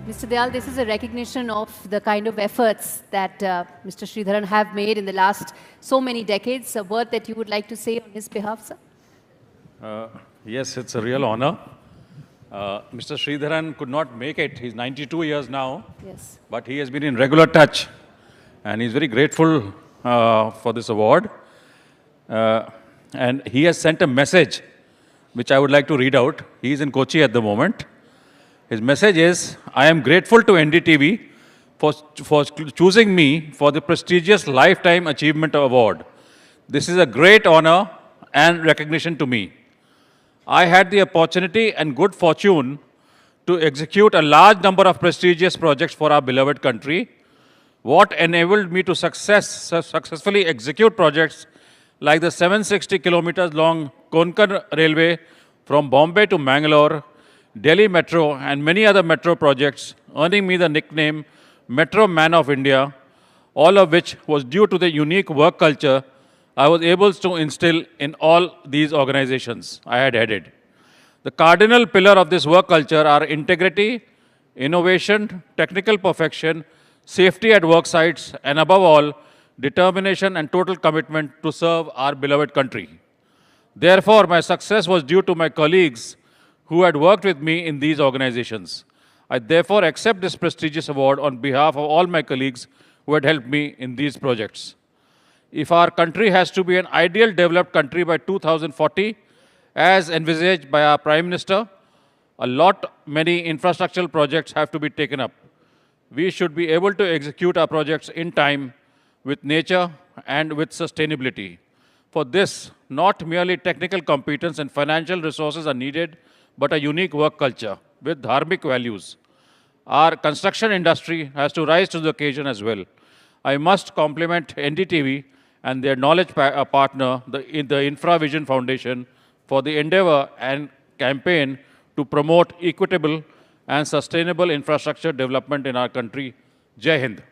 Mr. Dayal, this is a recognition of the kind of efforts that Mr. Sridharan have made in the last so many decades. A word that you would like to say on his behalf, sir? Yes, it's a real honor. Mr. Sridharan could not make it. He's 92 years now. Yes. But he has been in regular touch. And he's very grateful for this award. And he has sent a message, which I would like to read out. He's in Kochi at the moment. His message is, I am grateful to NDTV for choosing me for the prestigious Lifetime Achievement Award. This is a great honor and recognition to me. I had the opportunity and good fortune to execute a large number of prestigious projects for our beloved country. What enabled me to successfully execute projects like the 760 kilometers long Konkan Railway from Bombay to Mangalore, Delhi Metro and many other metro projects, earning me the nickname Metro Man of India, all of which was due to the unique work culture I was able to instill in all these organizations I had headed. The cardinal pillar of this work culture are integrity, innovation, technical perfection, safety at work sites, and above all, determination and total commitment to serve our beloved country. Therefore, my success was due to my colleagues who had worked with me in these organizations. I therefore accept this prestigious award on behalf of all my colleagues who had helped me in these projects. If our country has to be an ideal developed country by 2040, as envisaged by our Prime Minister, many infrastructural projects have to be taken up. We should be able to execute our projects in time, with nature and with sustainability. For this, not merely technical competence and financial resources are needed, but a unique work culture with dharmic values. Our construction industry has to rise to the occasion as well. I must compliment NDTV and their knowledge partner, the InfraVision Foundation, for the endeavor and campaign to promote equitable and sustainable infrastructure development in our country. Jai Hind.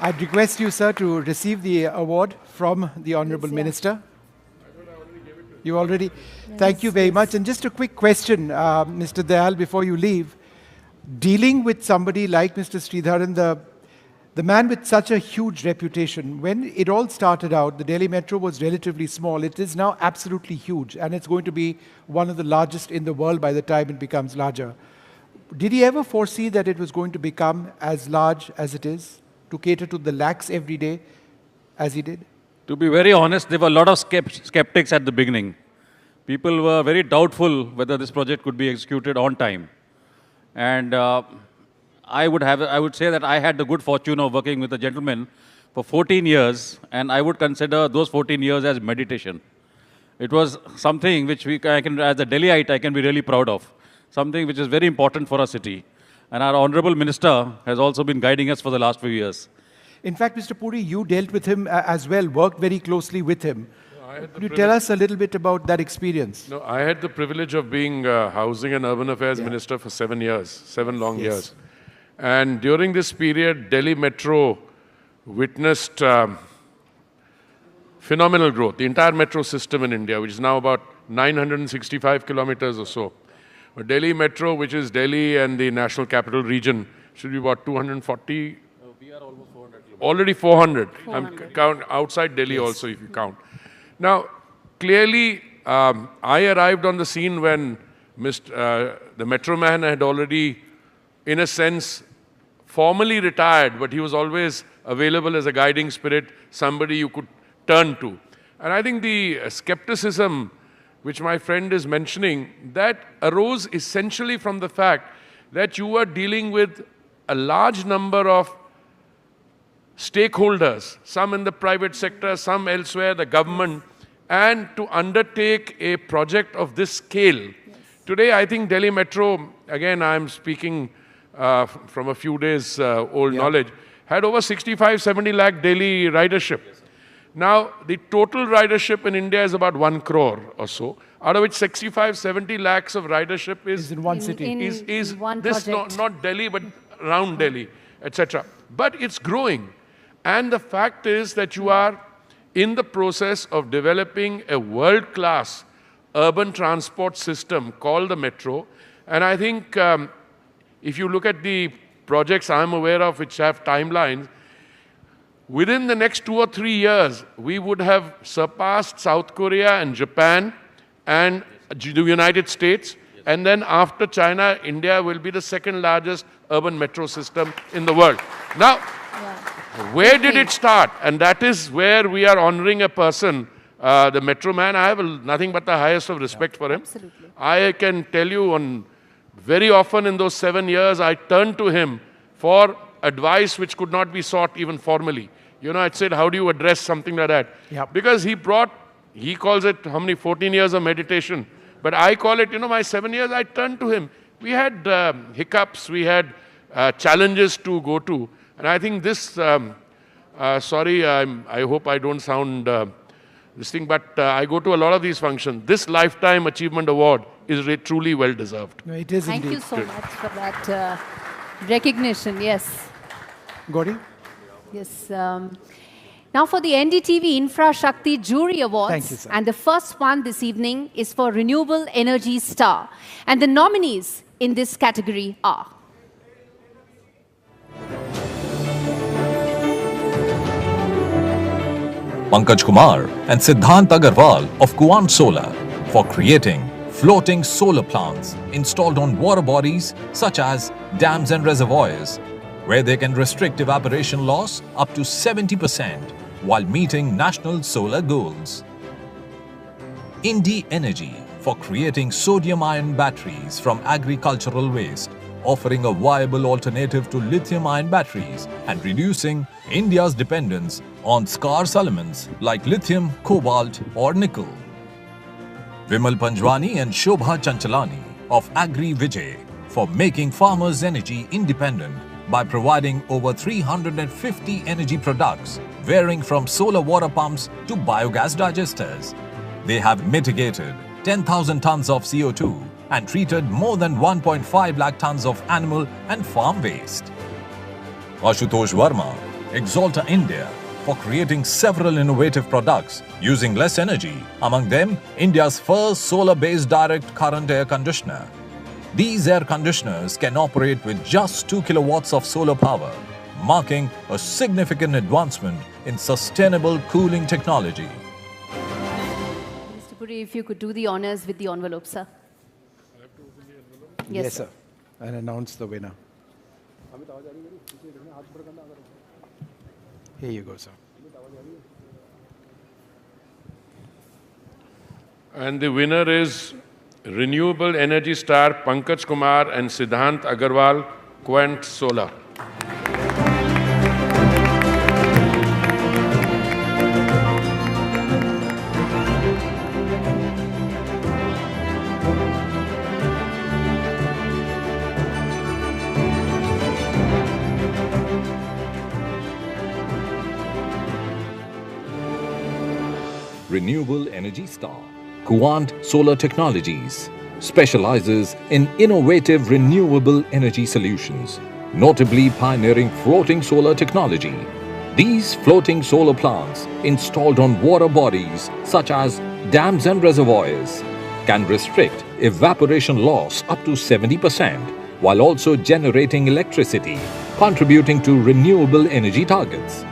I'd request you, sir, to receive the award from the Honorable Minister. You already? Yes, thank you very much. And just a quick question, Mr. Dayal, before you leave. Dealing with somebody like Mr. Sridharan, the man with such a huge reputation, when it all started out, the Delhi Metro was relatively small. It is now absolutely huge, and it's going to be one of the largest in the world by the time it becomes larger. Did he ever foresee that it was going to become as large as it is, to cater to the lakhs every day, as he did? To be very honest, there were a lot of skeptics at the beginning. People were very doubtful whether this project could be executed on time. And I would say that I had the good fortune of working with a gentleman for 14 years, and I would consider those 14 years as meditation. It was something which as a Delhiite, I can be really proud of. Something which is very important for our city. And our Honorable Minister has also been guiding us for the last few years. In fact, Mr. Puri, you dealt with him as well, worked very closely with him. Could you tell us a little bit about that experience? No, I had the privilege of being Housing and Urban Affairs Minister for 7 years, 7 long years. And during this period, Delhi Metro witnessed phenomenal growth. The entire metro system in India, which is now about 965 kilometers or so. But Delhi Metro, which is Delhi and the National Capital Region, should be about 240. We are almost 400. Already 400. I'm count outside Delhi also, if you count. Now, clearly, I arrived on the scene when the Metro Man had already, in a sense, formally retired, but he was always available as a guiding spirit, somebody you could turn to. And I think the skepticism which my friend is mentioning, that arose essentially from the fact that you were dealing with a large number of stakeholders, some in the private sector, some elsewhere, the government, and to undertake a project of this scale. Today, I think Delhi Metro, again, I'm speaking from a few days old knowledge, had over 65, 70 lakh daily ridership. Now, the total ridership in India is about 1 crore or so, out of which 65, 70 lakhs of ridership is in one city. Is one this project. not Delhi, but around Delhi, etc. But it's growing. And the fact is that you are in the process of developing a world-class urban transport system called the metro. And I think if you look at the projects I'm aware of which have timelines, within the next 2 or 3 years, we would have surpassed South Korea and Japan and the United States. And then after China, India will be the second largest urban metro system in the world. Now, where did it start? And that is where we are honoring a person, the metro man. I have nothing but the highest of respect for him. Absolutely. I can tell you very often in those 7 years, I turned to him for advice which could not be sought even formally. You know, I said, how do you address something like that? Yep. Because he calls it, 14 years of meditation. But I call it, my 7 years, I turned to him. We had hiccups, we had challenges to go to. And I think this, sorry, I hope I don't sound this thing, but I go to a lot of these functions. This Lifetime Achievement Award is truly well deserved. No, it is Thank indeed. you so much for that recognition, yes. Gauri? Yes. Now for the NDTV Infrashakti Jury Awards. Thank you, sir. And the first one this evening is for Renewable Energy Star. And the nominees in this category are Pankaj Kumar and Siddhant Agarwal of Kuant Solar for creating floating solar plants installed on water bodies such as dams and reservoirs, where they can restrict evaporation loss up to 70% while meeting national solar goals. Indie Energy for creating sodium-ion batteries from agricultural waste, offering a viable alternative to lithium-ion batteries and reducing India's dependence on scarce elements like lithium, cobalt or nickel. Vimal Panjwani and Shobha Chanchalani of Agri Vijay for making farmers energy independent by providing over 350 energy products varying from solar water pumps to biogas digesters. They have mitigated 10,000 tons of CO2 and treated more than 1.5 lakh tons of animal and farm waste. Ashutosh Verma, Exalta India, for creating several innovative products using less energy, among them India's first solar-based direct current air conditioner. These air conditioners can operate with just 2 kilowatts of solar power, marking a significant advancement in sustainable cooling technology. Mr. Puri, if you could do the honors with the envelope, sir. Yes, sir. And announce the winner. Here you go, sir. And the winner is Renewable Energy Star Pankaj Kumar and Siddhant Agarwal, Quant Solar. Renewable Energy Star, Kuant Solar Technologies, specializes in innovative renewable energy solutions, notably pioneering floating solar technology. These floating solar plants, installed on water bodies such as dams and reservoirs, can restrict evaporation loss up to 70% while also generating electricity, contributing to renewable energy targets.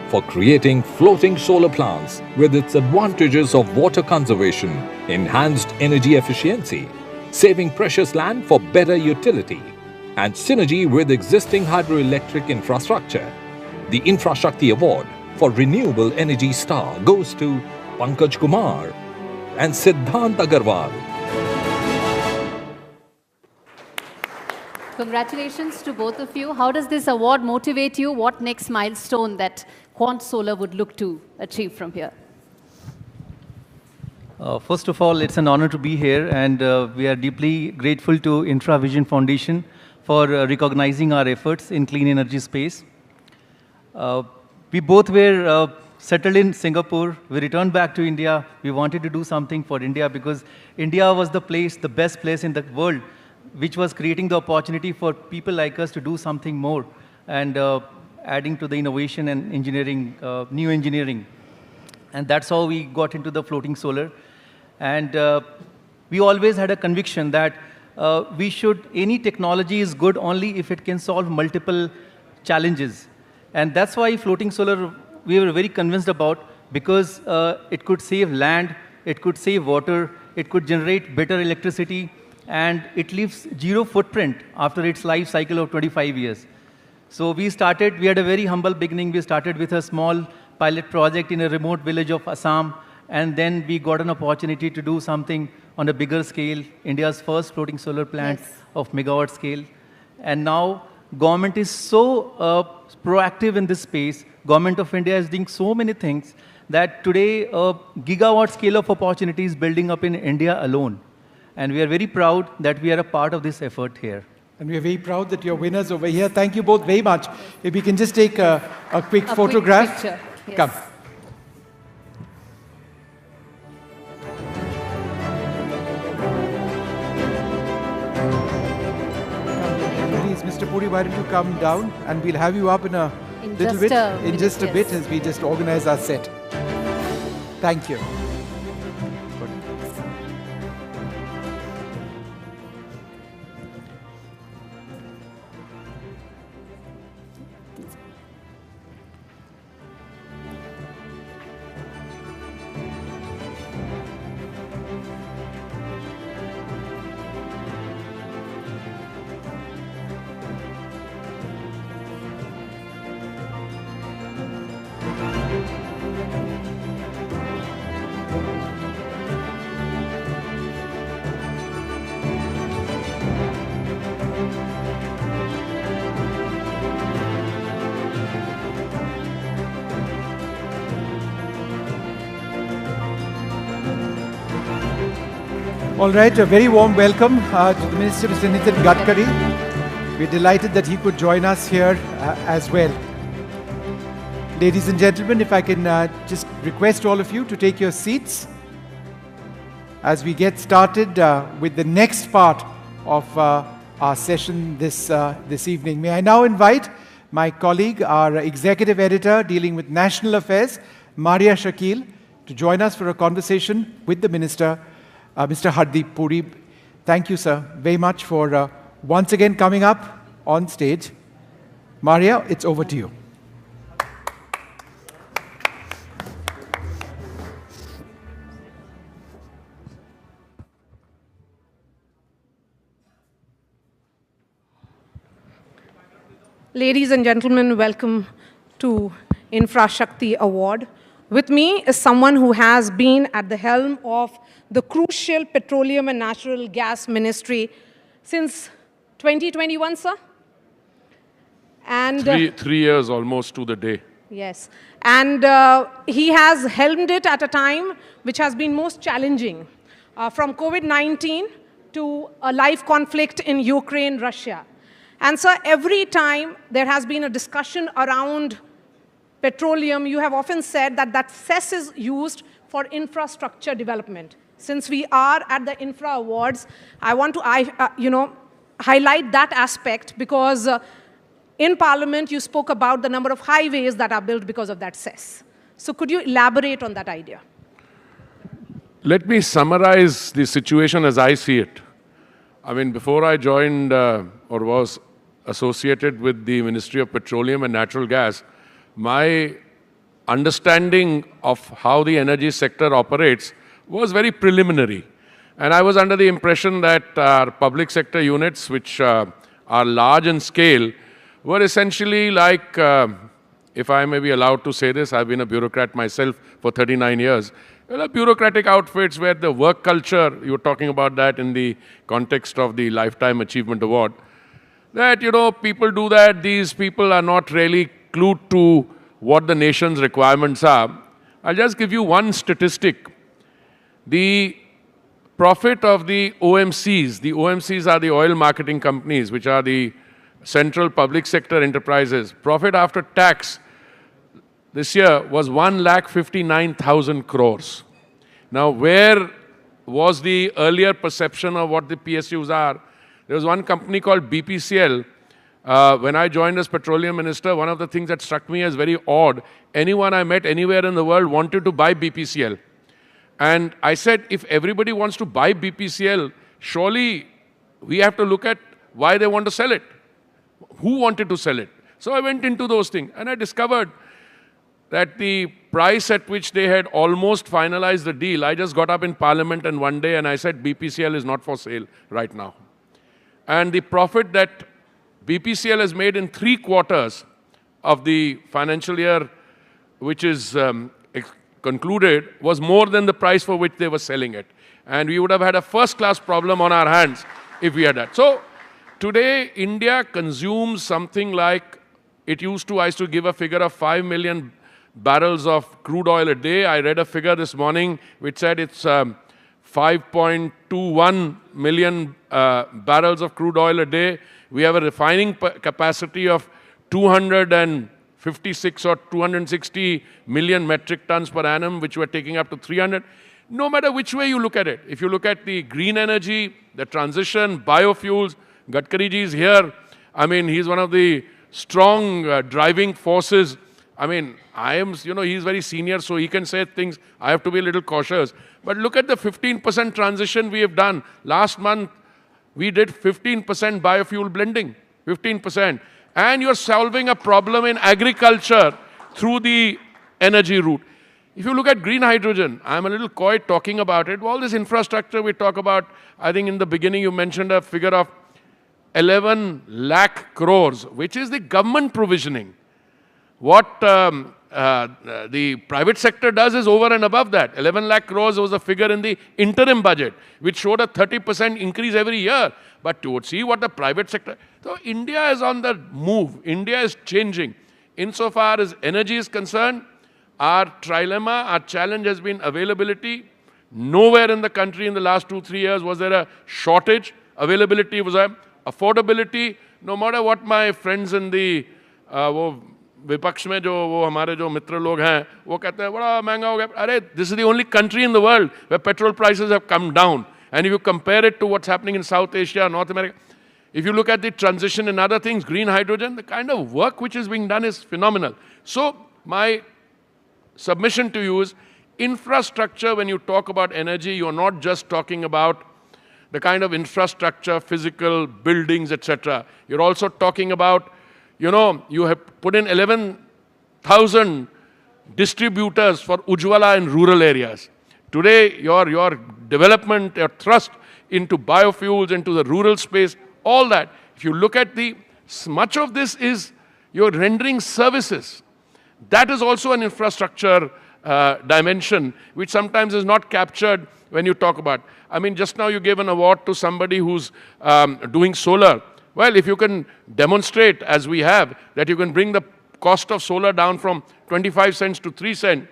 For creating floating solar plants with its advantages of water conservation, enhanced energy efficiency, saving precious land for better utility, and synergy with existing hydroelectric infrastructure. The Infrashakti Award for Renewable Energy Star goes to Pankaj Kumar and Siddhant Agarwal. Congratulations to both of you. How does this award motivate you? What next milestone that Quant Solar would look to achieve from here? First of all, it's an honor to be here, and we are deeply grateful to InfraVision Foundation for recognizing our efforts in clean energy space. We both were settled in Singapore. We returned back to India. We wanted to do something for India because India was the place, the best place in the world, which was creating the opportunity for people like us to do something more and adding to the innovation and engineering, new engineering. And that's how we got into the floating solar. And we always had a conviction that any technology is good only if it can solve multiple challenges. And that's why floating solar, we were very convinced about, because it could save land, it could save water, it could generate better electricity, and it leaves zero footprint after its life cycle of 25 years. So we had a very humble beginning. We started with a small pilot project in a remote village of Assam, and then we got an opportunity to do something on a bigger scale, India's first floating solar plant of megawatt scale. And now government is so proactive in this space. Government of India is doing so many things that today a gigawatt scale of opportunity is building up in India alone. And we are very proud that we are a part of this effort here. And we are very proud that you're winners over here. Thank you both very much. If we can just take a quick photograph. Quick picture. Yes. Come. Please, Mr. Puri, why don't you come down and we'll have you up in a little bit, in just a bit, as we just organize our set. Thank you. All right, a very warm welcome to the Minister, Mr. Nitin Gadkari. We're delighted that he could join us here as well. Ladies and gentlemen, if I can just request all of you to take your seats as we get started with the next part of our session this evening. May I now invite my colleague, our executive editor dealing with national affairs, Maria Shakil, to join us for a conversation with the Minister, Mr. Hardeep Puri. Thank you, sir, very much for once again coming up on stage. Maria, it's over to you. Ladies and gentlemen, welcome to Infrashakti Award. With me is someone who has been at the helm of the crucial Petroleum and Natural Gas Ministry since 2021, sir? And three years almost to the day. Yes. And he has helmed it at a time which has been most challenging, from COVID-19 to a live conflict in Ukraine, Russia. And so every time there has been a discussion around petroleum, you have often said that that cess is used for infrastructure development. Since we are at the Infra Awards, I want to highlight that aspect because in Parliament you spoke about the number of highways that are built because of that cess. So could you elaborate on that idea? Let me summarize the situation as I see it. I mean, before I joined or was associated with the Ministry of Petroleum and Natural Gas, my understanding of how the energy sector operates was very preliminary. And I was under the impression that our public sector units, which are large in scale, were essentially like, if I may be allowed to say this, I've been a bureaucrat myself for 39 years, bureaucratic outfits where the work culture, you were talking about that in the context of the Lifetime Achievement Award, that, people do that, these people are not really clued to what the nation's requirements are. I'll just give you one statistic. The profit of the OMCs are the oil marketing companies, which are the central public sector enterprises. Profit after tax this year was 1,59,000 crores. Now, where was the earlier perception of what the PSUs are? There was one company called BPCL. When I joined as petroleum minister, one of the things that struck me as very odd, anyone I met anywhere in the world wanted to buy BPCL. And I said, if everybody wants to buy BPCL, surely we have to look at why they want to sell it. Who wanted to sell it? So I went into those things and I discovered that the price at which they had almost finalized the deal, I just got up in parliament and one day and I said, BPCL is not for sale right now. And the profit that BPCL has made in 3 quarters of the financial year, which is concluded, was more than the price for which they were selling it. And we would have had a first-class problem on our hands if we had that. So today, India consumes something like, I used to give a figure of 5 million barrels of crude oil a day. I read a figure this morning which said it's 5.21 million barrels of crude oil a day. We have a refining capacity of 256 or 260 million metric tons per annum, which we're taking up to 300. No matter which way you look at it, if you look at the green energy, the transition, biofuels, Gadkari ji is here. I mean, he's one of the strong driving forces. I mean, he's very senior, so he can say things. I have to be a little cautious. But look at the 15% transition we have done. Last month, we did 15% biofuel blending, 15%. And you're solving a problem in agriculture through the energy route. If you look at green hydrogen, I'm a little coy talking about it. All this infrastructure we talk about, I think in the beginning you mentioned a figure of 11 lakh crores, which is the government provisioning. What the private sector does is over and above that. 11 lakh crores was a figure in the interim budget, which showed a 30% increase every year. But to see what the private sector... So India is on the move. India is changing. Insofar as energy is concerned, our trilemma, our challenge has been availability. Nowhere in the country in the last 2-3 years was there a shortage. Availability was a affordability. No matter what my friends in the विपक्ष में वो हमारे जो मित्र लोग हैं वो कहते हैं बड़ा महंगा हो गया अरे this is the only country in the world where petrol prices have come down and if you compare it to what's happening in South Asia, North America, if you look at the transition in other things, green hydrogen, the kind of work which is being done is phenomenal. So my submission to you is infrastructure. When you talk about energy, you're not just talking about the kind of infrastructure, physical buildings, etc. You're also talking about, you have put in 11,000 distributors for Ujjwala in rural areas. Today, your development, your thrust into biofuels, into the rural space, all that. If you look at much of this is you're rendering services. That is also an infrastructure dimension, which sometimes is not captured when you talk about. I mean, just now you gave an award to somebody who's doing solar. Well, if you can demonstrate, as we have, that you can bring the cost of solar down from 25 cents to 3 cents,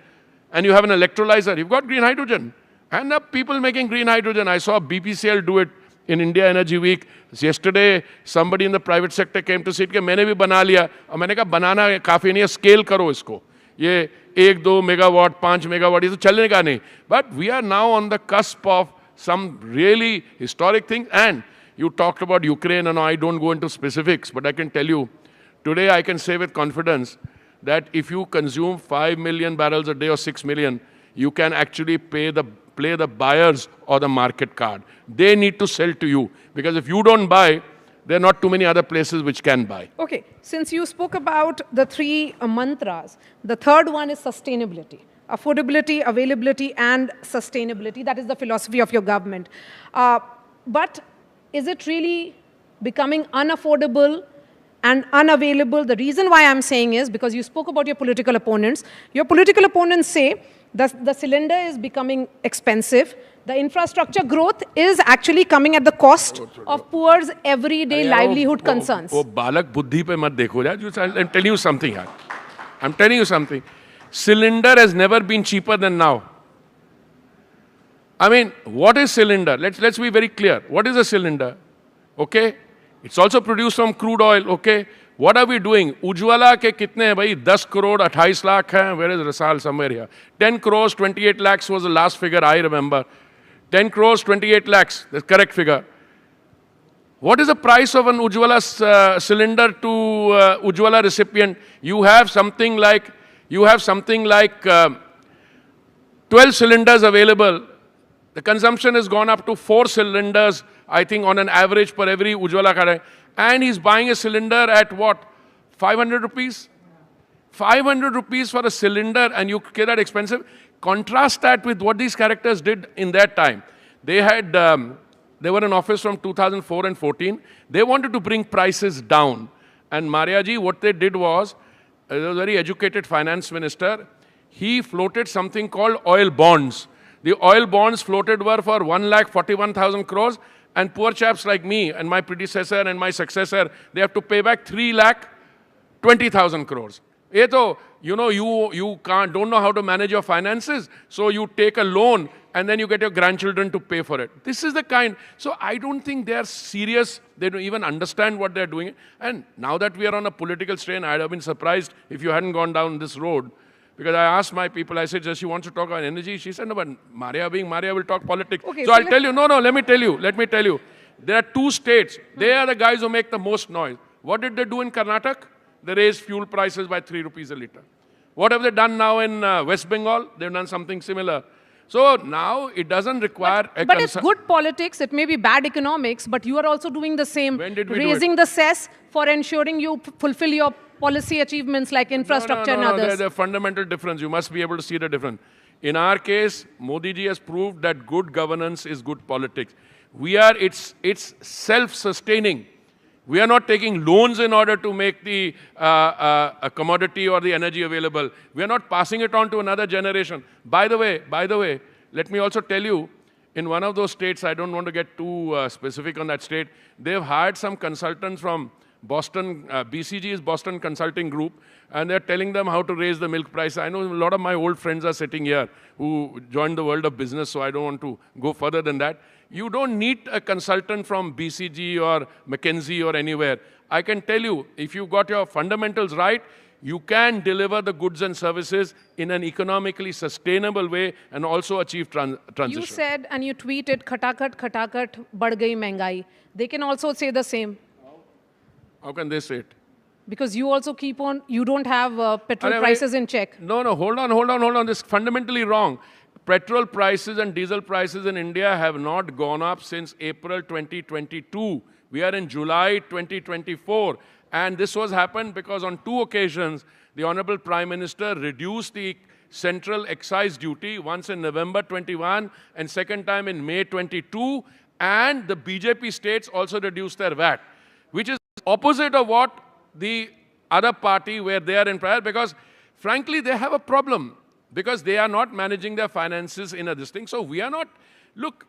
and you have an electrolyzer, you've got green hydrogen. And the people making green hydrogen, I saw BPCL do it in India Energy Week. Yesterday, somebody in the private sector came to say कि मैंने भी बना लिया और मैंने कहा बनाना काफ़ी नहीं है, स्केल करो इसको. ये 1-2 megawatt, 5 megawatt, ये तो चलने का नहीं. But we are now on the cusp of some really historic things. And you talked about Ukraine, and I don't go into specifics, but I can tell you, today I can say with confidence that if you consume 5 million barrels a day or 6 million, you can actually play the buyers or the market card. They need to sell to you, because if you don't buy, there are not too many other places which can buy. Okay, since you spoke about the 3 mantras, the third one is sustainability. Affordability, availability, and sustainability. That is the philosophy of your government. But is it really becoming unaffordable and unavailable? The reason why I'm saying is because you spoke about your political opponents. Your political opponents say that the cylinder is becoming expensive. The infrastructure growth is actually coming at the cost of poor's everyday livelihood concerns. वो बालक बुद्धि पे मत देखो यार. I'm telling you something. I'm telling you something. Cylinder has never been cheaper than now. I mean, what is cylinder? Let's be very clear. What is a cylinder? Okay? It's also produced from crude oil, okay? What are we doing? Ujjwala ke kitne hai bhai? 10 crore, 28 lakh hai. Where is Rasal? Somewhere here. 10 crores, 28 lakhs was the last figure I remember. 10 crores, 28 lakhs, the correct figure. What is the price of an Ujjwala cylinder to Ujjwala recipient? You have something like 12 cylinders available. The consumption has gone up to 4 cylinders, I think, on an average per every Ujjwala card. And he's buying a cylinder at what? 500 rupees? 500 rupees for a cylinder, and you get that expensive. Contrast that with what these characters did in their time. They had, they were in office from 2004 and 14. They wanted to bring prices down. And Mariaji, what they did was, a very educated finance minister, he floated something called oil bonds. The oil bonds floated were for 1,41,000 crores, and poor chaps like me and my predecessor and my successor, they have to pay back 3,20,000 crores. You know, you don't know how to manage your finances, so you take a loan and then you get your grandchildren to pay for it. This is the kind. So I don't think they are serious. They don't even understand what they're doing. And now that we are on a political strain, I'd have been surprised if you hadn't gone down this road. Because I asked my people, I said, just she wants to talk about energy. She said, no, but Maria will talk politics. Okay, so I'll tell you, let me tell you. There are 2 states. They are the guys who make the most noise. What did they do in Karnataka? They raised fuel prices by 3 rupees a litre. What have they done now in West Bengal? They've done something similar. So now it doesn't require But it's good politics. It may be bad economics, but you are also doing the same. When did we raising do it? the cess for ensuring you fulfill your policy achievements like infrastructure and others. There's a fundamental difference. You must be able to see the difference. In our case, Modi ji has proved that good governance is good politics. It's self-sustaining. We are not taking loans in order to make the a commodity or the energy available. We are not passing it on to another generation. By the way, let me also tell you, in one of those states, I don't want to get too specific on that state, they've hired some consultants from Boston, BCG is Boston Consulting Group, and they're telling them how to raise the milk price. I know a lot of my old friends are sitting here who joined the world of business, so I don't want to go further than that. You don't need a consultant from BCG or McKinsey or anywhere. I can tell you, if you've got your fundamentals right, you can deliver the goods and services in an economically sustainable way and also achieve transition. You said and you tweeted, khatakat, bad gayi mehngai. They can also say the same. How can they say it? Because you also keep on, you don't have petrol prices in check. No, hold on. This is fundamentally wrong. Petrol prices and diesel prices in India have not gone up since April 2022. We are in July 2024. And this was happened because on 2 occasions, the Honorable Prime Minister reduced the central excise duty, once in November 21 and second time in May 22. And the BJP states also reduced their VAT, which is opposite of what the other party where they are in power, because frankly, they have a problem. Because they are not managing their finances in a this thing. So we are not, look,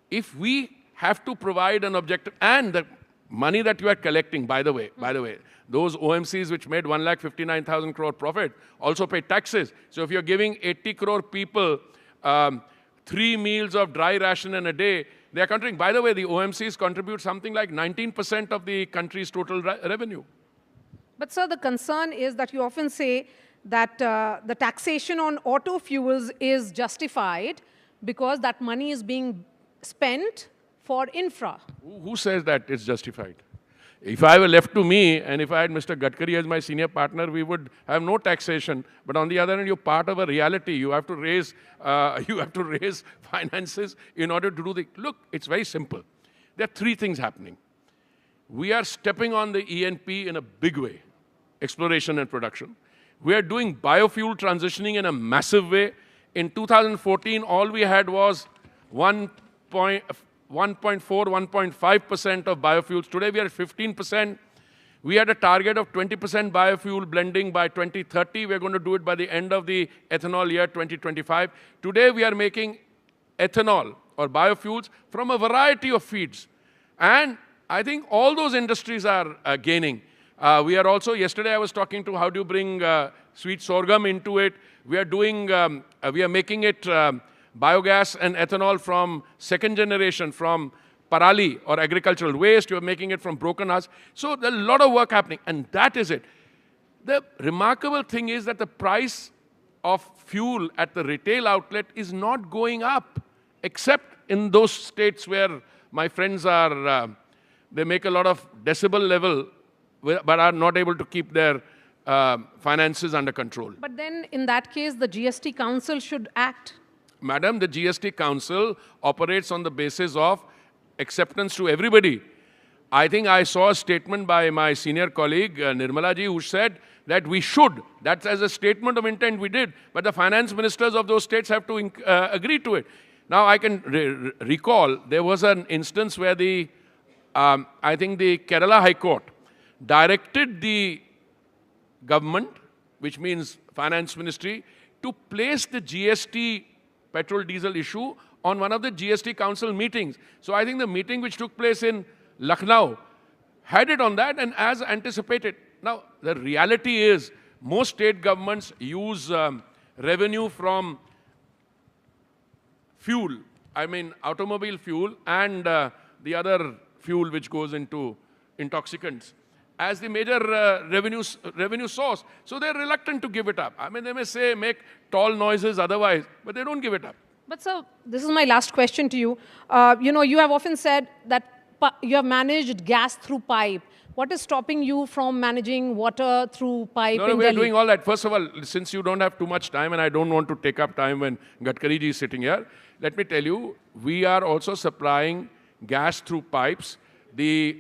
if we have to provide an objective, and the money that you are collecting, by the way, those OMCs which made 1,59,000 crore profit also pay taxes. So if you're giving 80 crore people 3 meals of dry ration in a day, they are contributing. By the way, the OMCs contribute something like 19% of the country's total revenue. But sir, the concern is that you often say that the taxation on auto fuels is justified because that money is being spent for infra. Who says that it's justified? If I were left to me, and if I had Mr. Gadkari as my senior partner, we would have no taxation. But on the other hand, you're part of a reality. You have to raise, finances in order to do the... Look, it's very simple. There are 3 things happening. We are stepping on the E&P in a big way, exploration and production. We are doing biofuel transitioning in a massive way. In 2014, all we had was 1.4, 1.5% of biofuels. Today, we are at 15%. We had a target of 20% biofuel blending by 2030. We're going to do it by the end of the ethanol year, 2025. Today, we are making ethanol or biofuels from a variety of feeds. And I think all those industries are gaining. We are also, yesterday I was talking to how do you bring sweet sorghum into it. We are doing, we are making it biogas and ethanol from 2nd generation, from parali or agricultural waste, you're making it from broken hearts. So there's a lot of work happening, and that is it. The remarkable thing is that the price of fuel at the retail outlet is not going up, except in those states where my friends are, they make a lot of decibel level, but are not able to keep their finances under control. But then, in that case, the GST Council should act. Madam, the GST Council operates on the basis of acceptance to everybody. I think I saw a statement by my senior colleague, Nirmala ji, who said that we should. That's as a statement of intent we did. But the finance ministers of those states have to agree to it. Now, I can recall there was an instance where I think the Kerala High Court directed the government, which means finance ministry, to place the GST petrol diesel issue on one of the GST Council meetings. So I think the meeting which took place in Lucknow had it on that, and as anticipated. Now, the reality is most state governments use revenue from fuel, I mean automobile fuel, and the other fuel which goes into intoxicants as the major revenue source. So they're reluctant to give it up. I mean, they may say, make tall noises otherwise, but they don't give it up. But sir, this is my last question to you. You have often said that you have managed gas through pipe. What is stopping you from managing water through pipe in Delhi? We are doing all that. First of all, since you don't have too much time, and I don't want to take up time when Gadkari ji is sitting here, let me tell you, we are also supplying gas through pipes. The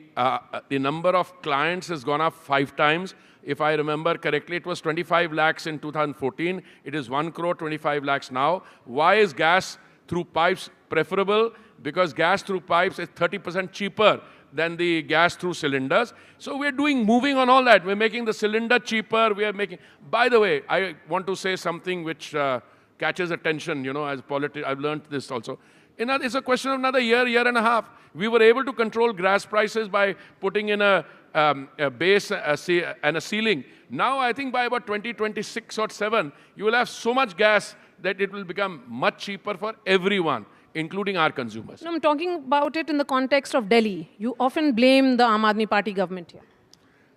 number of clients has gone up 5 times. If I remember correctly, it was 25 lakhs in 2014. It is 1 crore 25 lakhs now. Why is gas through pipes preferable? Because gas through pipes is 30% cheaper than the gas through cylinders. So we're moving on all that. We're making the cylinder cheaper. We are making. By the way, I want to say something which catches attention. As politician, I've learned this also. It's a question of another year and a half. We were able to control gas prices by putting in a base and a ceiling. Now, I think by about 2026 or 7, you will have so much gas that it will become much cheaper for everyone, including our consumers. No, I'm talking about it in the context of Delhi. You often blame the Aam Aadmi Party government here.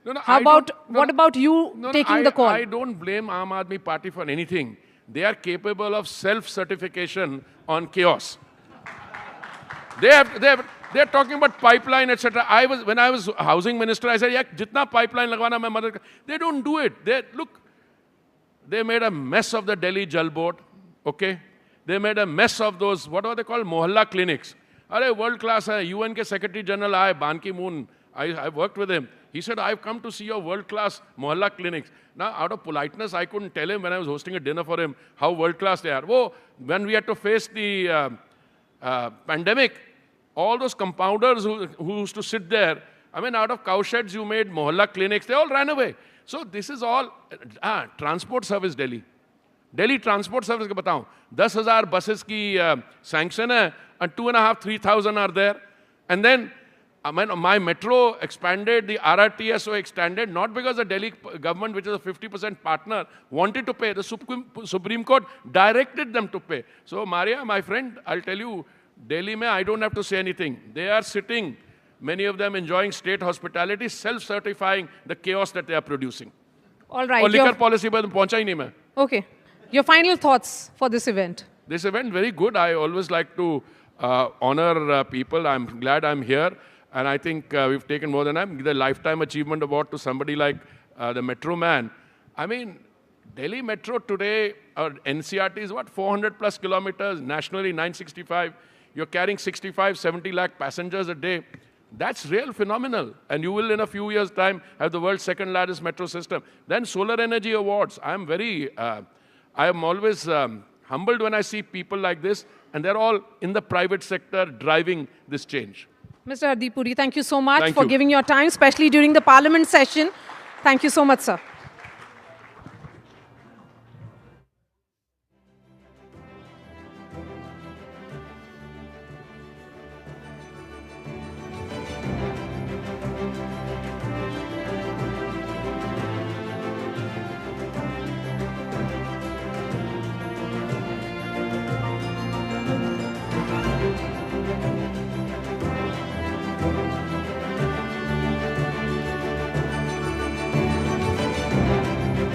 What about you taking the call? I don't blame Aam Aadmi Party for anything. They are capable of self-certification on chaos. They're talking about pipeline, etc. When I was housing minister, I said, "Yeah, jitna pipeline lagwana main madad." They don't do it. They made a mess of the Delhi Jal Board. Okay, they made a mess of those, what are they called, mohalla clinics. Are world class hai. UN ke Secretary General aaye, Ban Ki-moon. I worked with him. He said, "I've come to see your world class mohalla clinics." Now, out of politeness, I couldn't tell him when I was hosting a dinner for him how world class they are. When we had to face the pandemic, all those compounders who used to sit there, I mean, out of cowsheds you made mohalla clinics, they all ran away. So this is all, transport service Delhi. Delhi transport service ke batao, 10,000 buses ki sanction hai, and 2,500-3,000 are there. And then, my metro expanded, the RRTSO extended, not because the Delhi government, which is a 50% partner, wanted to pay. The Supreme Court directed them to pay. So, Maria, my friend, I'll tell you, Delhi mein, I don't have to say anything. They are sitting, many of them enjoying state hospitality, self-certifying the chaos that they are producing. All right. Aur liquor policy par pahuncha hi nahi main. Okay. Your final thoughts for this event? This event, very good. I always like to honor people. I'm glad I'm here. And I think we've taken more than the Lifetime Achievement Award to somebody like the Metro Man. I mean, Delhi Metro today, or NCRT is what, 400 plus kilometers, nationally 965. You're carrying 65, 70 lakh passengers a day. That's real phenomenal. And you will, in a few years' time, have the world's second largest metro system. Then Solar Energy Awards. I am always humbled when I see people like this, and they're all in the private sector driving this change. Mr. Hardeep Puri, thank you so much for giving your time, especially during the Parliament session. Thank you so much, sir.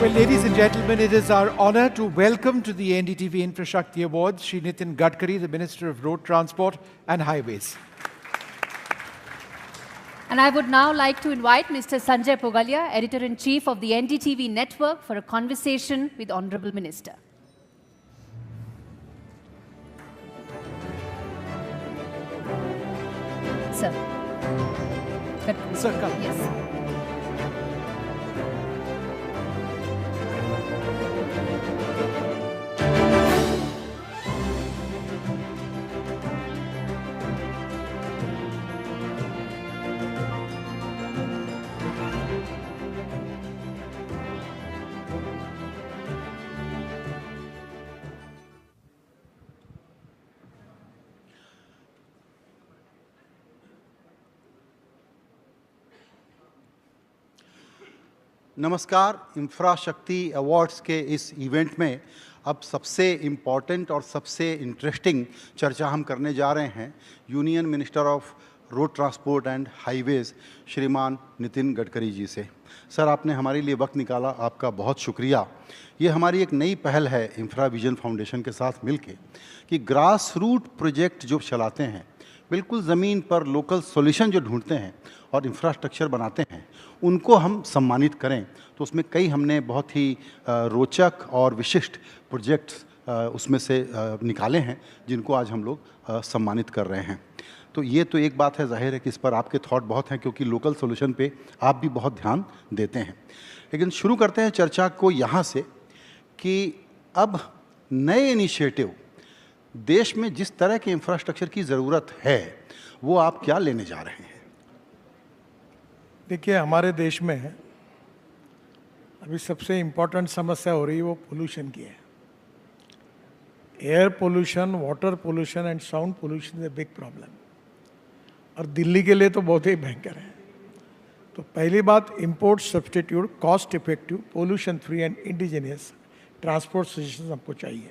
Well, ladies and gentlemen, it is our honor to welcome to the NDTV Infrashakti Awards Shri Nitin Gadkari, the Minister of Road Transport and Highways. And I would now like to invite Mr. Sanjay Pogalia, Editor-in-Chief of the NDTV Network, for a conversation with Honorable Minister. Sir. Sir, come. Yes. नमस्कार, इंफ्राशक्ति awards के इस event में अब सबसे important और सबसे interesting चर्चा हम करने जा रहे हैं union minister of road transport and highways श्रीमान नितिन गडकरी जी से। सर, आपने हमारे लिए वक्त निकाला, आपका बहुत शुक्रिया। ये हमारी एक नई पहल है इंफ्रा विजन फाउंडेशन के साथ मिलके कि ग्रास रूट प्रोजेक्ट जो चलाते हैं, बिल्कुल ज़मीन पर लोकल सॉल्यूशन जो ढूंढते हैं और इंफ्रास्ट्रक्चर बनाते हैं, उनको हम सम्मानित करें। तो उसमें कई हमने बहुत ही रोचक और विशिष्ट प्रोजेक्ट्स उसमें से निकाले हैं, जिनको आज हम लोग सम्मानित कर रहे हैं। तो ये तो एक बात है, जाहिर है कि इस पर आपके थॉट बहुत हैं, क्योंकि लोकल सॉल्यूशन पे आप भी बहुत ध्यान देते हैं। लेकिन शुरू करते हैं चर्चा को यहाँ से कि अब नए इनिशिएटिव देश में जिस तरह के इंफ्रास्ट्रक्चर की ज़रूरत है, वो आप क्या लेने जा रहे हैं? देखिए, हमारे देश में अभी सबसे इम्पोर्टेंट समस्या हो रही है वो पोल्यूशन की है। Air pollution, water pollution and sound pollution is a big problem, और दिल्ली के लिए तो बहुत ही भयंकर है। तो पहली बात, import substitute cost effective pollution free and indigenous transport system हमको चाहिए।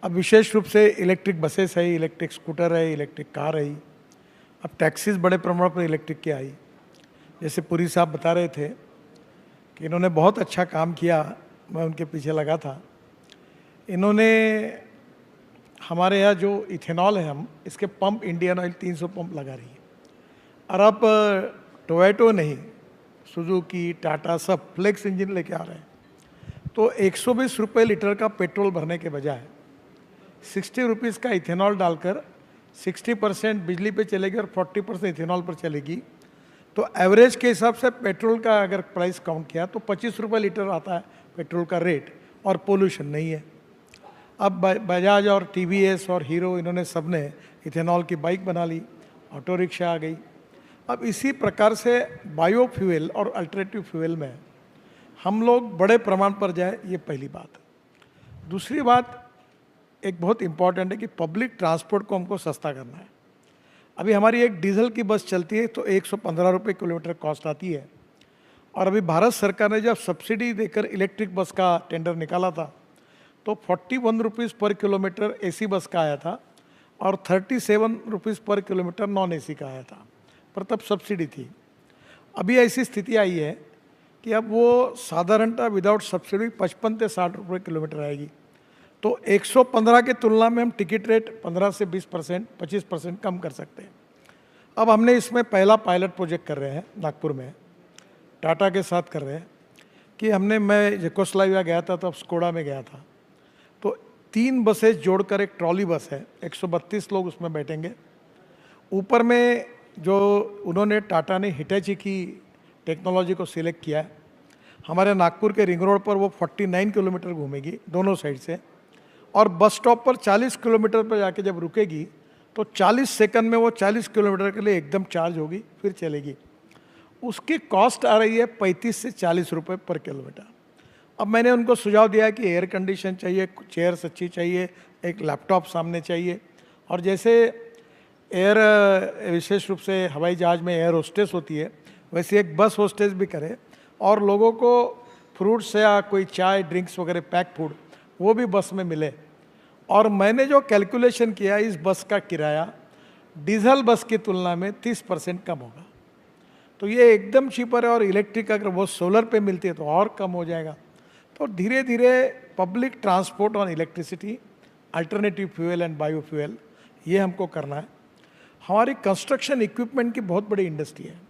अब विशेष रूप से इलेक्ट्रिक बसेस है, इलेक्ट्रिक स्कूटर है, इलेक्ट्रिक कार है, अब टैक्सीज बड़े प्रमाण पर इलेक्ट्रिक की आई। जैसे पुरी साहब बता रहे थे कि इन्होंने बहुत अच्छा काम किया, मैं उनके पीछे लगा था। इन्होंने हमारे यहाँ जो इथेनॉल है, हम इसके पंप इंडियन ऑयल 300 पंप लगा रही है, और अब टोयोटो नहीं, सुजुकी, टाटा सब फ्लेक्स इंजन लेके आ रहे हैं। तो 120 रुपये लीटर का पेट्रोल भरने के बजाय 60 रुपीज़ का इथेनॉल डालकर 60% बिजली पे चलेगी और 40% इथेनॉल पर चलेगी। तो एवरेज के हिसाब से पेट्रोल का अगर प्राइस काउंट किया तो 25 रुपये लीटर आता है पेट्रोल का रेट, और पोल्यूशन नहीं है। अब बजाज और टीवीएस और हीरो, इन्होंने सब ने इथेनॉल की बाइक बना ली, ऑटो रिक्शा आ गई। अब इसी प्रकार से बायोफ्यूल और अल्टरनेटिव फ्यूल में हम लोग बड़े प्रमाण पर जाए, ये पहली बात। दूसरी बात एक बहुत इम्पॉर्टेंट है कि पब्लिक ट्रांसपोर्ट को हमको सस्ता करना है। अभी हमारी एक डीजल की बस चलती है तो 115 रुपये किलोमीटर कॉस्ट आती है, और अभी भारत सरकार ने जब सब्सिडी देकर इलेक्ट्रिक बस का टेंडर निकाला था तो 41 रुपीज़ पर किलोमीटर एसी बस का आया था, और 37 रुपीज़ पर किलोमीटर नॉन एसी का आया था, पर तब सब्सिडी थी। अभी ऐसी स्थिति आई है कि अब वो साधारणतः विदाउट सब्सिडी 55 से 60 रुपये किलोमीटर आएगी। तो 115 की तुलना में हम टिकट रेट 15 से 20%, 25% कम कर सकते हैं। अब हमने इसमें पहला पायलट प्रोजेक्ट कर रहे हैं नागपुर में, टाटा के साथ कर रहे हैं कि मैं यकोस्लाविया गया था, तब स्कोडा में गया था। तो 3 बसेस जोड़कर एक ट्रॉली बस है, 132 लोग उसमें बैठेंगे। ऊपर में जो उन्होंने टाटा ने हिटैची की टेक्नोलॉजी को सिलेक्ट किया है, हमारे नागपुर के रिंग रोड पर वो 49 किलोमीटर घूमेगी दोनों साइड से, और बस स्टॉप पर 40 किलोमीटर पर जाके जब रुकेगी तो 40 सेकंड में वो 40 किलोमीटर के लिए एकदम चार्ज होगी, फिर चलेगी। उसकी कॉस्ट आ रही है 35 से 40 रुपये पर किलोमीटर। अब मैंने उनको सुझाव दिया कि एयर कंडीशन चाहिए, चेयर्स अच्छी चाहिए, एक लैपटॉप सामने चाहिए, और जैसे एयर विशेष रूप से हवाई जहाज़ में एयर होस्टेस होती है, वैसे एक बस होस्टेस भी करे, और लोगों को फ्रूट्स या कोई चाय ड्रिंक्स वगैरह पैक फूड वो भी बस में मिले। और मैंने जो कैलकुलेशन किया, इस बस का किराया डीजल बस की तुलना में 30% कम होगा। तो ये एकदम चीपर है, और इलेक्ट्रिक अगर वो सोलर पे मिलती है तो और कम हो जाएगा। तो धीरे धीरे public transport on electricity, alternative fuel and biofuel, ये हमको करना है। हमारी कंस्ट्रक्शन इक्विपमेंट की बहुत बड़ी इंडस्ट्री है।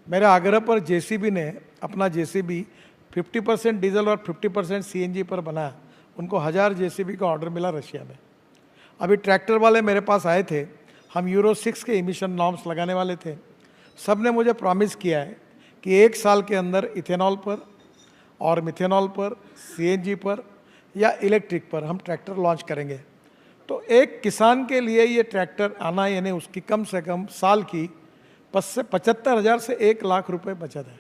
मेरे आग्रह पर जेसीबी ने अपना जेसीबी 50% डीजल और 50% सीएनजी पर बनाया। उनको 1000 जेसीबी का ऑर्डर मिला रशिया में। अभी ट्रैक्टर वाले मेरे पास आए थे, हम यूरो 6 के इमिशन नॉर्म्स लगाने वाले थे। सब ने मुझे प्रॉमिस किया है कि 1 साल के अंदर इथेनॉल पर और मिथेनॉल पर, सीएनजी पर या इलेक्ट्रिक पर हम ट्रैक्टर लॉन्च करेंगे। तो एक किसान के लिए ये ट्रैक्टर आना, यानी उसकी कम से कम साल की 75,000 से 1 लाख रुपए बचत है।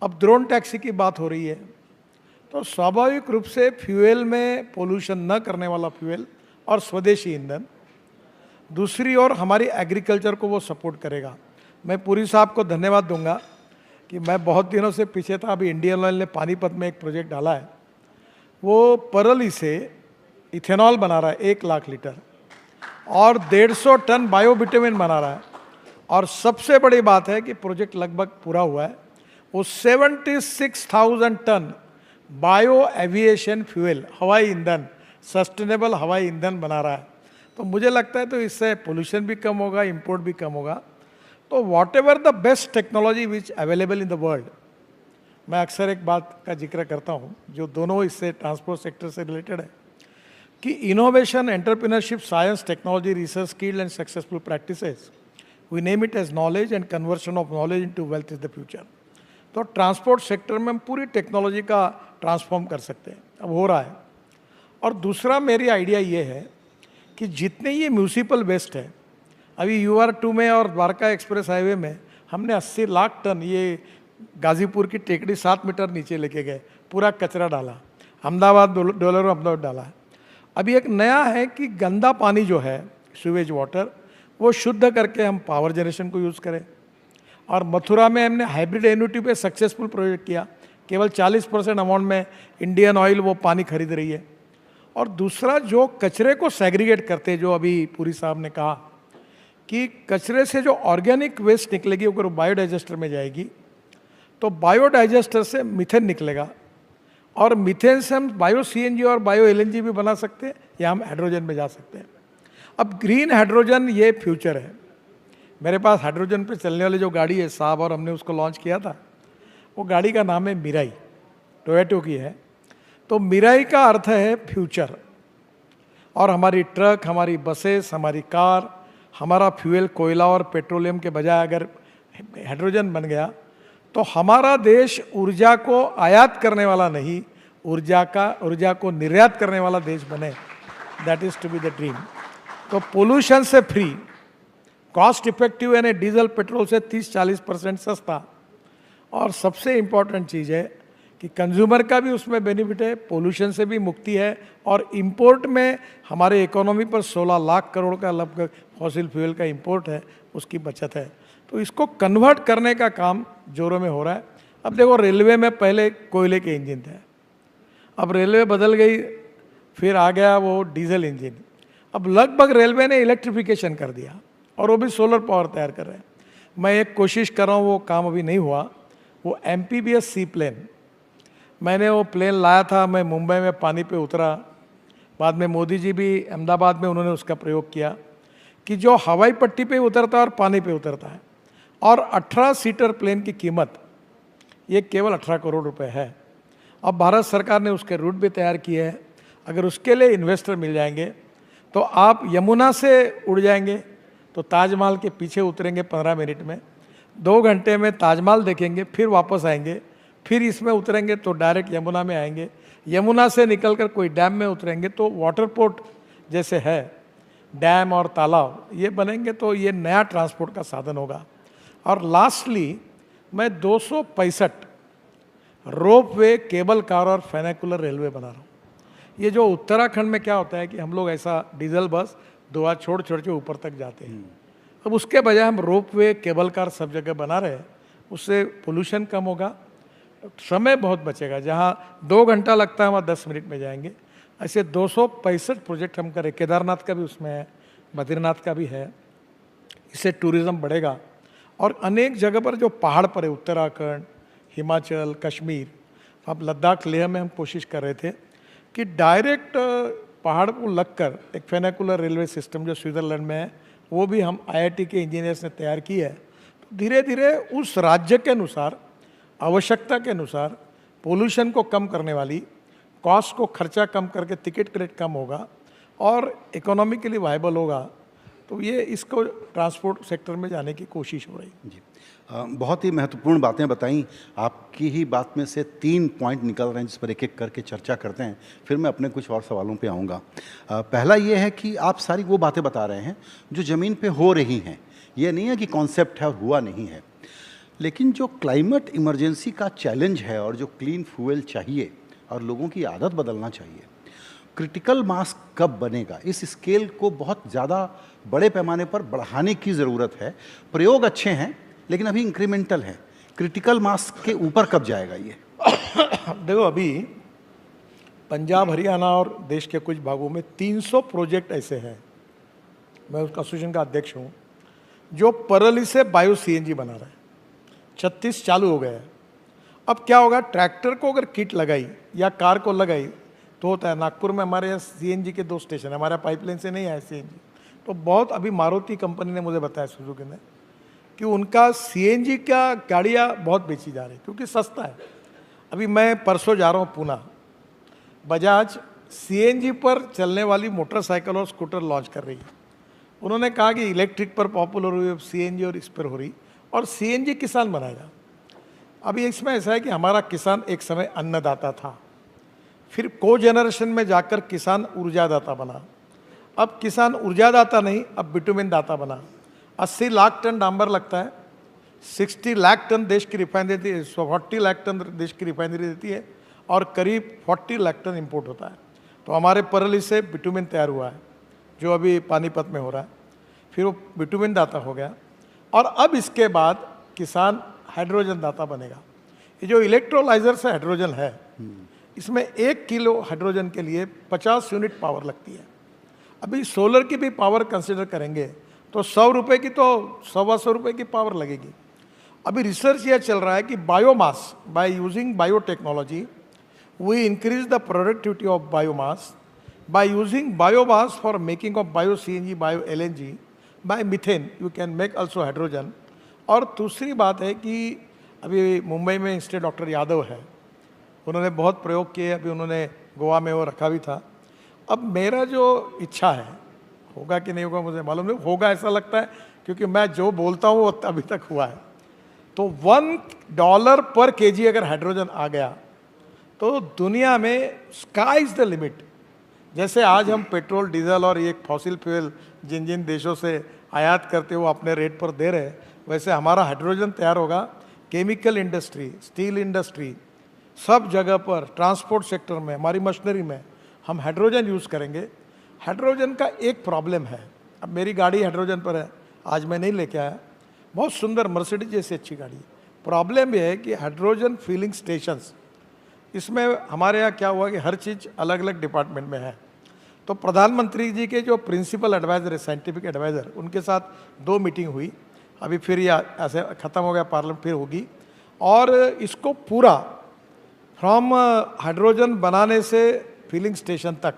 अब ड्रोन टैक्सी की बात हो रही है, तो स्वाभाविक रूप से फ्यूल में पोल्यूशन न करने वाला फ्यूल और स्वदेशी ईंधन, दूसरी ओर हमारी एग्रीकल्चर को वो सपोर्ट करेगा। मैं पुरी साहब को धन्यवाद दूंगा कि मैं बहुत दिनों से पीछे था, अभी इंडियन ऑयल ने पानीपत में एक प्रोजेक्ट डाला है, वो परली से इथेनॉल बना रहा है 1 लाख लीटर और 150 टन बायोबिटामिन बना रहा है। और सबसे बड़ी बात है कि प्रोजेक्ट लगभग पूरा हुआ है, वो 76,000 टन बायो एविएशन फ्यूल, हवाई ईंधन, सस्टेनेबल हवाई ईंधन बना रहा है। तो मुझे लगता है तो इससे पोल्यूशन भी कम होगा, इंपोर्ट भी कम होगा। तो what ever the best technology which available in the world, मैं अक्सर एक बात का जिक्र करता हूँ जो दोनों इससे ट्रांसपोर्ट सेक्टर से रिलेटेड है कि innovation, entrepreneurship, science, technology, research, skilled and successful practices, we name it as knowledge and conversion of knowledge into wealth is the future. तो ट्रांसपोर्ट सेक्टर में हम पूरी टेक्नोलॉजी का ट्रांसफॉर्म कर सकते हैं, अब हो रहा है। और दूसरा मेरी आइडिया ये है कि जितने ये म्यूनिसिपल वेस्ट है, अभी UR2 में और द्वारका एक्सप्रेस हाईवे में हमने 80 लाख टन, ये गाजीपुर की टेकड़ी 7 मीटर नीचे लेके गए, पूरा कचरा डाला, अहमदाबाद डॉलर में अहमदाबाद डाला है। अभी एक नया है कि गंदा पानी जो है, सीवेज वाटर, वो शुद्ध करके हम पावर जनरेशन को यूज़ करें। और मथुरा में हमने हाइब्रिड एन्युटी पे सक्सेसफुल प्रोजेक्ट किया, केवल 40% अमाउंट में इंडियन ऑयल वो पानी खरीद रही है। और दूसरा, जो कचरे को सेग्रीगेट करते, जो अभी पुरी साहब ने कहा कि कचरे से जो ऑर्गेनिक वेस्ट निकलेगी अगर वो बायोडाइजेस्टर में जाएगी, तो बायोडाइजेस्टर से मीथेन निकलेगा और मीथेन से हम बायो सीएनजी और बायो एलएनजी भी बना सकते हैं, या हम हाइड्रोजन में जा सकते हैं। अब ग्रीन हाइड्रोजन ये फ्यूचर है। मेरे पास हाइड्रोजन पे चलने वाली जो गाड़ी है साहब, और हमने उसको लॉन्च किया था, वो गाड़ी का नाम है मिराई, टोयोटो की है। तो मिराई का अर्थ है फ्यूचर। और हमारी ट्रक, हमारी बसेस, हमारी कार, हमारा फ्यूल कोयला और पेट्रोलियम के बजाय अगर हाइड्रोजन बन गया, तो हमारा देश ऊर्जा को आयात करने वाला नहीं, ऊर्जा को निर्यात करने वाला देश बने। That is to be the dream. तो पोल्यूशन से फ्री, कॉस्ट इफेक्टिव, यानी डीजल पेट्रोल से 30-40% सस्ता, और सबसे इम्पॉर्टेंट चीज़ है कि कंज्यूमर का भी उसमें बेनिफिट है, पोल्यूशन से भी मुक्ति है, और इंपोर्ट में हमारे इकोनॉमी पर 16 लाख करोड़ का लगभग फॉसिल फ्यूल का इंपोर्ट है, उसकी बचत है। तो इसको कन्वर्ट करने का काम जोरों में हो रहा है। अब देखो, रेलवे में पहले कोयले के इंजन थे, अब रेलवे बदल गई, फिर आ गया वो डीजल इंजन। अब लगभग रेलवे ने इलेक्ट्रिफिकेशन कर दिया और वो भी सोलर पावर तैयार कर रहे हैं। मैं एक कोशिश कर रहा हूँ, वो काम अभी नहीं हुआ, वो एम्फीबियस सी प्लेन, मैंने वो प्लेन लाया था, मैं मुंबई में पानी पे उतरा, बाद में मोदी जी भी अहमदाबाद में उन्होंने उसका प्रयोग किया कि जो हवाई पट्टी पे उतरता है और पानी पे उतरता है, और 18 सीटर प्लेन की कीमत ये केवल 18 करोड़ रुपए है। अब भारत सरकार ने उसके रूट भी तैयार किए हैं। अगर उसके लिए इन्वेस्टर मिल जाएंगे तो आप यमुना से उड़ जाएंगे, तो ताजमहल के पीछे उतरेंगे 15 मिनट में, 2 घंटे में ताजमहल देखेंगे, फिर वापस आएंगे, फिर इसमें उतरेंगे तो डायरेक्ट यमुना में आएंगे, यमुना से निकलकर कोई डैम में उतरेंगे तो वाटर पोर्ट जैसे है, डैम और तालाब ये बनेंगे, तो ये नया ट्रांसपोर्ट का साधन होगा। और लास्टली, मैं 265 रोप वे, केबल कार और फेनिकुलर रेलवे बना रहा हूँ। ये जो उत्तराखंड में क्या होता है कि हम लोग ऐसा डीजल बस 2 हाथ छोड़ छोड़ के ऊपर तक जाते हैं, अब उसके बजाय हम रोप वे, केबल कार सब जगह बना रहे हैं। उससे पोल्यूशन कम होगा, समय बहुत बचेगा। जहाँ 2 घंटा लगता है वहाँ 10 मिनट में जाएंगे। ऐसे 265 प्रोजेक्ट हम करें, केदारनाथ का भी उसमें है, बद्रीनाथ का भी है। इससे टूरिज़्म बढ़ेगा। और अनेक जगह पर जो पहाड़ पर है, उत्तराखंड, हिमाचल, कश्मीर, अब लद्दाख लेह में हम कोशिश कर रहे थे कि डायरेक्ट पहाड़ को लगकर एक फेनाकुलर रेलवे सिस्टम जो स्विट्जरलैंड में है, वो भी हम IIT के इंजीनियर्स ने तैयार की है। तो धीरे धीरे उस राज्य के अनुसार, आवश्यकता के अनुसार, पोल्यूशन को कम करने वाली, कॉस्ट को खर्चा कम करके टिकट रेट कम होगा और इकोनॉमिकली वायबल होगा, तो ये इसको ट्रांसपोर्ट सेक्टर में जाने की कोशिश हो रही है। जी, बहुत ही महत्वपूर्ण बातें बताई। आपकी ही बात में से 3 पॉइंट निकल रहे हैं जिस पर एक एक करके चर्चा करते हैं, फिर मैं अपने कुछ और सवालों पे आऊँगा। पहला ये है कि आप सारी वो बातें बता रहे हैं जो ज़मीन पे हो रही हैं, ये नहीं है कि कॉन्सेप्ट है और हुआ नहीं है। लेकिन जो क्लाइमेट इमरजेंसी का चैलेंज है और जो क्लीन फ्यूल चाहिए और लोगों की आदत बदलना चाहिए, क्रिटिकल मास कब बनेगा? इस स्केल को बहुत ज़्यादा बड़े पैमाने पर बढ़ाने की ज़रूरत है। प्रयोग अच्छे हैं लेकिन अभी इंक्रीमेंटल है। क्रिटिकल मास के ऊपर कब जाएगा ये? देखो, अभी पंजाब, हरियाणा और देश के कुछ भागों में 300 प्रोजेक्ट ऐसे हैं, मैं उसका एसोसिएशन का अध्यक्ष हूँ, जो परली से बायो CNG बना रहे हैं। 36 चालू हो गए हैं। अब क्या होगा, ट्रैक्टर को अगर किट लगाई या कार को लगाई तो होता है। नागपुर में हमारे यहाँ CNG के 2 स्टेशन है, हमारे पाइपलाइन से नहीं आया CNG। तो बहुत अभी मारुति कंपनी ने मुझे बताया, सुजुकी ने, कि उनका CNG का गाड़ियाँ बहुत बेची जा रही है क्योंकि सस्ता है। अभी मैं परसों जा रहा हूँ पूना, बजाज CNG पर चलने वाली मोटरसाइकिल और स्कूटर लॉन्च कर रही है। उन्होंने कहा कि इलेक्ट्रिक पर पॉपुलर हुई, CNG और इस पर हो रही, और CNG किसान बनाएगा। अभी इसमें ऐसा है कि हमारा किसान एक समय अन्नदाता था, फिर को जनरेशन में जाकर किसान ऊर्जादाता बना, अब किसान ऊर्जादाता नहीं, अब बिटुमिन दाता बना। 80 लाख टन डांबर लगता है, 60 लाख टन देश की रिफाइनरी, 40 लाख टन देश की रिफाइनरी देती है और करीब 40 लाख टन इंपोर्ट होता है। तो हमारे परली से बिटुमिन तैयार हुआ है जो अभी पानीपत में हो रहा है, फिर वो बिटुमिन दाता हो गया और अब इसके बाद किसान हाइड्रोजन दाता बनेगा। ये जो इलेक्ट्रोलाइजर से हाइड्रोजन है, इसमें 1 किलो हाइड्रोजन के लिए 50 यूनिट पावर लगती है। अभी सोलर की भी पावर कंसिडर करेंगे तो 100 रुपये की तो 125 रुपये की पावर लगेगी। अभी रिसर्च यह चल रहा है कि biomass, by using biotechnology we increase the productivity of biomass, by using biomass for making of bio CNG, bio LNG, by methane you can make also hydrogen. और दूसरी बात है कि अभी मुंबई में इंस्टीट्यूट डॉक्टर यादव है, उन्होंने बहुत प्रयोग किए, अभी उन्होंने गोवा में वो रखा भी था। अब मेरा जो इच्छा है, होगा कि नहीं होगा मुझे मालूम नहीं, होगा ऐसा लगता है क्योंकि मैं जो बोलता हूँ वो अभी तक हुआ है। तो $1 पर kg अगर हाइड्रोजन आ गया तो दुनिया में स्काई इज द लिमिट। जैसे आज हम पेट्रोल, डीजल और ये फॉसिल फ्यूल जिन जिन देशों से आयात करते वो अपने रेट पर दे रहे, वैसे हमारा हाइड्रोजन तैयार होगा। केमिकल इंडस्ट्री, स्टील इंडस्ट्री, सब जगह पर, ट्रांसपोर्ट सेक्टर में, हमारी मशीनरी में हम हाइड्रोजन यूज़ करेंगे। हाइड्रोजन का एक प्रॉब्लम है, अब मेरी गाड़ी हाइड्रोजन पर है, आज मैं नहीं लेके आया, बहुत सुंदर मर्सिडीज जैसी अच्छी गाड़ी है। प्रॉब्लम यह है कि हाइड्रोजन फिलिंग स्टेशंस, इसमें हमारे यहाँ क्या हुआ कि हर चीज़ अलग अलग डिपार्टमेंट में है। तो प्रधानमंत्री जी के जो प्रिंसिपल एडवाइज़र है, साइंटिफिक एडवाइज़र, उनके साथ 2 मीटिंग हुई, अभी फिर ये ऐसे ख़त्म हो गया, पार्लियामेंट फिर होगी। और इसको पूरा फ्रॉम हाइड्रोजन बनाने से फिलिंग स्टेशन तक,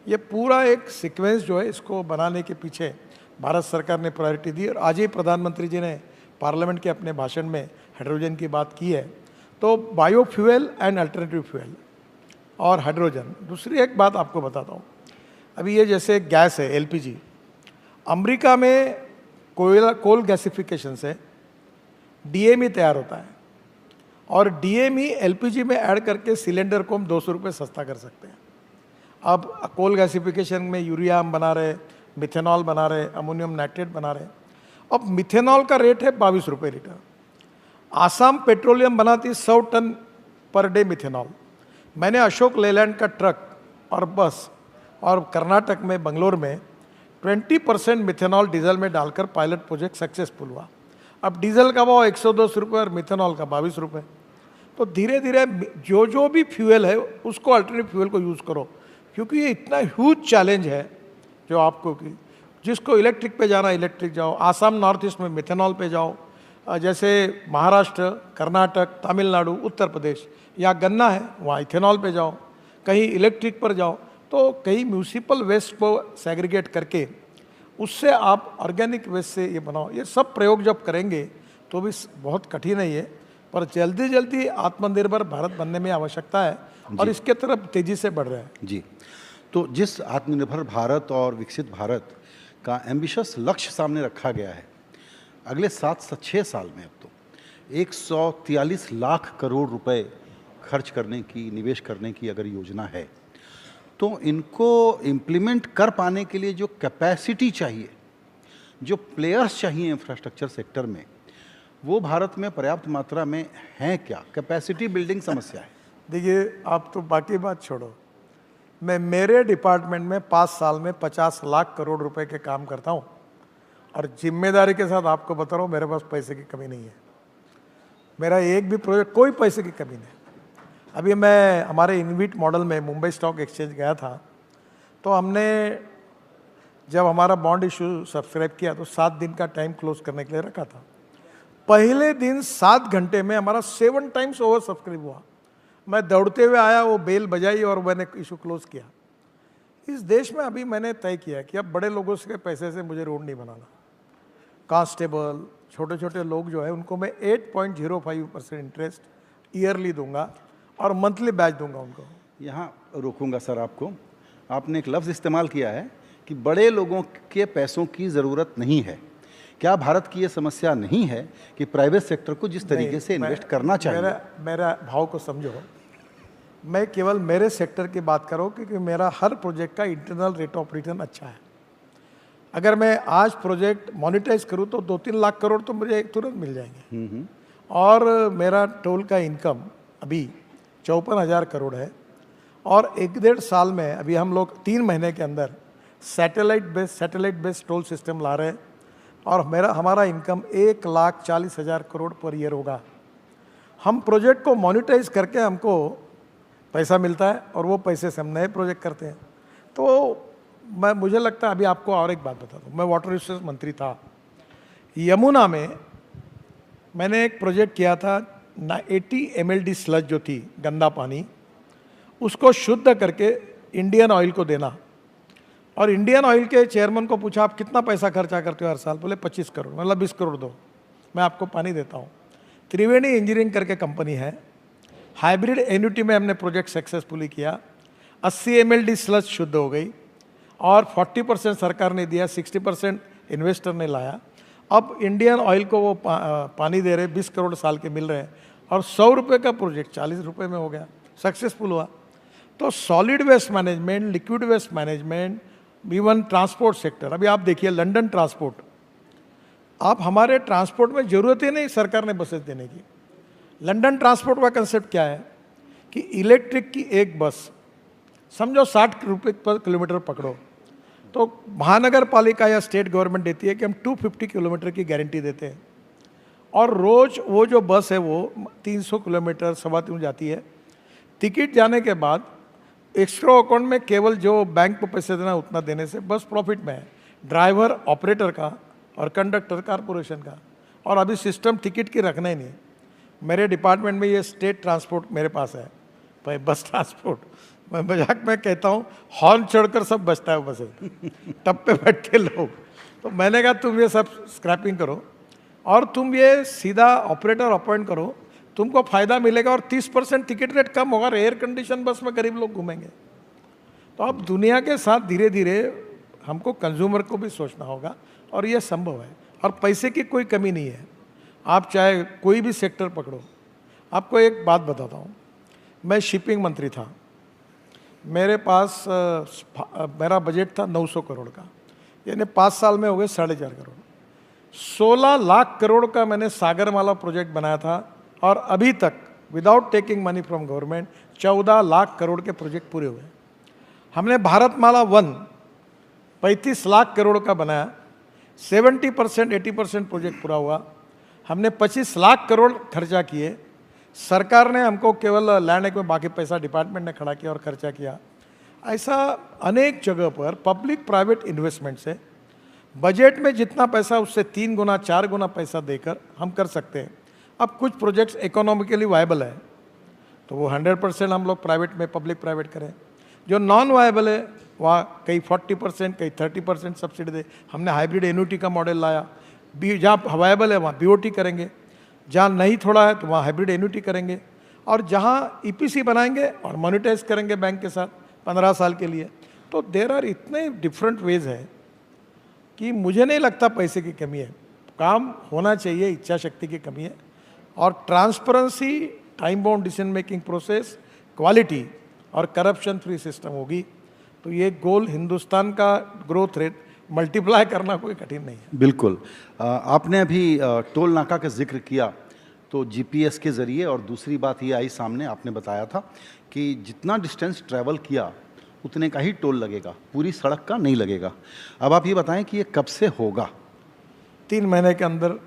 ये पूरा एक सीक्वेंस जो है, इसको बनाने के पीछे भारत सरकार ने प्रायोरिटी दी। और आज ही प्रधानमंत्री जी ने पार्लियामेंट के अपने भाषण में हाइड्रोजन की बात की है। तो बायोफ्यूल एंड अल्टरनेटिव फ्यूल और हाइड्रोजन। दूसरी एक बात आपको बताता हूँ, अभी ये जैसे गैस है LPG, अमेरिका में कोल गैसिफिकेशन से DME तैयार होता है और DME LPG में ऐड करके सिलेंडर को हम 200 रुपये सस्ता कर सकते हैं। अब कोल गैसिफिकेशन में यूरिया हम बना रहे, मिथेनॉल बना रहे, अमोनियम नाइट्रेट बना रहे। अब मिथेनॉल का रेट है 22 रुपये लीटर। आसाम पेट्रोलियम बनाती 100 टन पर डे मिथेनॉल। मैंने अशोक लेलैंड का ट्रक और बस और कर्नाटक में, बंगलोर में 20% मिथेनॉल डीजल में डालकर पायलट प्रोजेक्ट सक्सेसफुल हुआ। अब डीजल का भाव 110 रुपये और मिथेनॉल का 22 रुपये। तो धीरे धीरे जो भी फ्यूल है उसको, अल्टरनेटिव फ्यूल को यूज़ करो, क्योंकि ये इतना ह्यूज चैलेंज है जो आपको, कि जिसको इलेक्ट्रिक पे जाना इलेक्ट्रिक जाओ, आसाम नॉर्थ ईस्ट में मिथेनॉल पे जाओ, जैसे महाराष्ट्र, कर्नाटक, तमिलनाडु, उत्तर प्रदेश, या गन्ना है वहाँ इथेनॉल पे जाओ, कहीं इलेक्ट्रिक पर जाओ, तो कहीं म्यूनिसिपल वेस्ट को सेग्रीगेट करके उससे आप ऑर्गेनिक वेस्ट से ये बनाओ। ये सब प्रयोग जब करेंगे तो भी बहुत कठिन है ये, पर जल्दी जल्दी आत्मनिर्भर भारत बनने में आवश्यकता है और इसके तरफ तेजी से बढ़ रहा है। जी, तो जिस आत्मनिर्भर भारत और विकसित भारत का एम्बिशियस लक्ष्य सामने रखा गया है, अगले 7 से 6 साल में अब तो 143 लाख करोड़ रुपए खर्च करने की, निवेश करने की अगर योजना है, तो इनको इम्प्लीमेंट कर पाने के लिए जो कैपेसिटी चाहिए, जो प्लेयर्स चाहिए इंफ्रास्ट्रक्चर सेक्टर में, वो भारत में पर्याप्त मात्रा में हैं क्या? कैपेसिटी बिल्डिंग समस्या है। देखिए, आप तो बाकी बात छोड़ो, मैं मेरे डिपार्टमेंट में 5 साल में 50 लाख करोड़ रुपए के काम करता हूँ और जिम्मेदारी के साथ आपको बता रहा हूँ, मेरे पास पैसे की कमी नहीं है। मेरा एक भी प्रोजेक्ट, कोई पैसे की कमी नहीं। अभी मैं हमारे इनविट मॉडल में मुंबई स्टॉक एक्सचेंज गया था, तो हमने जब हमारा बॉन्ड इशू सब्सक्राइब किया तो 7 दिन का टाइम क्लोज करने के लिए रखा था। पहले दिन 7 घंटे में हमारा 7 टाइम्स ओवर सब्सक्राइब हुआ। मैं दौड़ते हुए आया, वो बेल बजाई और मैंने इशू क्लोज किया। इस देश में अभी मैंने तय किया कि अब बड़े लोगों के पैसे से मुझे रोड नहीं बनाना। कांस्टेबल, छोटे छोटे लोग जो है उनको मैं 8.05% इंटरेस्ट ईयरली दूंगा और मंथली बैच दूंगा उनको। यहाँ रोकूंगा सर आपको। आपने एक लफ्ज़ इस्तेमाल किया है कि बड़े लोगों के पैसों की ज़रूरत नहीं है। क्या भारत की ये समस्या नहीं है कि प्राइवेट सेक्टर को जिस तरीके से इन्वेस्ट करना चाहिए? मेरा भाव को समझो, मैं केवल मेरे सेक्टर की बात करूँ क्योंकि मेरा हर प्रोजेक्ट का इंटरनल रेट ऑफ रिटर्न अच्छा है। अगर मैं आज प्रोजेक्ट मोनिटाइज करूँ तो 2-3 लाख करोड़ तो मुझे तुरंत मिल जाएंगे। और मेरा टोल का इनकम अभी 54,000 करोड़ है और 1-1.5 साल में अभी हम लोग 3 महीने के अंदर सैटेलाइट बेस्ड टोल सिस्टम ला रहे हैं और हमारा इनकम 1,40,000 करोड़ पर ईयर होगा। हम प्रोजेक्ट को मोनिटाइज करके हमको पैसा मिलता है और वो पैसे से हम नए प्रोजेक्ट करते हैं। तो मुझे लगता है, अभी आपको और एक बात बता दूँ, मैं वाटर रिसोर्स मंत्री था। यमुना में मैंने एक प्रोजेक्ट किया था, 80 mld स्लज जो थी गंदा पानी, उसको शुद्ध करके इंडियन ऑयल को देना। और इंडियन ऑयल के चेयरमैन को पूछा, आप कितना पैसा खर्चा करते हो हर साल? बोले 25 करोड़। मतलब 20 करोड़ दो, मैं आपको पानी देता हूँ। त्रिवेणी इंजीनियरिंग करके कंपनी है, हाइब्रिड एन्युटी में हमने प्रोजेक्ट सक्सेसफुली किया। 80 mld स्लज शुद्ध हो गई और 40% सरकार ने दिया, 60% इन्वेस्टर ने लाया। अब इंडियन ऑयल को वो पानी दे रहे, 20 करोड़ साल के मिल रहे हैं और 100 रुपये का प्रोजेक्ट 40 रुपये में हो गया, सक्सेसफुल हुआ। तो solid waste management, liquid waste management, even transport sector, अभी आप देखिए लंदन ट्रांसपोर्ट, आप हमारे ट्रांसपोर्ट में ज़रूरत ही नहीं सरकार ने बसेस देने की। लंदन ट्रांसपोर्ट का कंसेप्ट क्या है कि इलेक्ट्रिक की एक बस समझो 60 रुपये पर किलोमीटर पकड़ो, तो महानगर पालिका या स्टेट गवर्नमेंट देती है कि हम 250 किलोमीटर की गारंटी देते हैं और रोज़ वो जो बस है वो 300 किलोमीटर 3.25 जाती है। टिकट जाने के बाद एक्स्ट्रा अकाउंट में केवल जो बैंक को पैसे देना उतना देने से बस प्रॉफिट में है, ड्राइवर ऑपरेटर का और कंडक्टर कारपोरेशन का। और अभी सिस्टम टिकट की रखना ही नहीं। मेरे डिपार्टमेंट में ये स्टेट ट्रांसपोर्ट मेरे पास है, भाई बस ट्रांसपोर्ट। मैं मजाक में कहता हूँ हॉर्न चढ़कर सब बचता है बस टप पे बैठ के लोग। तो मैंने कहा तुम ये सब स्क्रैपिंग करो और तुम ये सीधा ऑपरेटर अपॉइंट करो, तुमको फायदा मिलेगा और 30% टिकट रेट कम होगा। एयर कंडीशन बस में गरीब लोग घूमेंगे। तो अब दुनिया के साथ धीरे धीरे हमको कंज्यूमर को भी सोचना होगा और ये संभव है और पैसे की कोई कमी नहीं है। आप चाहे कोई भी सेक्टर पकड़ो। आपको एक बात बताता हूँ, मैं शिपिंग मंत्री था, मेरे पास मेरा बजट था 900 करोड़ का, यानी 5 साल में हो गए 4.5 करोड़। 16 लाख करोड़ का मैंने सागरमाला प्रोजेक्ट बनाया था और अभी तक without taking money from government 14 lakh crore के प्रोजेक्ट पूरे हुए। हमने भारतमाला 1 35 लाख करोड़ का बनाया, 70% 80% प्रोजेक्ट पूरा हुआ। हमने 25 लाख करोड़ खर्चा किए। सरकार ने हमको केवल लैंड एक्ट में, बाकी पैसा डिपार्टमेंट ने खड़ा किया और खर्चा किया। ऐसा अनेक जगह पर पब्लिक प्राइवेट इन्वेस्टमेंट से बजट में जितना पैसा उससे 3 गुना 4 गुना पैसा देकर हम कर सकते हैं। अब कुछ प्रोजेक्ट्स इकोनॉमिकली वायबल है तो वो 100% हम लोग प्राइवेट में पब्लिक प्राइवेट करें। जो नॉन वायबल है वहाँ कई 40%, कई 30% सब्सिडी दे। हमने हाइब्रिड एन्युटी का मॉडल लाया, जहाँ वायबल है वहाँ बीओटी करेंगे, जहाँ नहीं थोड़ा है तो वहाँ हाइब्रिड एन्युटी करेंगे, और जहाँ ईपीसी बनाएंगे और मोनेटाइज करेंगे बैंक के साथ 15 साल के लिए। तो देर आर इतने डिफरेंट वेज है कि मुझे नहीं लगता पैसे की कमी है, काम होना चाहिए, इच्छा शक्ति की कमी है। और transparency, time bound decision making process, quality और करप्शन फ्री सिस्टम होगी तो ये गोल हिंदुस्तान का ग्रोथ रेट मल्टीप्लाई करना कोई कठिन नहीं है। बिल्कुल। आपने अभी टोल नाका का जिक्र किया तो जीपीएस के ज़रिए, और दूसरी बात ये आई सामने, आपने बताया था कि जितना डिस्टेंस ट्रैवल किया उतने का ही टोल लगेगा, पूरी सड़क का नहीं लगेगा। अब आप ये बताएं कि ये कब से होगा? 3 महीने के अंदर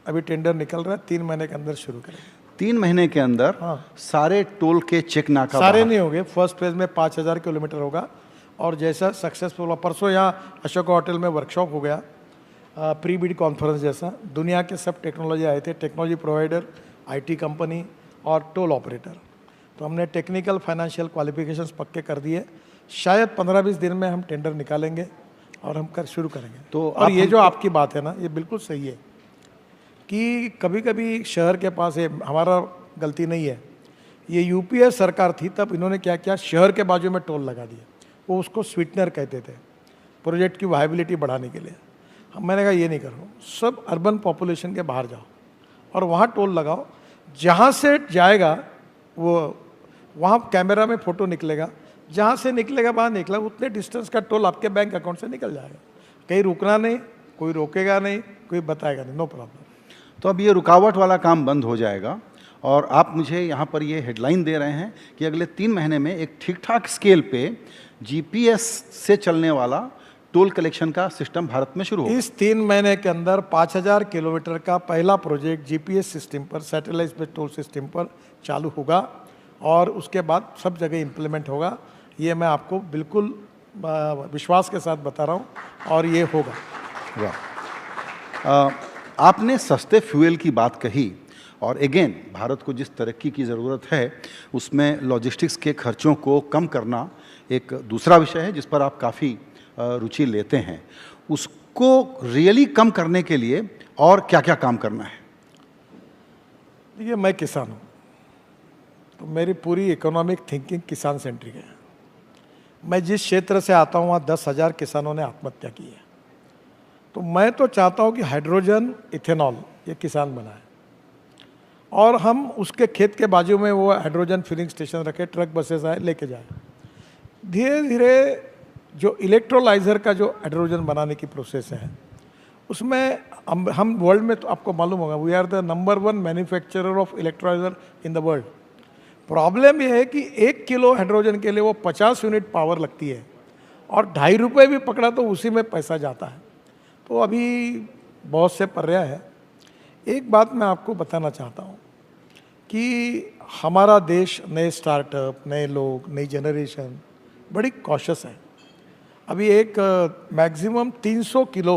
अभी टेंडर निकल रहा है, 3 महीने के अंदर शुरू करेंगे। 3 महीने के अंदर सारे टोल के चेक नाका सारे नहीं होंगे। फर्स्ट फेज में 5000 किलोमीटर होगा, और जैसा सक्सेसफुल हुआ, परसों यहाँ अशोक होटल में वर्कशॉप हो गया, प्री बिड कॉन्फ्रेंस जैसा, दुनिया के सब टेक्नोलॉजी आए थे, टेक्नोलॉजी प्रोवाइडर, आईटी कंपनी और टोल ऑपरेटर। तो हमने टेक्निकल फाइनेंशियल क्वालिफिकेशंस पक्के कर दिए। शायद 15-20 दिन में हम टेंडर निकालेंगे और हम शुरू करेंगे। तो और ये जो आपकी बात है ना, ये बिल्कुल सही है कि कभी कभी शहर के पास है, हमारा गलती नहीं है, ये यूपीए सरकार थी तब इन्होंने क्या किया, शहर के बाजू में टोल लगा दिया। वो उसको स्वीटनर कहते थे, प्रोजेक्ट की वायबिलिटी बढ़ाने के लिए। मैंने कहा ये नहीं करो, सब अर्बन पॉपुलेशन के बाहर जाओ और वहाँ टोल लगाओ, जहाँ से जाएगा वो वहाँ कैमरा में फ़ोटो निकलेगा, जहाँ से निकलेगा वहाँ निकला, उतने डिस्टेंस का टोल आपके बैंक अकाउंट से निकल जाएगा। कहीं रुकना नहीं, कोई रोकेगा नहीं, कोई बताएगा नहीं, नो प्रॉब्लम। तो अब ये रुकावट वाला काम बंद हो जाएगा, और आप मुझे यहाँ पर ये हेडलाइन दे रहे हैं कि अगले 3 महीने में एक ठीक ठाक स्केल पे जीपीएस से चलने वाला टोल कलेक्शन का सिस्टम भारत में शुरू होगा। इस 3 महीने के अंदर 5000 किलोमीटर का पहला प्रोजेक्ट जीपीएस सिस्टम पर, सैटेलाइट बेस्ड टोल सिस्टम पर चालू होगा, और उसके बाद सब जगह इम्प्लीमेंट होगा। ये मैं आपको बिल्कुल विश्वास के साथ बता रहा हूँ, और ये होगा। वाह। आपने सस्ते फ्यूल की बात कही, और अगेन भारत को जिस तरक्की की ज़रूरत है उसमें लॉजिस्टिक्स के खर्चों को कम करना एक दूसरा विषय है जिस पर आप काफ़ी रुचि लेते हैं। उसको रियली कम करने के लिए और क्या क्या काम करना है? देखिए, मैं किसान हूँ तो मेरी पूरी इकोनॉमिक थिंकिंग किसान सेंट्रिक है। मैं जिस क्षेत्र से आता हूँ वहाँ 10,000 किसानों ने आत्महत्या की है। तो मैं तो चाहता हूँ कि हाइड्रोजन इथेनॉल ये किसान बनाए, और हम उसके खेत के बाजू में वो हाइड्रोजन फिलिंग स्टेशन रखे, ट्रक बसेस आए लेके जाए। धीरे धीरे जो इलेक्ट्रोलाइजर का जो हाइड्रोजन बनाने की प्रोसेस है उसमें हम वर्ल्ड में, तो आपको मालूम होगा, we are the number 1 manufacturer of electrolyser in the world. Problem ये है कि 1 किलो हाइड्रोजन के लिए वो 50 यूनिट पावर लगती है, और 2.5 रुपये भी पकड़ा तो उसी में पैसा जाता है। तो अभी बहुत से पर्याय है। एक बात मैं आपको बताना चाहता हूँ कि हमारा देश नए स्टार्टअप, नए लोग, नई जनरेशन बड़ी कॉशियस है। अभी एक मैक्सिमम 300 किलो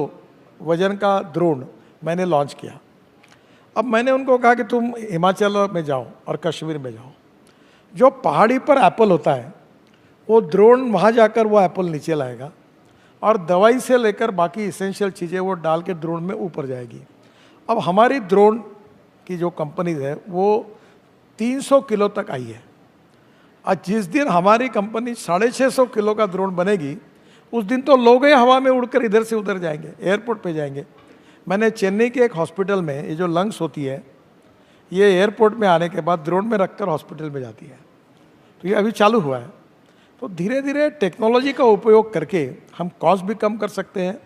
वजन का ड्रोन मैंने लॉन्च किया। अब मैंने उनको कहा कि तुम हिमाचल में जाओ और कश्मीर में जाओ, जो पहाड़ी पर एप्पल होता है वो ड्रोन वहाँ जाकर वो एप्पल नीचे लाएगा, और दवाई से लेकर बाकी इसेंशियल चीज़ें वो डाल के ड्रोन में ऊपर जाएगी। अब हमारी ड्रोन की जो कंपनीज है वो 300 किलो तक आई है, और जिस दिन हमारी कंपनी 650 किलो का ड्रोन बनेगी उस दिन तो लोग ही हवा में उड़कर इधर से उधर जाएंगे, एयरपोर्ट पे जाएंगे। मैंने चेन्नई के एक हॉस्पिटल में, ये जो लंग्स होती है ये एयरपोर्ट में आने के बाद ड्रोन में रखकर हॉस्पिटल में जाती है। तो ये अभी चालू हुआ है। तो धीरे धीरे टेक्नोलॉजी का उपयोग करके हम कॉस्ट भी कम कर सकते हैं,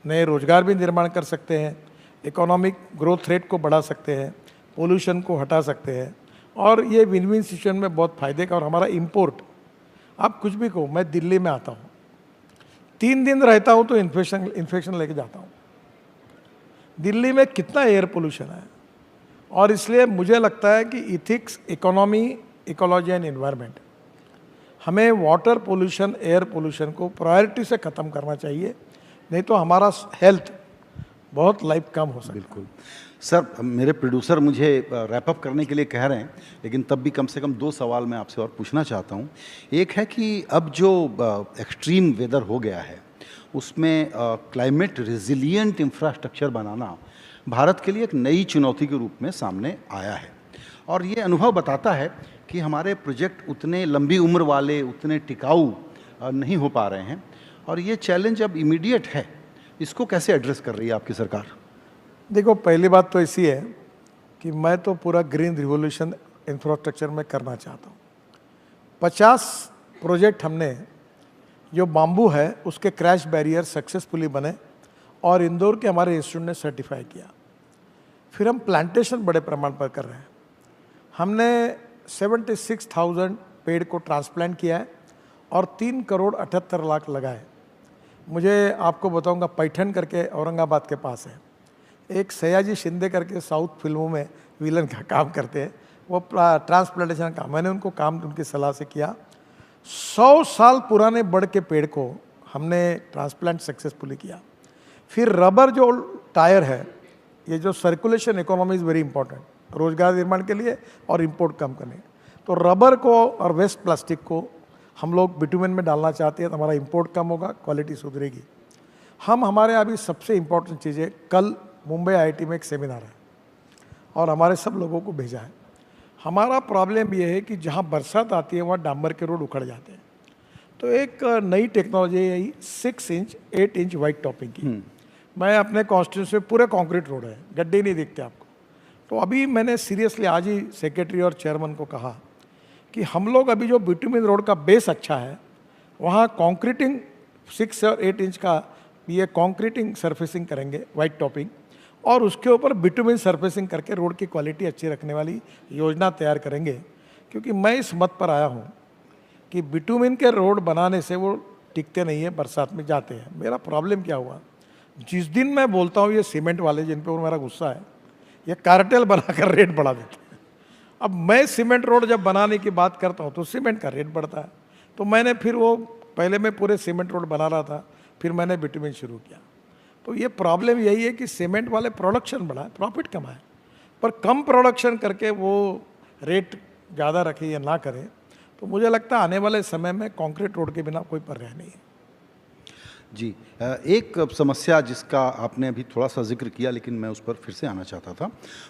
नए रोजगार भी निर्माण कर सकते हैं, इकोनॉमिक ग्रोथ रेट को बढ़ा सकते हैं, पोल्यूशन को हटा सकते हैं, और ये विन विन सिचुएशन में बहुत फायदे का। और हमारा इंपोर्ट, आप कुछ भी कहो, मैं दिल्ली में आता हूँ, 3 दिन रहता हूँ तो इन्फेक्शन लेके जाता हूँ। दिल्ली में कितना एयर पोल्यूशन है, और इसलिए मुझे लगता है कि ethics, economy, ecology and environment, हमें वाटर पोल्यूशन, एयर पोल्यूशन को प्रायोरिटी से ख़त्म करना चाहिए। नहीं तो हमारा हेल्थ बहुत लाइफ कम हो सकता है। बिल्कुल सर, मेरे प्रोड्यूसर मुझे रैप अप करने के लिए कह रहे हैं, लेकिन तब भी कम से कम 2 सवाल मैं आपसे और पूछना चाहता हूँ। एक है कि अब जो एक्सट्रीम वेदर हो गया है उसमें क्लाइमेट रेजिलिएंट इंफ्रास्ट्रक्चर बनाना भारत के लिए एक नई चुनौती के रूप में सामने आया है, और ये अनुभव बताता है कि हमारे प्रोजेक्ट उतने लंबी उम्र वाले, उतने टिकाऊ नहीं हो पा रहे हैं, और ये चैलेंज अब इमीडिएट है। इसको कैसे एड्रेस कर रही है आपकी सरकार? देखो, पहली बात तो ऐसी है कि मैं तो पूरा ग्रीन रिवॉल्यूशन इंफ्रास्ट्रक्चर में करना चाहता हूँ। 50 प्रोजेक्ट हमने, जो बाम्बू है उसके क्रैश बैरियर सक्सेसफुली बने और इंदौर के हमारे इंस्टीट्यूट ने सर्टिफाई किया। फिर हम प्लांटेशन बड़े प्रमाण पर कर रहे हैं। हमने 76,000 पेड़ को ट्रांसप्लांट किया है और 3 करोड़ 78 लाख लगाए। मुझे आपको बताऊंगा, पैठन करके औरंगाबाद के पास है, एक सयाजी शिंदे करके साउथ फिल्मों में विलन का काम करते हैं, वो ट्रांसप्लांटेशन का मैंने उनको काम उनकी सलाह से किया। 100 साल पुराने बड़ के पेड़ को हमने ट्रांसप्लांट सक्सेसफुली किया। फिर रबर जो टायर है, ये जो circulation economy is very important रोजगार निर्माण के लिए और इंपोर्ट कम करने। तो रबर को और वेस्ट प्लास्टिक को हम लोग बिटुमेन में डालना चाहते हैं, तो हमारा इंपोर्ट कम होगा, क्वालिटी सुधरेगी। हमारे अभी सबसे इम्पोर्टेंट चीज़ है, कल मुंबई IIT में एक सेमिनार है और हमारे सब लोगों को भेजा है। हमारा प्रॉब्लम ये है कि जहाँ बरसात आती है वहाँ डांबर के रोड उखड़ जाते हैं। तो एक नई टेक्नोलॉजी है 6 इंच 8 इंच वाइट टॉपिंग की। मैं अपने कॉन्स्टिट्यूंसी में पूरे कंक्रीट रोड है, गड्ढे नहीं दिखते आपको। तो अभी मैंने सीरियसली आज ही सेक्रेटरी और चेयरमैन को कहा कि हम लोग अभी जो बिटुमिन रोड का बेस अच्छा है वहाँ कॉन्क्रीटिंग 6 और 8 इंच का ये कॉन्क्रीटिंग सरफेसिंग करेंगे, वाइट टॉपिंग, और उसके ऊपर बिटुमिन सरफेसिंग करके रोड की क्वालिटी अच्छी रखने वाली योजना तैयार करेंगे। क्योंकि मैं इस मत पर आया हूँ कि बिटुमिन के रोड बनाने से वो टिकते नहीं है, बरसात में जाते हैं। मेरा प्रॉब्लम क्या हुआ, जिस दिन मैं बोलता हूँ ये सीमेंट वाले जिन पर मेरा गुस्सा है, ये कार्टेल बनाकर रेट बढ़ा देते हैं। अब मैं सीमेंट रोड जब बनाने की बात करता हूँ तो सीमेंट का रेट बढ़ता है। तो मैंने फिर वो पहले मैं पूरे सीमेंट रोड बना रहा था, फिर मैंने बिटुमिन शुरू किया। तो ये प्रॉब्लम यही है कि सीमेंट वाले प्रोडक्शन बढ़ाए, प्रॉफिट कमाए, पर कम प्रोडक्शन करके वो रेट ज़्यादा रखे या ना करें। तो मुझे लगता है आने वाले समय में कंक्रीट रोड के बिना कोई पर्याय नहीं है। जी, एक समस्या जिसका आपने अभी थोड़ा सा जिक्र किया, लेकिन मैं उस पर फिर से आना चाहता था,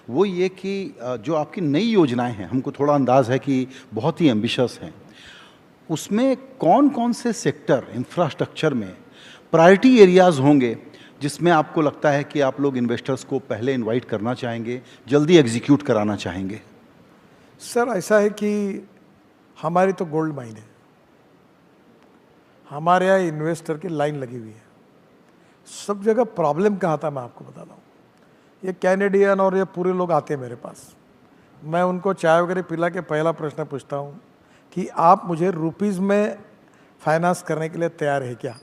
वो ये कि जो आपकी नई योजनाएं हैं, हमको थोड़ा अंदाज है कि बहुत ही एम्बिशियस हैं, उसमें कौन कौन से सेक्टर इंफ्रास्ट्रक्चर में प्रायोरिटी एरियाज़ होंगे जिसमें आपको लगता है कि आप लोग इन्वेस्टर्स को पहले इनवाइट करना चाहेंगे, जल्दी एग्जीक्यूट कराना चाहेंगे? सर, ऐसा है कि हमारी तो गोल्ड माइन है, हमारे यहाँ इन्वेस्टर की लाइन लगी हुई है। सब जगह प्रॉब्लम कहाँ था मैं आपको बताता हूँ। ये कैनेडियन और ये पूरे लोग आते हैं मेरे पास, मैं उनको चाय वगैरह पिला के पहला प्रश्न पूछता हूँ कि आप मुझे रुपीज़ में फाइनेंस करने के लिए तैयार है क्या?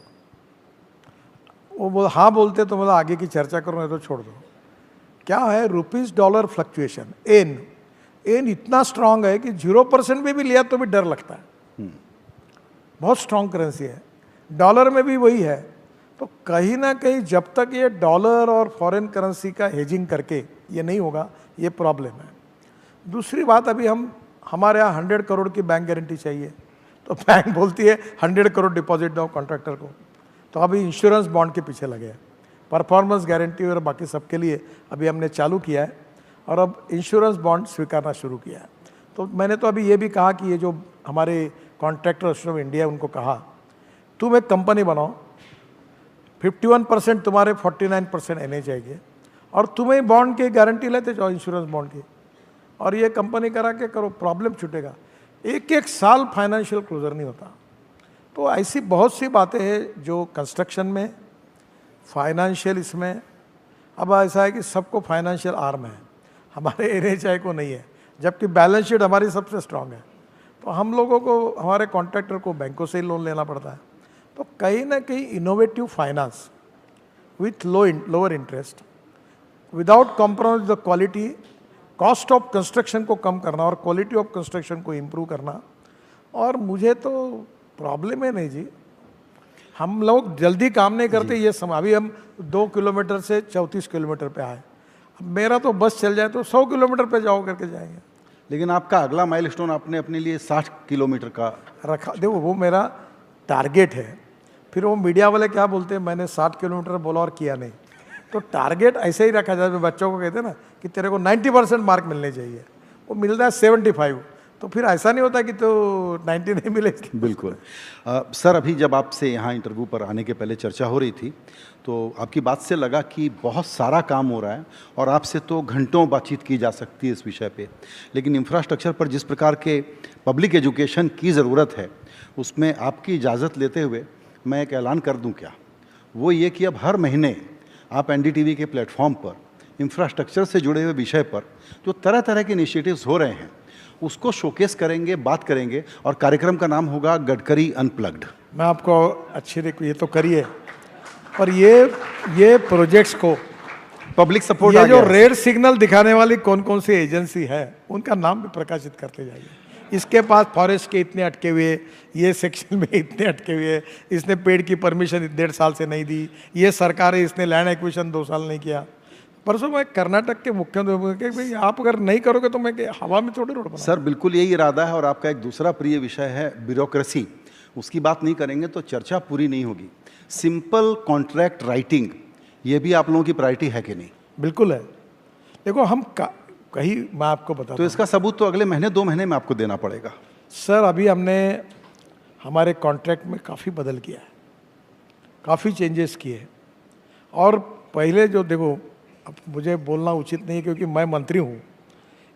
वो हाँ बोलते तो मतलब आगे की चर्चा करो, नहीं तो छोड़ दो। क्या है रुपीज़ डॉलर फ्लक्चुएशन, एन इतना स्ट्रांग है कि 0% में भी लिया तो भी डर लगता है। बहुत स्ट्रांग करेंसी है, डॉलर में भी वही है। तो कहीं ना कहीं जब तक ये डॉलर और फॉरेन करेंसी का हेजिंग करके ये नहीं होगा, ये प्रॉब्लम है। दूसरी बात, अभी हमारे यहाँ 100 करोड़ की बैंक गारंटी चाहिए, तो बैंक बोलती है 100 करोड़ डिपॉजिट दो कॉन्ट्रैक्टर को। तो अभी इंश्योरेंस बॉन्ड के पीछे लगे हैं, परफॉर्मेंस गारंटी और बाकी सबके लिए अभी हमने चालू किया है और अब इंश्योरेंस बॉन्ड स्वीकारना शुरू किया है। तो मैंने तो अभी ये भी कहा कि ये जो हमारे कॉन्ट्रैक्टर एसोसिएशन ऑफ इंडिया, उनको कहा तुम एक कंपनी बनाओ, 51% तुम्हारे 49% एनए जाएंगे और तुम्हें बॉन्ड की गारंटी लेते जाओ, इंश्योरेंस बॉन्ड की, और ये कंपनी करा के करो, प्रॉब्लम छूटेगा। एक साल फाइनेंशियल क्लोजर नहीं होता। तो ऐसी बहुत सी बातें हैं जो कंस्ट्रक्शन में, फाइनेंशियल इसमें, अब ऐसा है कि सबको फाइनेंशियल आर्म है, हमारे एनएचआई को नहीं है, जबकि बैलेंस शीट हमारी सबसे स्ट्रांग है। तो हम लोगों को, हमारे कॉन्ट्रैक्टर को बैंकों से ही लोन लेना पड़ता है। तो कहीं ना कहीं innovative finance with lower interest, without compromise the quality, cost of construction को कम करना और क्वालिटी ऑफ कंस्ट्रक्शन को इम्प्रूव करना। और मुझे तो प्रॉब्लम है नहीं जी, हम लोग जल्दी काम नहीं करते, ये अभी हम 2 किलोमीटर से 34 किलोमीटर पे आए। मेरा तो बस चल जाए तो 100 किलोमीटर पे जाओ करके जाएंगे। लेकिन आपका अगला माइलस्टोन आपने अपने लिए 60 किलोमीटर का रखा। देखो वो मेरा टारगेट है, फिर वो मीडिया वाले क्या बोलते हैं, मैंने 60 किलोमीटर बोला और किया नहीं। तो टारगेट ऐसे ही रखा जाए, बच्चों को कहते हैं ना कि तेरे को 90% मार्क मिलने चाहिए, वो मिलता है 75, तो फिर ऐसा नहीं होता कि तो 90 नहीं मिले। बिल्कुल। सर, अभी जब आपसे यहाँ इंटरव्यू पर आने के पहले चर्चा हो रही थी तो आपकी बात से लगा कि बहुत सारा काम हो रहा है और आपसे तो घंटों बातचीत की जा सकती है इस विषय पे, लेकिन इंफ्रास्ट्रक्चर पर जिस प्रकार के पब्लिक एजुकेशन की ज़रूरत है उसमें आपकी इजाज़त लेते हुए मैं एक ऐलान कर दूं क्या, वो ये कि अब हर महीने आप एनडीटीवी के प्लेटफॉर्म पर इंफ्रास्ट्रक्चर से जुड़े हुए विषय पर जो तरह तरह के इनिशिएटिव्स हो रहे हैं उसको शोकेस करेंगे, बात करेंगे, और कार्यक्रम का नाम होगा गडकरी अनप्लग्ड। मैं आपको अच्छी ये तो करिए, और ये प्रोजेक्ट्स को पब्लिक सपोर्ट, ये जो रेड सिग्नल दिखाने वाली कौन कौन सी एजेंसी है उनका नाम भी प्रकाशित करते जाइए। इसके पास फॉरेस्ट के इतने अटके हुए, ये सेक्शन में इतने अटके हुए, इसने पेड़ की परमिशन 1.5 साल से नहीं दी, ये सरकार है इसने लैंड एक्विजिशन 2 साल नहीं किया। परसों मैं कर्नाटक के मुख्यमंत्री भाई आप अगर नहीं करोगे तो मैं हवा में थोड़ी रोड बना। सर बिल्कुल यही इरादा है, और आपका एक दूसरा प्रिय विषय है ब्यूरोक्रेसी, उसकी बात नहीं करेंगे तो चर्चा पूरी नहीं होगी। सिंपल कॉन्ट्रैक्ट राइटिंग, ये भी आप लोगों की प्रायोरिटी है कि नहीं? बिल्कुल है। देखो हम कहीं मैं आपको बताता तो इसका सबूत तो अगले महीने 2 महीने में आपको देना पड़ेगा। सर अभी हमने हमारे कॉन्ट्रैक्ट में काफ़ी बदल किया है, काफ़ी चेंजेस किए, और पहले जो देखो, अब मुझे बोलना उचित नहीं है क्योंकि मैं मंत्री हूँ,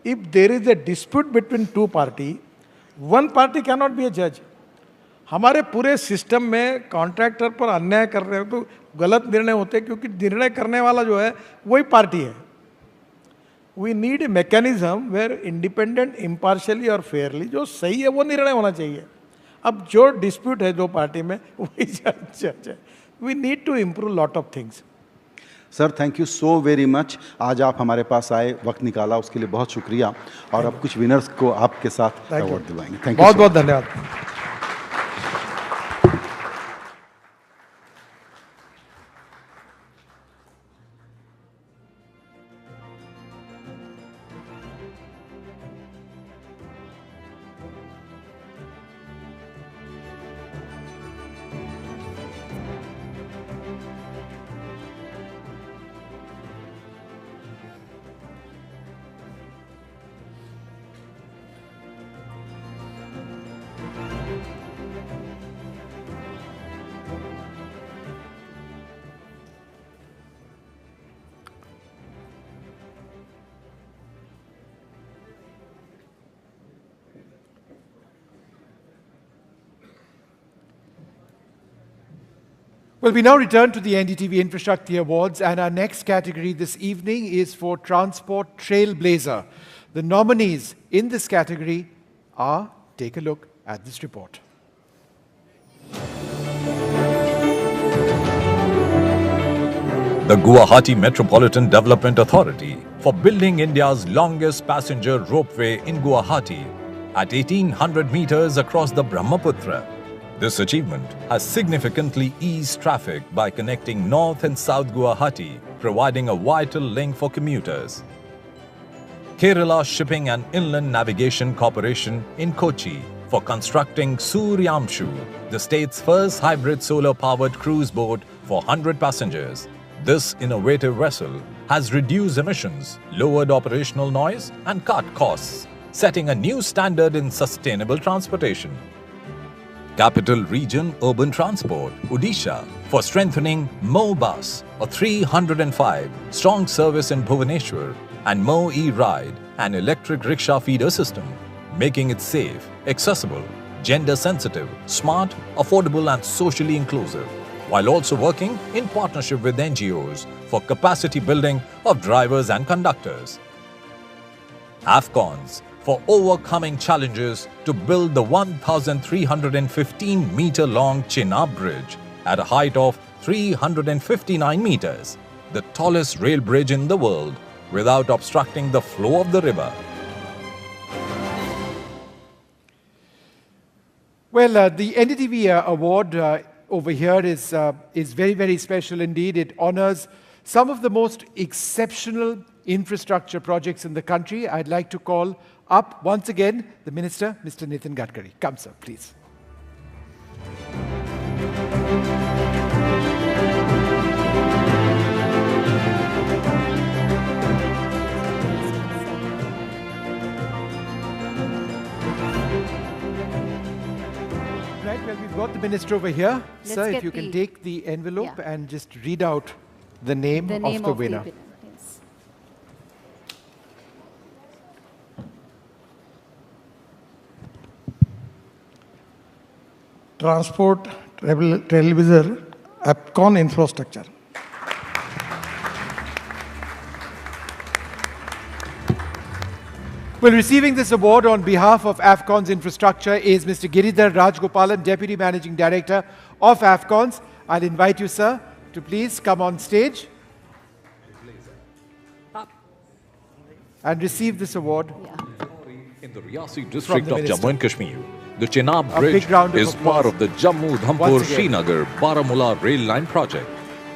if there is a dispute between 2 party, 1 party can not be a जज। हमारे पूरे सिस्टम में कॉन्ट्रैक्टर पर अन्याय कर रहे हो तो गलत निर्णय होते हैं, क्योंकि निर्णय करने वाला जो है वही पार्टी है। We need a mechanism where independent, impartially और फेयरली जो सही है वो निर्णय होना चाहिए। अब जो डिस्प्यूट है 2 पार्टी में वही जज है। We need to improve lot of things. Sir thank you so very much, आज आप हमारे पास आए, वक्त निकाला, उसके लिए बहुत शुक्रिया। और अब कुछ विनर्स को आपके साथ अवार्ड दिलवाएंगे। थैंक यू, बहुत बहुत धन्यवाद। Well, we now return to the NDTV Infrashakti Awards, and our next category this evening is for Transport Trailblazer. The nominees in this category are, take a look at this report. The Guwahati Metropolitan Development Authority for building India's longest passenger ropeway in Guwahati at 1800 meters across the Brahmaputra. This achievement has significantly eased traffic by connecting North and South Guwahati, providing a vital link for commuters. Kerala Shipping and Inland Navigation Corporation in Kochi for constructing Suryamshu, the state's first hybrid solar-powered cruise boat for 100 passengers. This innovative vessel has reduced emissions, lowered operational noise and cut costs, setting a new standard in sustainable transportation. Capital Region Urban Transport, Odisha, for strengthening MoBus, a 305-strong service in Bhubaneswar, and Mo E-Ride, an electric rickshaw feeder system, making it safe, accessible, gender-sensitive, smart, affordable and socially inclusive, while also working in partnership with NGOs for capacity building of drivers and conductors. AFCONs, for overcoming challenges to build the 1,315-meter-long Chenab Bridge at a height of 359 meters, the tallest rail bridge in the world, without obstructing the flow of the river. Well, the NDTV award over here is very, very special indeed. It honors some of the most exceptional infrastructure projects in the country. I'd like to call up once again the Minister, Mr. Nitin Gadkari. Come, sir, please. Right, well, we've got the Minister over here. Sir, if you can take the envelope and just read out the name of the winner. Yes. Transport Trailblazer AFCON Infrastructure. Well, receiving this award on behalf of AFCON's infrastructure is Mr. Giridhar Rajgopalan, Deputy Managing Director of AFCON's. I'll invite you, sir, to please come on stage and receive this award. In the Riyasi district of Jammu and Kashmir, the Chenab Bridge is part of the Jammu-Dhampur-Srinagar Baramulla rail line project.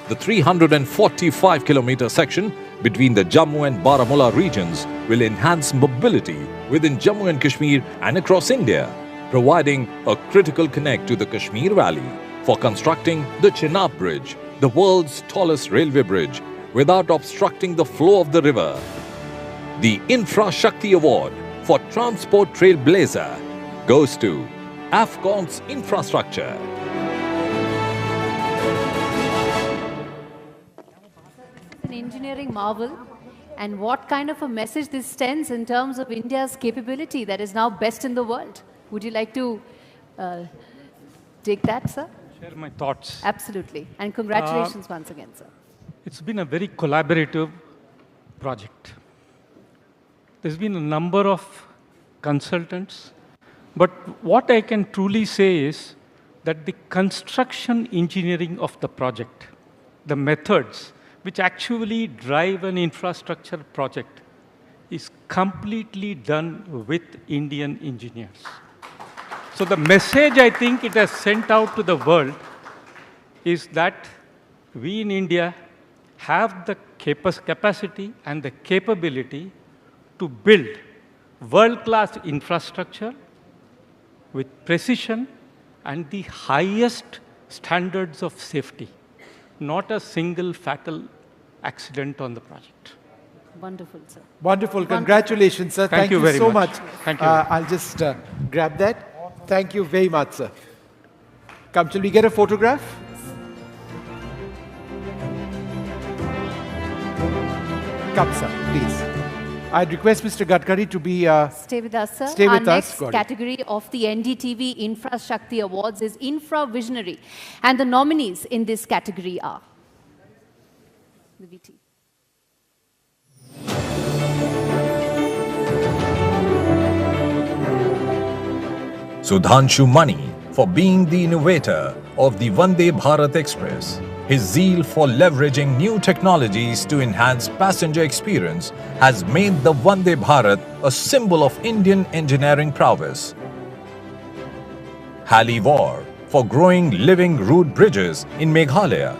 The 345-kilometer section between the Jammu and Baramulla regions will enhance mobility within Jammu and Kashmir and across India, providing a critical connect to the Kashmir Valley for constructing the Chenab Bridge, the world's tallest railway bridge, without obstructing the flow of the river. The Infrashakti Award for Transport Trailblazer goes to AFCON's infrastructure. An engineering marvel, and what kind of a message this sends in terms of India's capability that is now best in the world. Would you like to take that, sir? Share my thoughts. Absolutely. And congratulations once again, sir. It's been a very collaborative project. There's been a number of consultants, but what I can truly say is that the construction engineering of the project, the methods which actually drive an infrastructure project, is completely done with Indian engineers. So the message I think it has sent out to the world is that we in India have the capacity and the capability to build world-class infrastructure with precision and the highest standards of safety. Not a single fatal accident on the project. Wonderful, sir. Wonderful. Congratulations, sir. Thank you very so much. much. Thank you. I'll just grab that. Thank you very much, sir. Come, shall we get a photograph? Come, sir, please. I'd request Mr. Gadkari to be... Stay with us, sir. Stay with Our us. next category of the NDTV Infrashakti Awards is Infra Visionary. And the nominees in this category are... The VT. Sudhanshu Mani for being the innovator of the Vande Bharat Express. His zeal for leveraging new technologies to enhance passenger experience has made the Vande Bharat a symbol of Indian engineering prowess. Hali War for growing living root bridges in Meghalaya,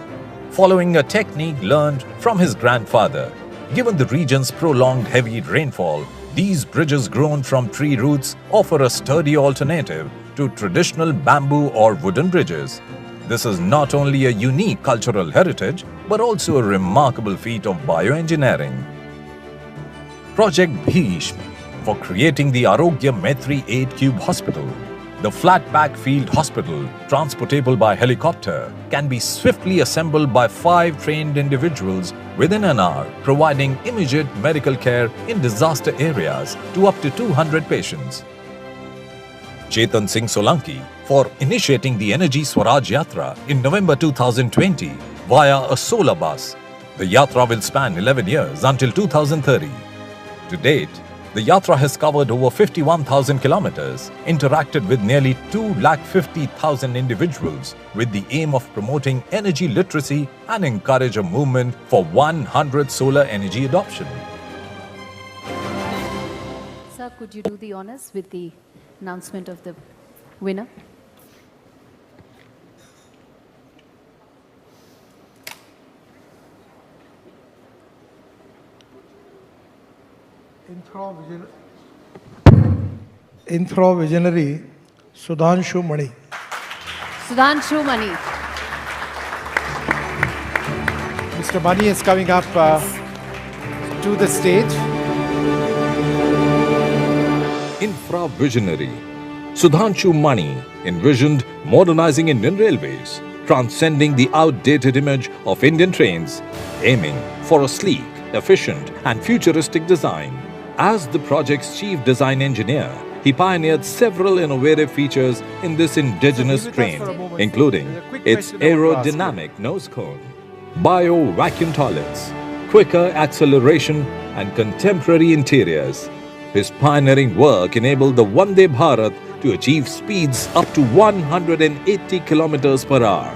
following a technique learned from his grandfather. Given the region's prolonged heavy rainfall, these bridges grown from tree roots offer a sturdy alternative to traditional bamboo or wooden bridges. This is not only a unique cultural heritage, but also a remarkable feat of bioengineering. Project Bhishma for creating the Arogya Maitri 8-Cube Hospital. The flat-pack field hospital, transportable by helicopter, can be swiftly assembled by 5 trained individuals within an hour, providing immediate medical care in disaster areas to up to 200 patients. Chetan Singh Solanki for initiating the Energy Swaraj Yatra in November 2020 via a solar bus. The Yatra will span 11 years until 2030. To date, the Yatra has covered over 51,000 kilometers, interacted with nearly 250,000 individuals with the aim of promoting energy literacy and encourage a movement for 100 solar energy adoption. Sir, could you do the honors with the announcement of the winner? Infra Visionary Sudhanshu Mani. Sudhanshu Mani. Mr. Mani is coming up to the stage. Infra Visionary Sudhanshu Mani envisioned modernizing Indian railways, transcending the outdated image of Indian trains, aiming for a sleek, efficient and futuristic design. As the project's chief design engineer, he pioneered several innovative features in this indigenous train, including its aerodynamic nose cone, bio-vacuum toilets, quicker acceleration and contemporary interiors. His pioneering work enabled the Vande Bharat to achieve speeds up to 180 kilometers per hour,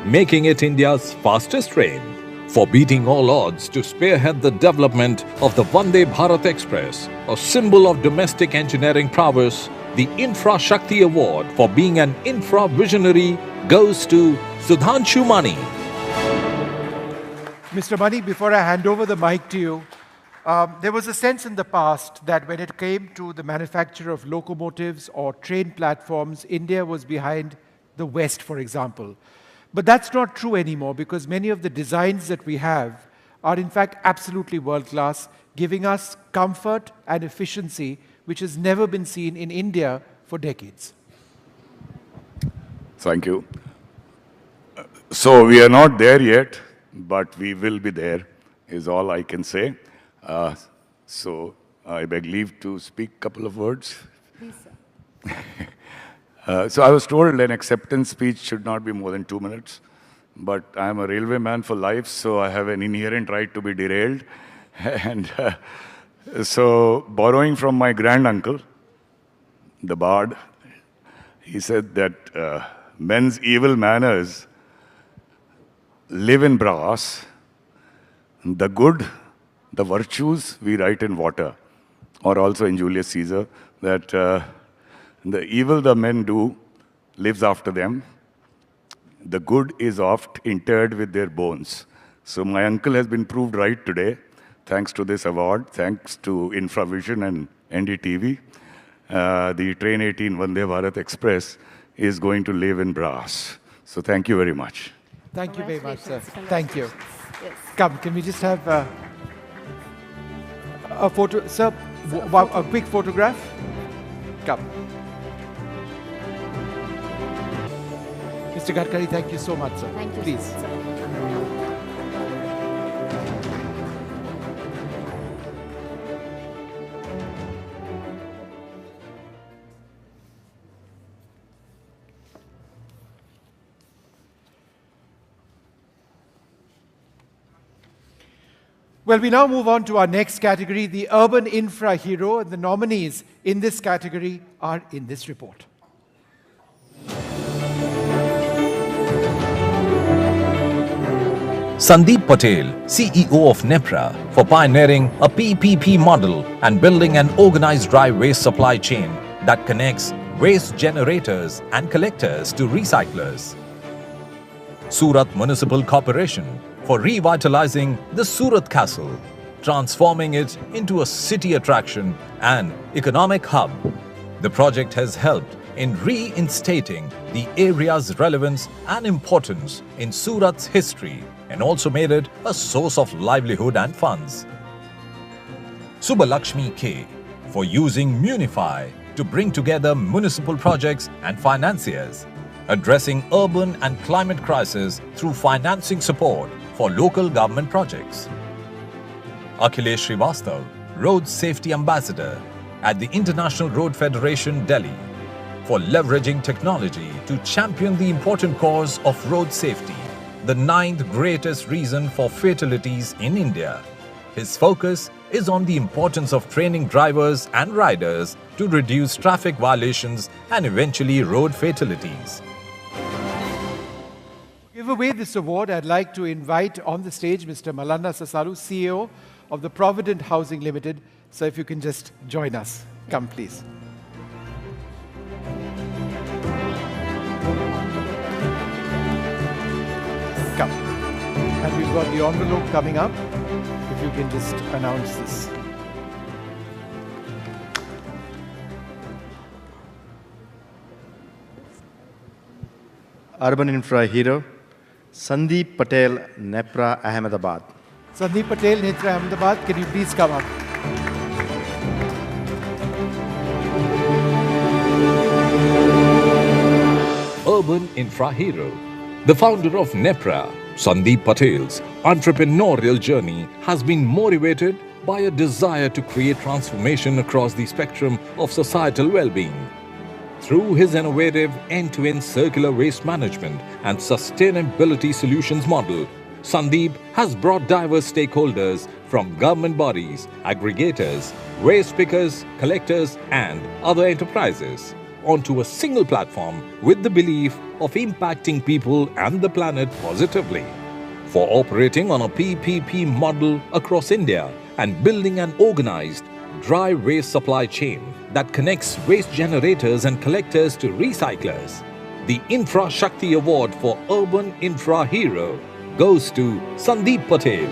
making it India's fastest train. For beating all odds to spearhead the development of the Vande Bharat Express, a symbol of domestic engineering prowess, the Infrashakti Award for being an infra visionary goes to Sudhanshu Mani. Mr. Mani, before I hand over the mic to you, there was a sense in the past that when it came to the manufacture of locomotives or train platforms, India was behind the West, for example. But that's not true anymore, because many of the designs that we have are in fact absolutely world-class, giving us comfort and efficiency which has never been seen in India for decades. Thank you. So we are not there yet, but we will be there, is all I can say. So I beg leave to speak a couple of words. Please, sir. So I was told an acceptance speech should not be more than 2 minutes, but I am a railway man for life, so I have an inherent right to be derailed. And so borrowing from my granduncle, the bard, he said that men's evil manners live in brass, the good, the virtues we write in water, or also in Julius Caesar, that the evil the men do lives after them. The good is oft interred with their bones. So my uncle has been proved right today, thanks to this award, thanks to Infravision and NDTV. The Train 18 Vande Bharat Express is going to live in brass. So thank you very much. Thank you very much, sir. Thank you. Yes. Come, can we just have a photo? Sir, a quick photograph? Come. Mr. Gadkari, thank you so much, sir. Thank you. Please. Well, we now move on to our next category, the Urban Infra Hero, and the nominees in this category are in this report. Sandeep Patel, CEO of NEPRA, for pioneering a PPP model and building an organized dry waste supply chain that connects waste generators and collectors to recyclers. Surat Municipal Corporation, for revitalizing the Surat Castle, transforming it into a city attraction and economic hub. The project has helped in reinstating the area's relevance and importance in Surat's history and also made it a source of livelihood and funds. Subbalakshmi K, for using Munify to bring together municipal projects and financiers, addressing urban and climate crisis through financing support for local government projects. Akhilesh Srivastav, Road Safety Ambassador at the International Road Federation, Delhi, for leveraging technology to champion the important cause of road safety, the 9th greatest reason for fatalities in India. His focus is on the importance of training drivers and riders to reduce traffic violations and eventually road fatalities. To give away this award, I'd like to invite on the stage Mr. Malanna Sasalu, CEO of the Provident Housing Limited. So if you can just join us. Come, please. Come. And we've got the envelope coming up. If you can just announce this. Urban Infra Hero, Sandeep Patel, Nepra, Ahmedabad. Sandeep Patel, Netra, Ahmedabad, can you please come up? Urban Infra Hero. The founder of Nepra, Sandeep Patel's entrepreneurial journey has been motivated by a desire to create transformation across the spectrum of societal well-being. Through his innovative end-to-end circular waste management and sustainability solutions model, Sandeep has brought diverse stakeholders from government bodies, aggregators, waste pickers, collectors and other enterprises onto a single platform with the belief of impacting people and the planet positively. For operating on a PPP model across India and building an organized dry waste supply chain that connects waste generators and collectors to recyclers, the Infrashakti Award for Urban Infra Hero goes to Sandeep Patel.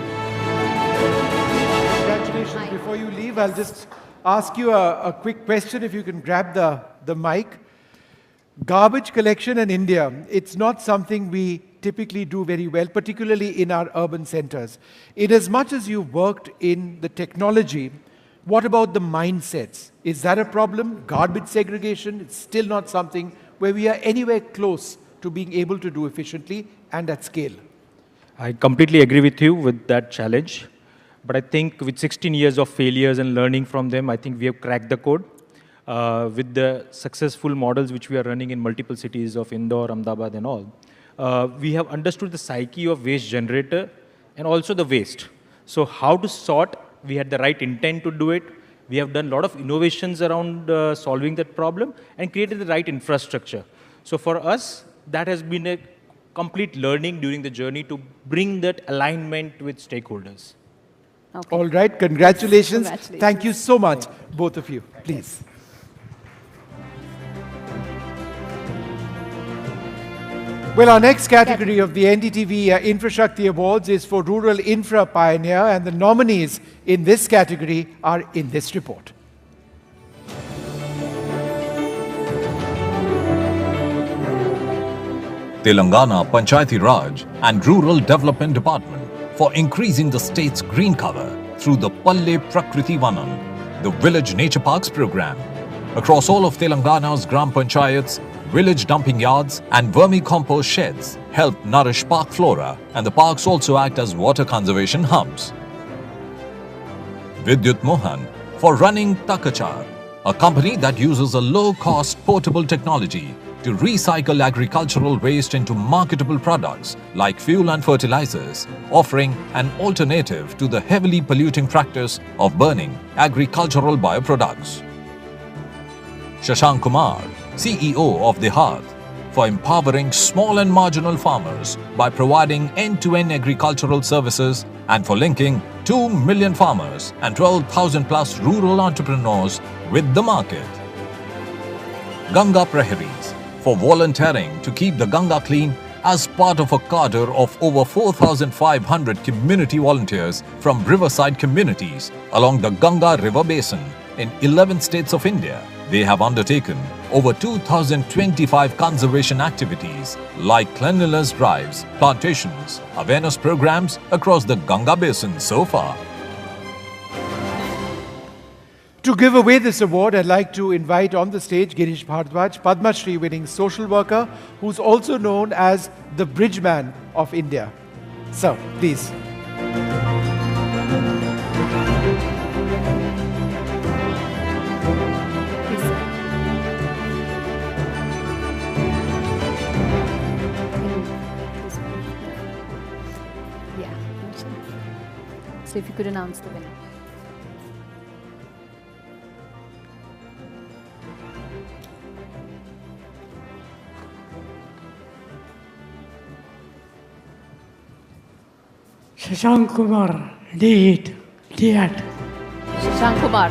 Congratulations. Before you leave, I'll just ask you a quick question, if you can grab the mic. Garbage collection in India, it's not something we typically do very well, particularly in our urban centers. In as much as you've worked in the technology, what about the mindsets? Is that a problem? Garbage segregation, it's still not something where we are anywhere close to being able to do efficiently and at scale. I completely agree with you with that challenge. But I think with 16 years of failures and learning from them, I think we have cracked the code. With the successful models which we are running in multiple cities of Indore, Ahmedabad and all, we have understood the psyche of waste generator and also the waste. So how to sort, we had the right intent to do it. We have done a lot of innovations around solving that problem and created the right infrastructure. So for us, that has been a complete learning during the journey to bring that alignment with stakeholders. Okay. All right, congratulations. Thank you so much, both of you. Please. Well, our next category of the NDTV Infrashakti Awards is for Rural Infra Pioneer, and the nominees in this category are in this report. Telangana Panchayati Raj and Rural Development Department for increasing the state's green cover through the Palle Prakriti Vanam, the Village Nature Parks program. Across all of Telangana's Gram Panchayats, village dumping yards and vermicompost sheds help nourish park flora, and the parks also act as water conservation hubs. Vidyut Mohan for running Takachar, a company that uses a low-cost portable technology to recycle agricultural waste into marketable products like fuel and fertilizers, offering an alternative to the heavily polluting practice of burning agricultural bioproducts. Shashank Kumar, CEO of The Hearth, for empowering small and marginal farmers by providing end-to-end agricultural services and for linking 2 million farmers and 12,000 plus rural entrepreneurs with the market. Ganga Praharis, for volunteering to keep the Ganga clean as part of a cadre of over 4,500 community volunteers from riverside communities along the Ganga River Basin in 11 states of India. They have undertaken over 2,025 conservation activities like cleanliness drives, plantations, awareness programs across the Ganga Basin so far. To give away this award, I'd like to invite on the stage Girish Bhardwaj, Padma Shri winning social worker, who's also known as the Bridge Man of India. Sir, please. So if you could announce the winner. Shashank Kumar, D8, D8. Shashank Kumar.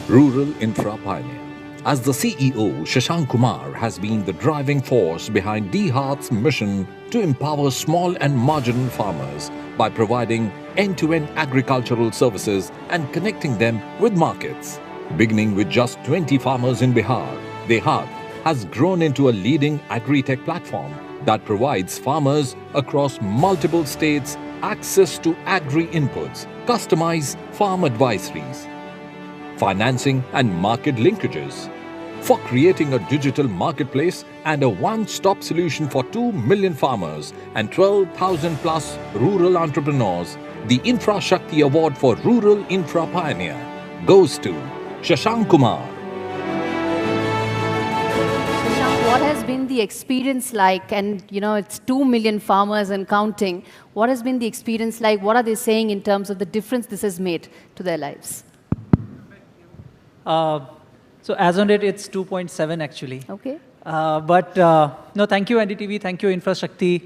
Rural Infra Pioneer. As the CEO, Shashank Kumar has been the driving force behind DHAT's mission to empower small and marginal farmers by providing end-to-end agricultural services and connecting them with markets. Beginning with just 20 farmers in Bihar, DHAT has grown into a leading agri-tech platform that provides farmers across multiple states access to agri-inputs, customized farm advisories, financing and market linkages, for creating a digital marketplace and a one-stop solution for 2 million farmers and 12,000 plus rural entrepreneurs. The Infrashakti Award for Rural Infra Pioneer goes to Shashank Kumar. Shashank, what has been the experience like? And it's 2 million farmers and counting. What has been the experience like? What are they saying in terms of the difference this has made to their lives? So as on date, it's 2.7 actually. Okay. No, thank you NDTV, thank you Infrashakti.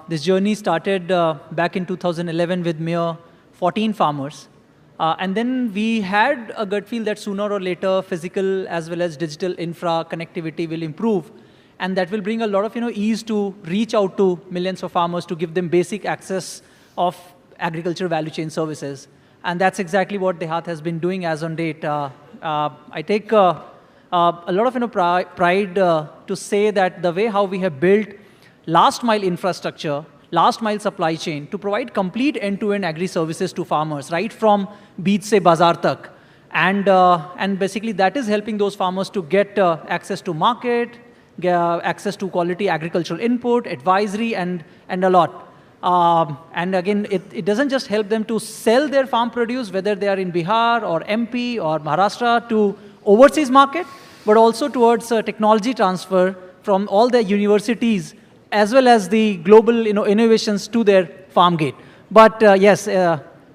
This journey started back in 2011 with mere 14 farmers. And then we had a gut feel that sooner or later, physical as well as digital infra connectivity will improve. And that will bring a lot of ease to reach out to millions of farmers to give them basic access of agriculture value chain services. And that's exactly what DHAT has been doing as on date. I take a lot of pride to say that the way how we have built last mile infrastructure, last mile supply chain to provide complete end-to-end agri services to farmers, right from beej se bazaar tak. And basically that is helping those farmers to get access to market, access to quality agricultural input, advisory, and a lot. And again, it doesn't just help them to sell their farm produce, whether they are in Bihar or MP or Maharashtra, to overseas market, but also towards technology transfer from all the universities, as well as the global innovations to their farm gate. But yes,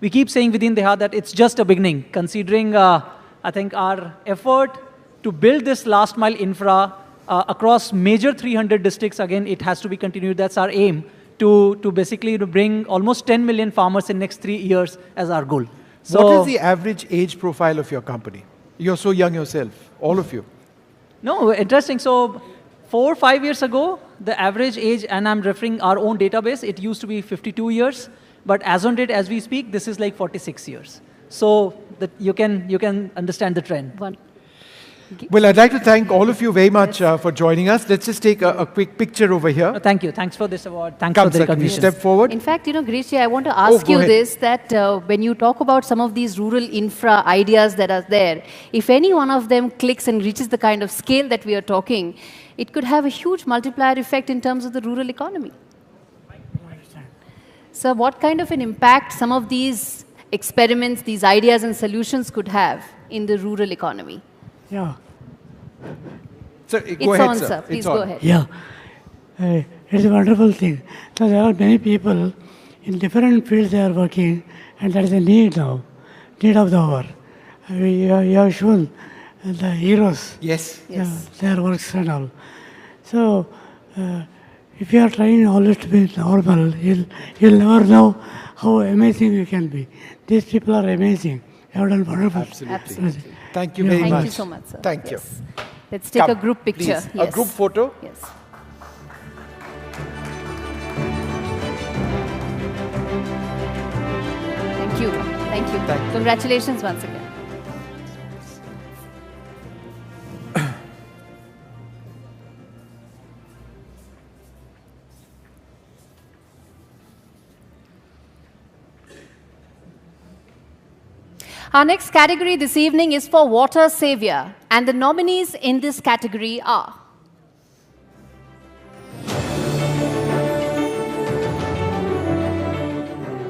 we keep saying within DHAT that it's just a beginning, considering I think our effort to build this last mile infra across major 300 districts. Again, it has to be continued. That's our aim. To basically bring almost 10 million farmers in next 3 years as our goal. So, what is the average age profile of your company? You're so young yourself, all of you. No, interesting. So 4 or 5 years ago, the average age, and I'm referring our own database, it used to be 52 years. But as on date, as we speak, this is like 46 years. So that you can understand the trend. Well, I'd like to thank all of you very much for joining us. Let's just take a quick picture over here. No, thank you. Thanks for this award. Thanks for the recognition. Step forward. In fact, Grishji, I want to ask you ahead. this, that when you talk about some of these rural infra ideas that are there, if any one of them clicks and reaches the kind of scale that we are talking, it could have a huge multiplier effect in terms of the rural economy. So what kind of an impact some of these experiments, these ideas and solutions could have in the rural economy? Yeah. So, go ahead, sir. Please go ahead. Yeah. It's a wonderful thing. So there are many people in different fields they are working, and that is a need now, need of the hour. You have shown the heroes. Yes. Their works and all. So if you are trying always to be normal, you'll never know how amazing you can be. These people are amazing. You have done wonderful. Absolutely. Thank you very much. Thank you so much, sir. Thank you. Let's take a group picture. Please. Yes. A group photo. Yes. Thank you. Thank you. Congratulations once again. Our next category this evening is for Water Savior, and the nominees in this category are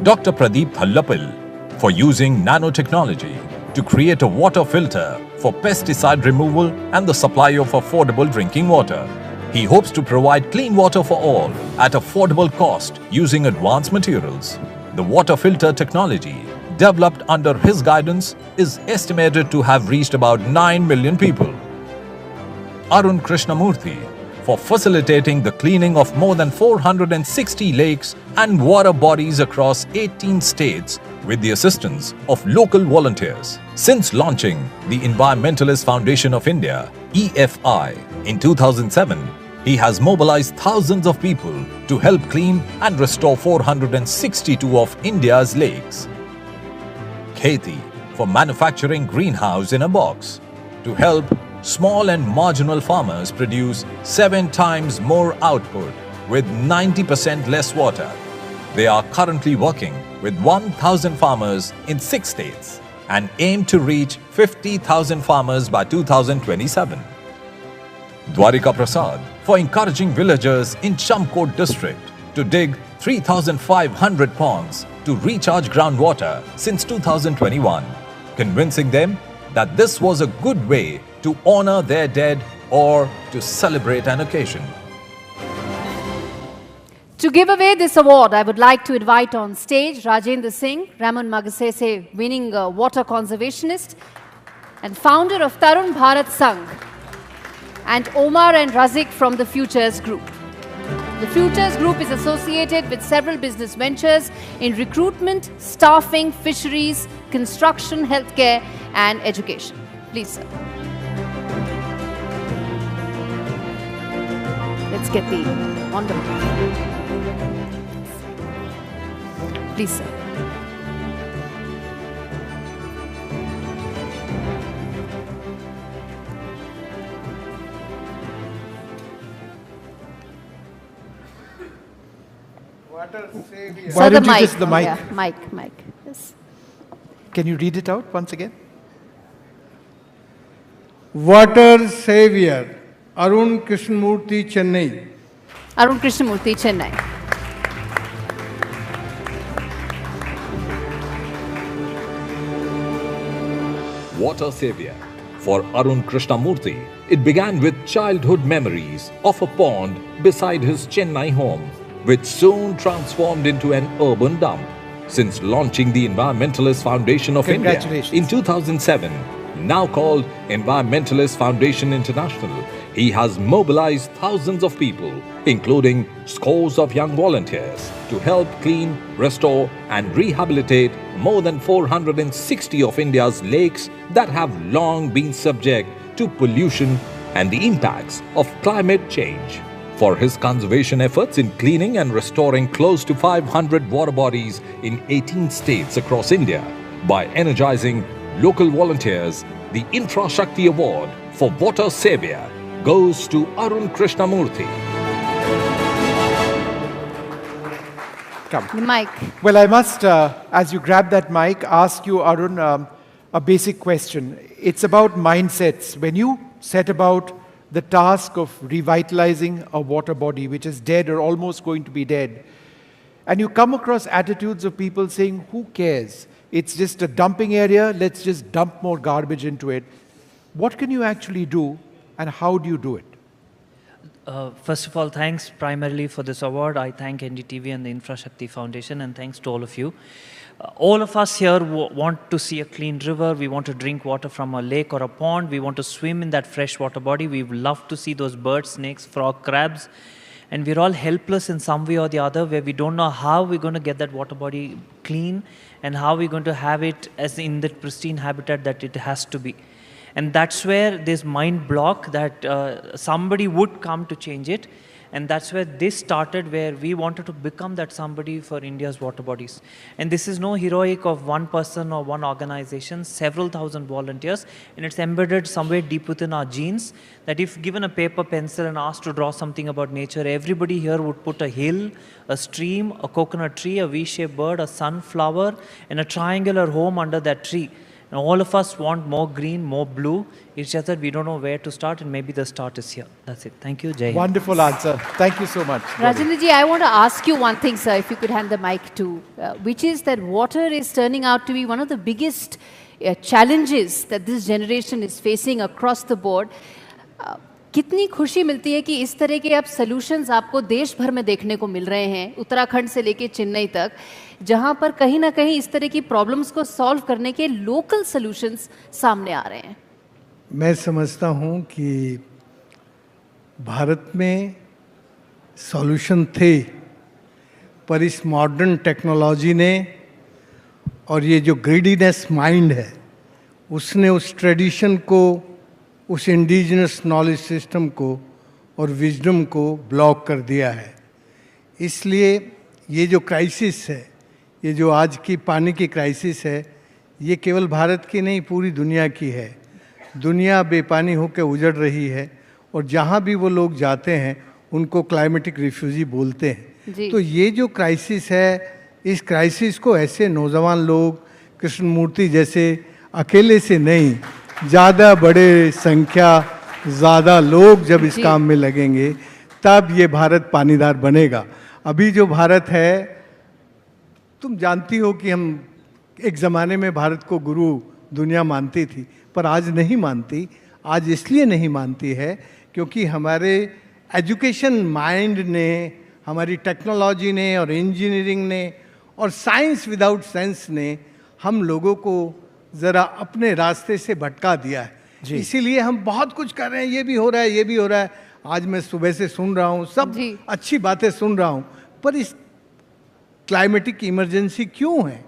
Dr. Pradeep Thallapil for using nanotechnology to create a water filter for pesticide removal and the supply of affordable drinking water. He hopes to provide clean water for all at affordable cost using advanced materials. The water filter technology developed under his guidance is estimated to have reached about 9 million people. Arun Krishnamurthy for facilitating the cleaning of more than 460 lakes and water bodies across 18 states with the assistance of local volunteers. Since launching the Environmentalist Foundation of India, EFI, in 2007, he has mobilized thousands of people to help clean and restore 462 of India's lakes. Kheti, for manufacturing greenhouse in a box, to help small and marginal farmers produce 7 times more output with 90% less water. They are currently working with 1,000 farmers in 6 states and aim to reach 50,000 farmers by 2027. Dwarika Prasad, for encouraging villagers in Chamkot district to dig 3,500 ponds to recharge groundwater since 2021, convincing them that this was a good way to honor their dead or to celebrate an occasion. To give away this award, I would like to invite on stage Rajendra Singh, Ramon Magsaysay winning water conservationist and founder of Tarun Bharat Sangh, and Omar and Razik from the Futures Group. The Futures Group is associated with several business ventures in recruitment, staffing, fisheries, construction, healthcare and education. Please, sir. Let's get the wonderful. Please, sir. Why don't you just the mic? Yeah, mic. Yes. Can you read it out once again? Water Savior, Arun Krishnamurthy, Chennai. Arun Krishnamurthy, Chennai. Water Savior. For Arun Krishnamurthy, it began with childhood memories of a pond beside his Chennai home, which soon transformed into an urban dump. Since launching the Environmentalist Foundation of India in 2007, now called Environmentalist Foundation International, he has mobilized thousands of people, including scores of young volunteers, to help clean, restore and rehabilitate more than 460 of India's lakes that have long been subject to pollution and the impacts of climate change. For his conservation efforts in cleaning and restoring close to 500 water bodies in 18 states across India, by energizing local volunteers, the Infrashakti Award for Water Savior goes to Arun Krishnamurthy. Come. The mic. Well, I must, as you grab that mic, ask you, Arun, a basic question. It's about mindsets. When you set about the task of revitalizing a water body which is dead or almost going to be dead, and you come across attitudes of people saying, who cares? It's just a dumping area, let's just dump more garbage into it. What can you actually do and how do you do it? First of all, thanks primarily for this award. I thank NDTV and the Infrashakti Foundation, and thanks to all of you. All of us here want to see a clean river. We want to drink water from a lake or a pond. We want to swim in that fresh water body. We love to see those birds, snakes, frog, crabs. And we're all helpless in some way or the other, where we don't know how we're going to get that water body clean and how we're going to have it as in the pristine habitat that it has to be. And that's where this mind block that somebody would come to change it. And that's where this started, where we wanted to become that somebody for India's water bodies. And this is no heroic of one person or one organization, several thousand volunteers. And it's embedded somewhere deep within our genes, that if given a paper, pencil and asked to draw something about nature, everybody here would put a hill, a stream, a coconut tree, a V-shaped bird, a sunflower, and a triangular home under that tree. And all of us want more green, more blue. It's just that we don't know where to start, and maybe the start is here. That's it. Thank you, Jai Hind. Wonderful answer. Thank you so much. Rajendraji, I want to ask you one thing, sir, if you could hand the mic to, which is that water is turning out to be one of the biggest challenges that this generation is facing across the board. कितनी खुशी मिलती है कि इस तरह के अब solutions आपको देश भर में देखने को मिल रहे हैं, उत्तराखंड से लेके चेन्नई तक, जहां पर कहीं ना कहीं इस तरह की प्रॉब्लम्स को सॉल्व करने के लोकल सॉल्यूशंस सामने आ रहे हैं. मैं समझता हूं कि भारत में सॉल्यूशन थे, पर इस मॉडर्न टेक्नोलॉजी ने और ये जो ग्रीडीनेस माइंड है उसने उस ट्रेडिशन को, उस इंडिजिनस नॉलेज सिस्टम को और विजडम को ब्लॉक कर दिया है। इसलिए ये जो क्राइसिस है, ये जो आज की पानी की क्राइसिस है, ये केवल भारत की नहीं पूरी दुनिया की है। दुनिया बेपानी होकर उजड़ रही है और जहाँ भी वो लोग जाते हैं उनको क्लाइमेटिक रिफ्यूजी बोलते हैं। तो ये जो क्राइसिस है, इस क्राइसिस को ऐसे नौजवान लोग, कृष्णमूर्ति जैसे अकेले से नहीं, ज़्यादा बड़े संख्या, ज़्यादा लोग जब इस काम में लगेंगे तब ये भारत पानीदार बनेगा। अभी जो भारत है, तुम जानती हो कि हम एक ज़माने में भारत को गुरु दुनिया मानती थी, पर आज नहीं मानती। आज इसलिए नहीं मानती है क्योंकि हमारे एजुकेशन माइंड ने, हमारी टेक्नोलॉजी ने और इंजीनियरिंग ने और साइंस विदाउट सेंस ने हम लोगों को ज़रा अपने रास्ते से भटका दिया है। इसीलिए हम बहुत कुछ कर रहे हैं, ये भी हो रहा है, ये भी हो रहा है। आज मैं सुबह से सुन रहा हूँ, सब अच्छी बातें सुन रहा हूँ, पर इस क्लाइमेटिक इमरजेंसी क्यों है,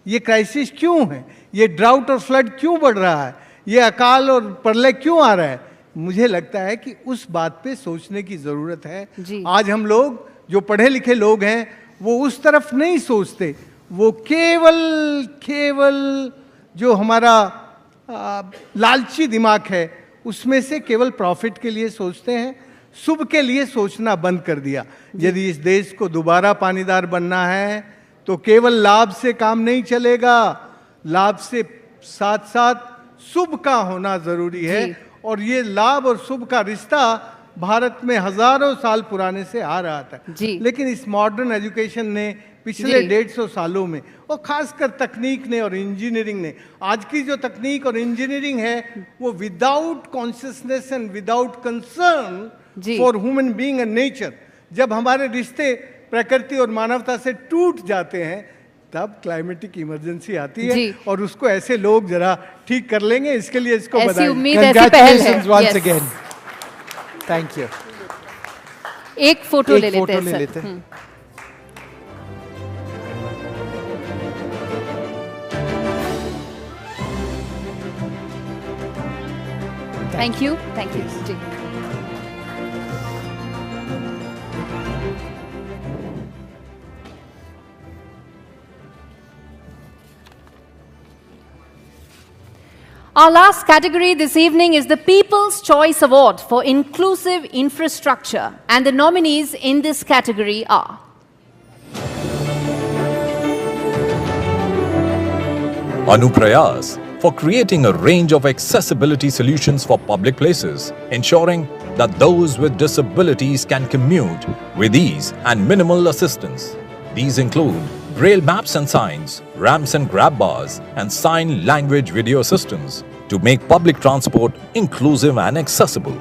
ये क्राइसिस क्यों है, ये ड्राउट और फ्लड क्यों बढ़ रहा है, ये अकाल और प्रलय क्यों आ रहा है? मुझे लगता है कि उस बात पे सोचने की ज़रूरत है। आज हम लोग जो पढ़े लिखे लोग हैं वो उस तरफ नहीं सोचते, वो केवल जो हमारा लालची दिमाग है उसमें से केवल प्रॉफिट के लिए सोचते हैं। शुभ के लिए सोचना बंद कर दिया। यदि इस देश को दोबारा पानीदार बनना है तो केवल लाभ से काम नहीं चलेगा, लाभ से साथ साथ शुभ का होना जरूरी है। और ये लाभ और शुभ का रिश्ता भारत में हजारों साल पुराने से आ रहा था, लेकिन इस मॉडर्न एजुकेशन ने पिछले 150 सालों में और खासकर तकनीक ने और इंजीनियरिंग ने, आज की जो तकनीक और इंजीनियरिंग है वो without consciousness and without concern for human being and nature, जब हमारे रिश्ते प्रकृति और मानवता से टूट जाते हैं तब क्लाइमेटिक इमरजेंसी आती है और उसको ऐसे लोग जरा ठीक कर लेंगे। इसके लिए इसको बधाई। Congratulations once again. Thank you. एक फोटो ले लेते हैं। Thank you ji. Our last category this evening is the People's Choice Award for Inclusive Infrastructure, and the nominees in this category are Anuprayas for creating a range of accessibility solutions for public places, ensuring that those with disabilities can commute with ease and minimal assistance. These include braille maps and signs, ramps and grab bars, and sign language video systems to make public transport inclusive and accessible.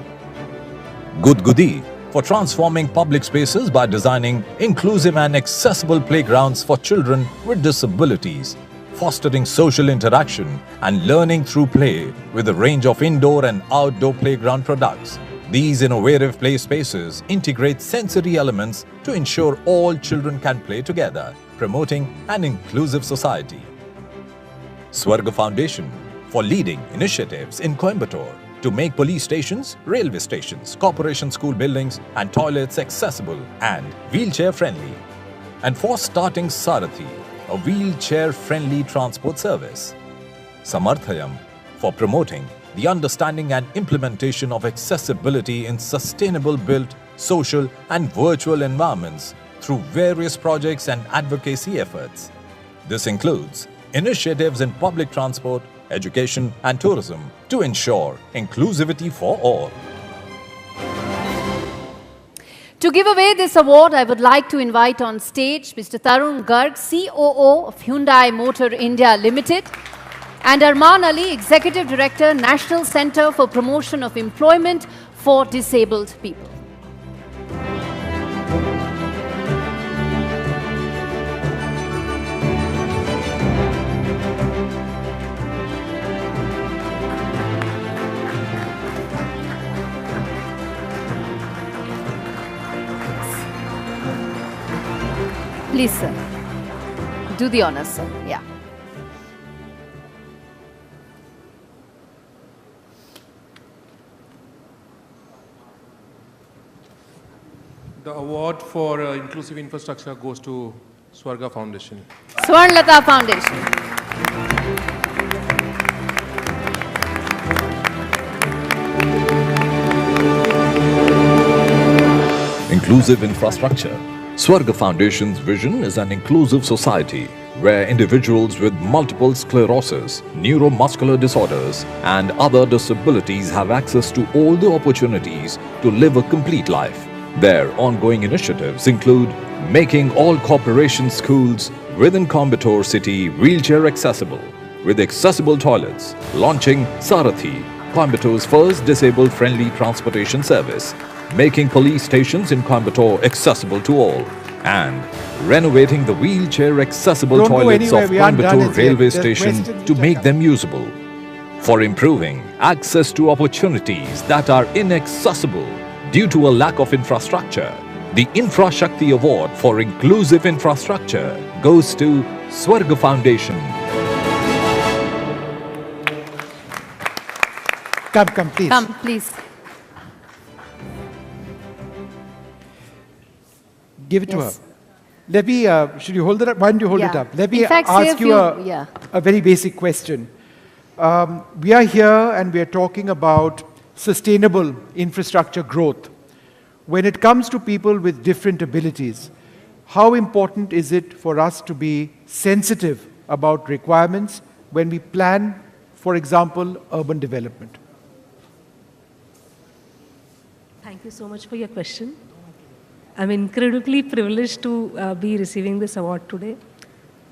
Gudgudi for transforming public spaces by designing inclusive and accessible playgrounds for children with disabilities, fostering social interaction and learning through play with a range of indoor and outdoor playground products. These innovative play spaces integrate sensory elements to ensure all children can play together, promoting an inclusive society. Swarga Foundation for leading initiatives in Coimbatore to make police stations, railway stations, corporation school buildings and toilets accessible and wheelchair-friendly. And for starting Sarathi, a wheelchair-friendly transport service. Samarthayam for promoting the understanding and implementation of accessibility in sustainable built, social and virtual environments through various projects and advocacy efforts. This includes initiatives in public transport, education and tourism to ensure inclusivity for all. To give away this award, I would like to invite on stage Mr. Tarun Garg, COO of Hyundai Motor India Limited, and Arman Ali, Executive Director, National Centre for Promotion of Employment for Disabled People. Please, sir. Do the honors, sir. Yeah. The award for inclusive infrastructure goes to Swarga Foundation. Swarnlata Foundation. Inclusive infrastructure. Swarga Foundation's vision is an inclusive society where individuals with multiple sclerosis, neuromuscular disorders, and other disabilities have access to all the opportunities to live a complete life. Their ongoing initiatives include making all corporation schools within Coimbatore city wheelchair accessible, with accessible toilets, launching Sarathi, Coimbatore's first disabled-friendly transportation service, making police stations in Coimbatore accessible to all, and renovating the wheelchair-accessible toilets of Coimbatore railway station to make them usable. For improving access to opportunities that are inaccessible due to a lack of infrastructure, the Infrashakti Award for Inclusive Infrastructure goes to Swarga Foundation. Come, please. Come, please. Give it to her. Let me, should you hold it up? Why don't you hold it up? Let me fact, ask you a very basic question. We are here and we are talking about sustainable infrastructure growth. When it comes to people with different abilities, how important is it for us to be sensitive about requirements when we plan, for example, urban development? Thank you so much for your question. I'm incredibly privileged to be receiving this award today.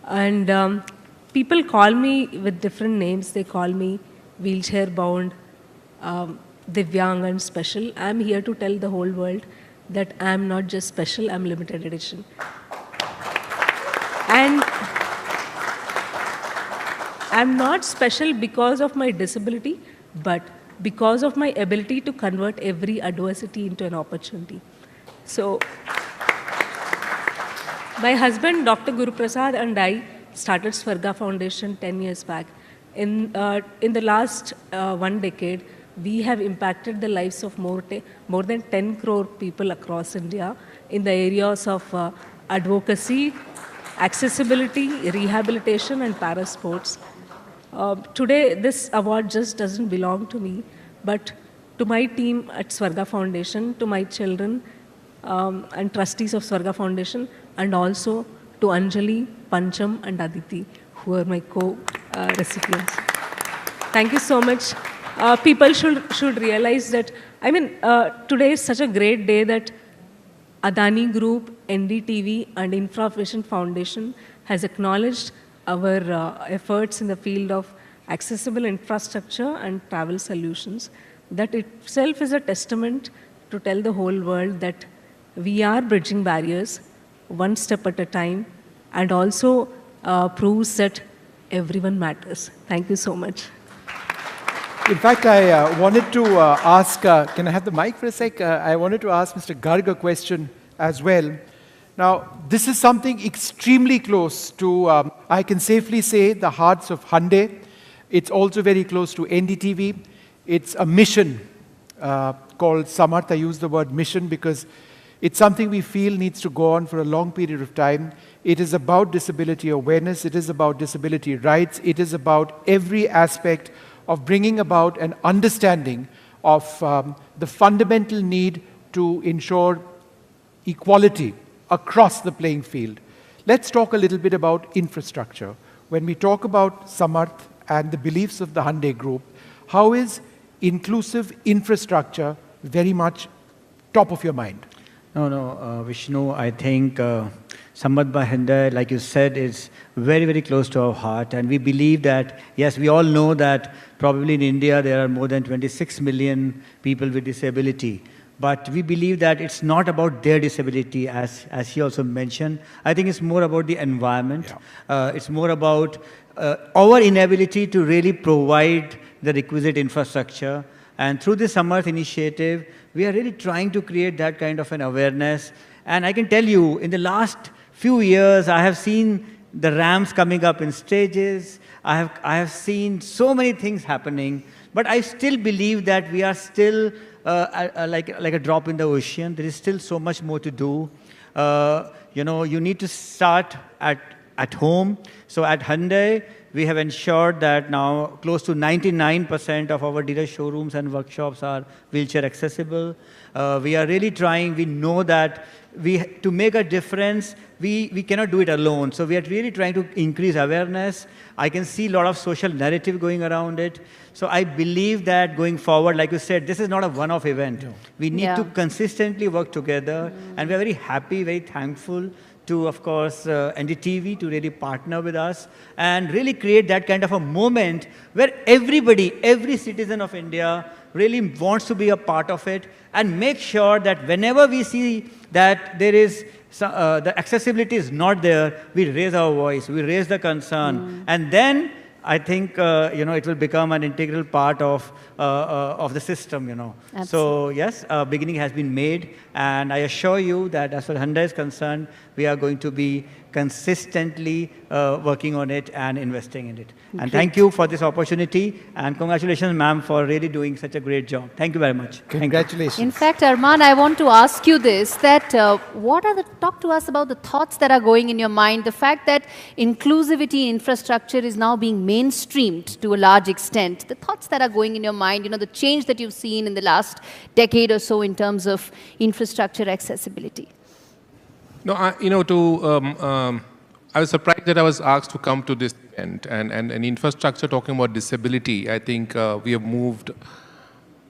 And people call me with different names. They call me wheelchair-bound, Divyang and special. I'm here to tell the whole world that I'm not just special, I'm limited edition. And I'm not special because of my disability, but because of my ability to convert every adversity into an opportunity. So, my husband, Dr. Guru Prasad, and I started Swarga Foundation 10 years back. In the last 1 decade, we have impacted the lives of more than 10 crore people across India in the areas of advocacy, accessibility, rehabilitation, and parasports. Today, this award just doesn't belong to me, but to my team at Swarga Foundation, to my children, and trustees of Swarga Foundation, and also to Anjali, Pancham, and Aditi, who are my co-recipients. Thank you so much. People should realize that, today is such a great day that Adani Group, NDTV, and Infrashakti Foundation has acknowledged our efforts in the field of accessible infrastructure and travel solutions. That itself is a testament to tell the whole world that we are bridging barriers one step at a time, and also proves that everyone matters. Thank you so much. In fact, I wanted to ask, can I have the mic for a sec? I wanted to ask Mr. Garg a question as well. Now, this is something extremely close to, I can safely say, the hearts of Hyundai. It's also very close to NDTV. It's a mission called Samarth. I use the word mission because it's something we feel needs to go on for a long period of time. It is about disability awareness. It is about disability rights. It is about every aspect of bringing about an understanding of the fundamental need to ensure equality across the playing field. Let's talk a little bit about infrastructure. When we talk about Samarth and the beliefs of the Hyundai Group, how is inclusive infrastructure very much top of your mind? No, Vishnu, I think Samarth by Hyundai, like you said, is very, very close to our heart. And we believe that, yes, we all know that probably in India there are more than 26 million people with disability. But we believe that it's not about their disability, as he also mentioned. I think it's more about the environment. Yeah. It's more about our inability to really provide the requisite infrastructure. And through this Samarth initiative, we are really trying to create that kind of an awareness. And I can tell you, in the last few years, I have seen the ramps coming up in stages. I have seen so many things happening, but I still believe that we are still like a drop in the ocean. There is still so much more to do. You need to start at home. So at Hyundai, we have ensured that now close to 99% of our dealer showrooms and workshops are wheelchair accessible. We are really trying. We know that to make a difference, we cannot do it alone. So we are really trying to increase awareness. I can see a lot of social narrative going around it. So I believe that going forward, like you said, this is not a one-off event. No. We need to consistently work together. And we are very happy, very thankful to, of course, NDTV to really partner with us and really create that kind of a moment where everybody, every citizen of India really wants to be a part of it and make sure that whenever we see that there is the accessibility is not there, we raise our voice, we raise the concern, and then I think it will become an integral part of the system. Absolutely. So yes, beginning has been made, and I assure you that as far as Hyundai is concerned, we are going to be consistently working on it and investing in it. And thank you for this opportunity, and congratulations, ma'am, for really doing such a great job. Thank you very much. Congratulations. In fact, Arman, I want to ask you this, that talk to us about the thoughts that are going in your mind, the fact that inclusivity infrastructure is now being mainstreamed to a large extent, the thoughts that are going in your mind, the change that you've seen in the last decade or so in terms of infrastructure accessibility. No, I was surprised that I was asked to come to this event, and infrastructure talking about disability. I think we have moved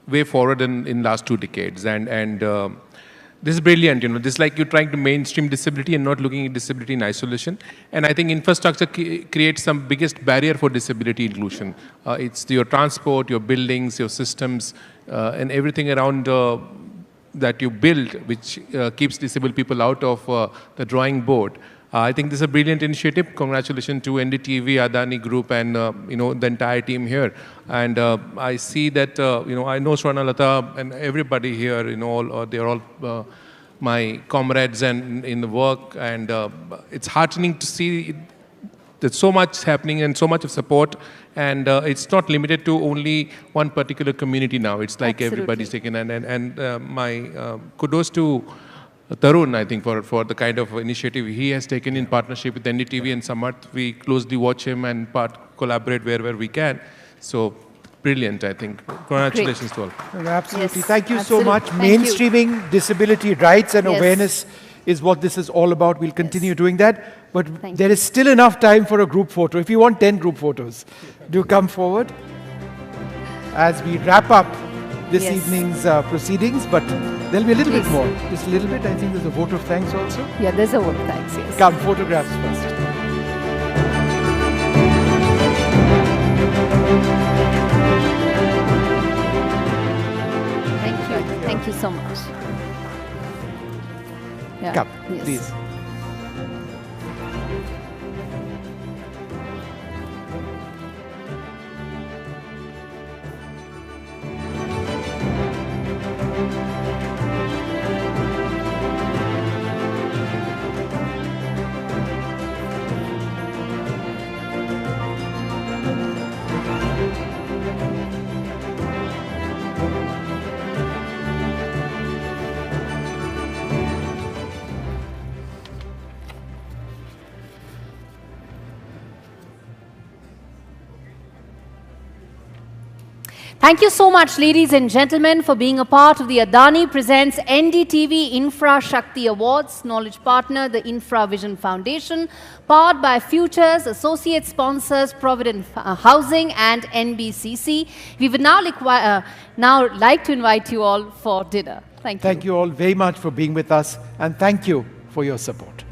way forward in last 2 decades, and this is brilliant. This is like you're trying to mainstream disability and not looking at disability in isolation. And I think infrastructure creates some biggest barrier for disability inclusion. It's your transport, your buildings, your systems, and everything around that you build, which keeps disabled people out of the drawing board. I think this is a brilliant initiative. Congratulations to NDTV, Adani Group, and the entire team here. And I see that I know Swarnalata and everybody here. They're all my comrades and in the work, and it's heartening to see there's so much happening and so much of support. And it's not limited to only one particular community now. It's like everybody's taken. And my kudos to Tarun, I think, for the kind of initiative he has taken in partnership with NDTV and Samarth. We closely watch him and collaborate wherever we can. So brilliant, I think. Congratulations to all. Absolutely. Yes, thank you so much. Mainstreaming disability rights and awareness is what this is all about. We'll continue doing that. But there is still enough time for a group photo. If you want 10 group photos, do come forward as we wrap up this evening's proceedings. But there'll be a little bit more. Just a little bit. I think there's a vote of thanks also. Yeah, there's a vote of thanks, yes. Come, photographs first. Thank you. Thank you so much. Yeah. Come, please. Thank you so much, ladies and gentlemen, for being a part of the Adani Presents NDTV Infrashakti Awards. Knowledge partner, the Infravision Foundation. Powered by Futures, associate sponsors, Provident Housing and NBCC. We would now like to invite you all for dinner. Thank you. Thank you all very much for being with us, and thank you for your support.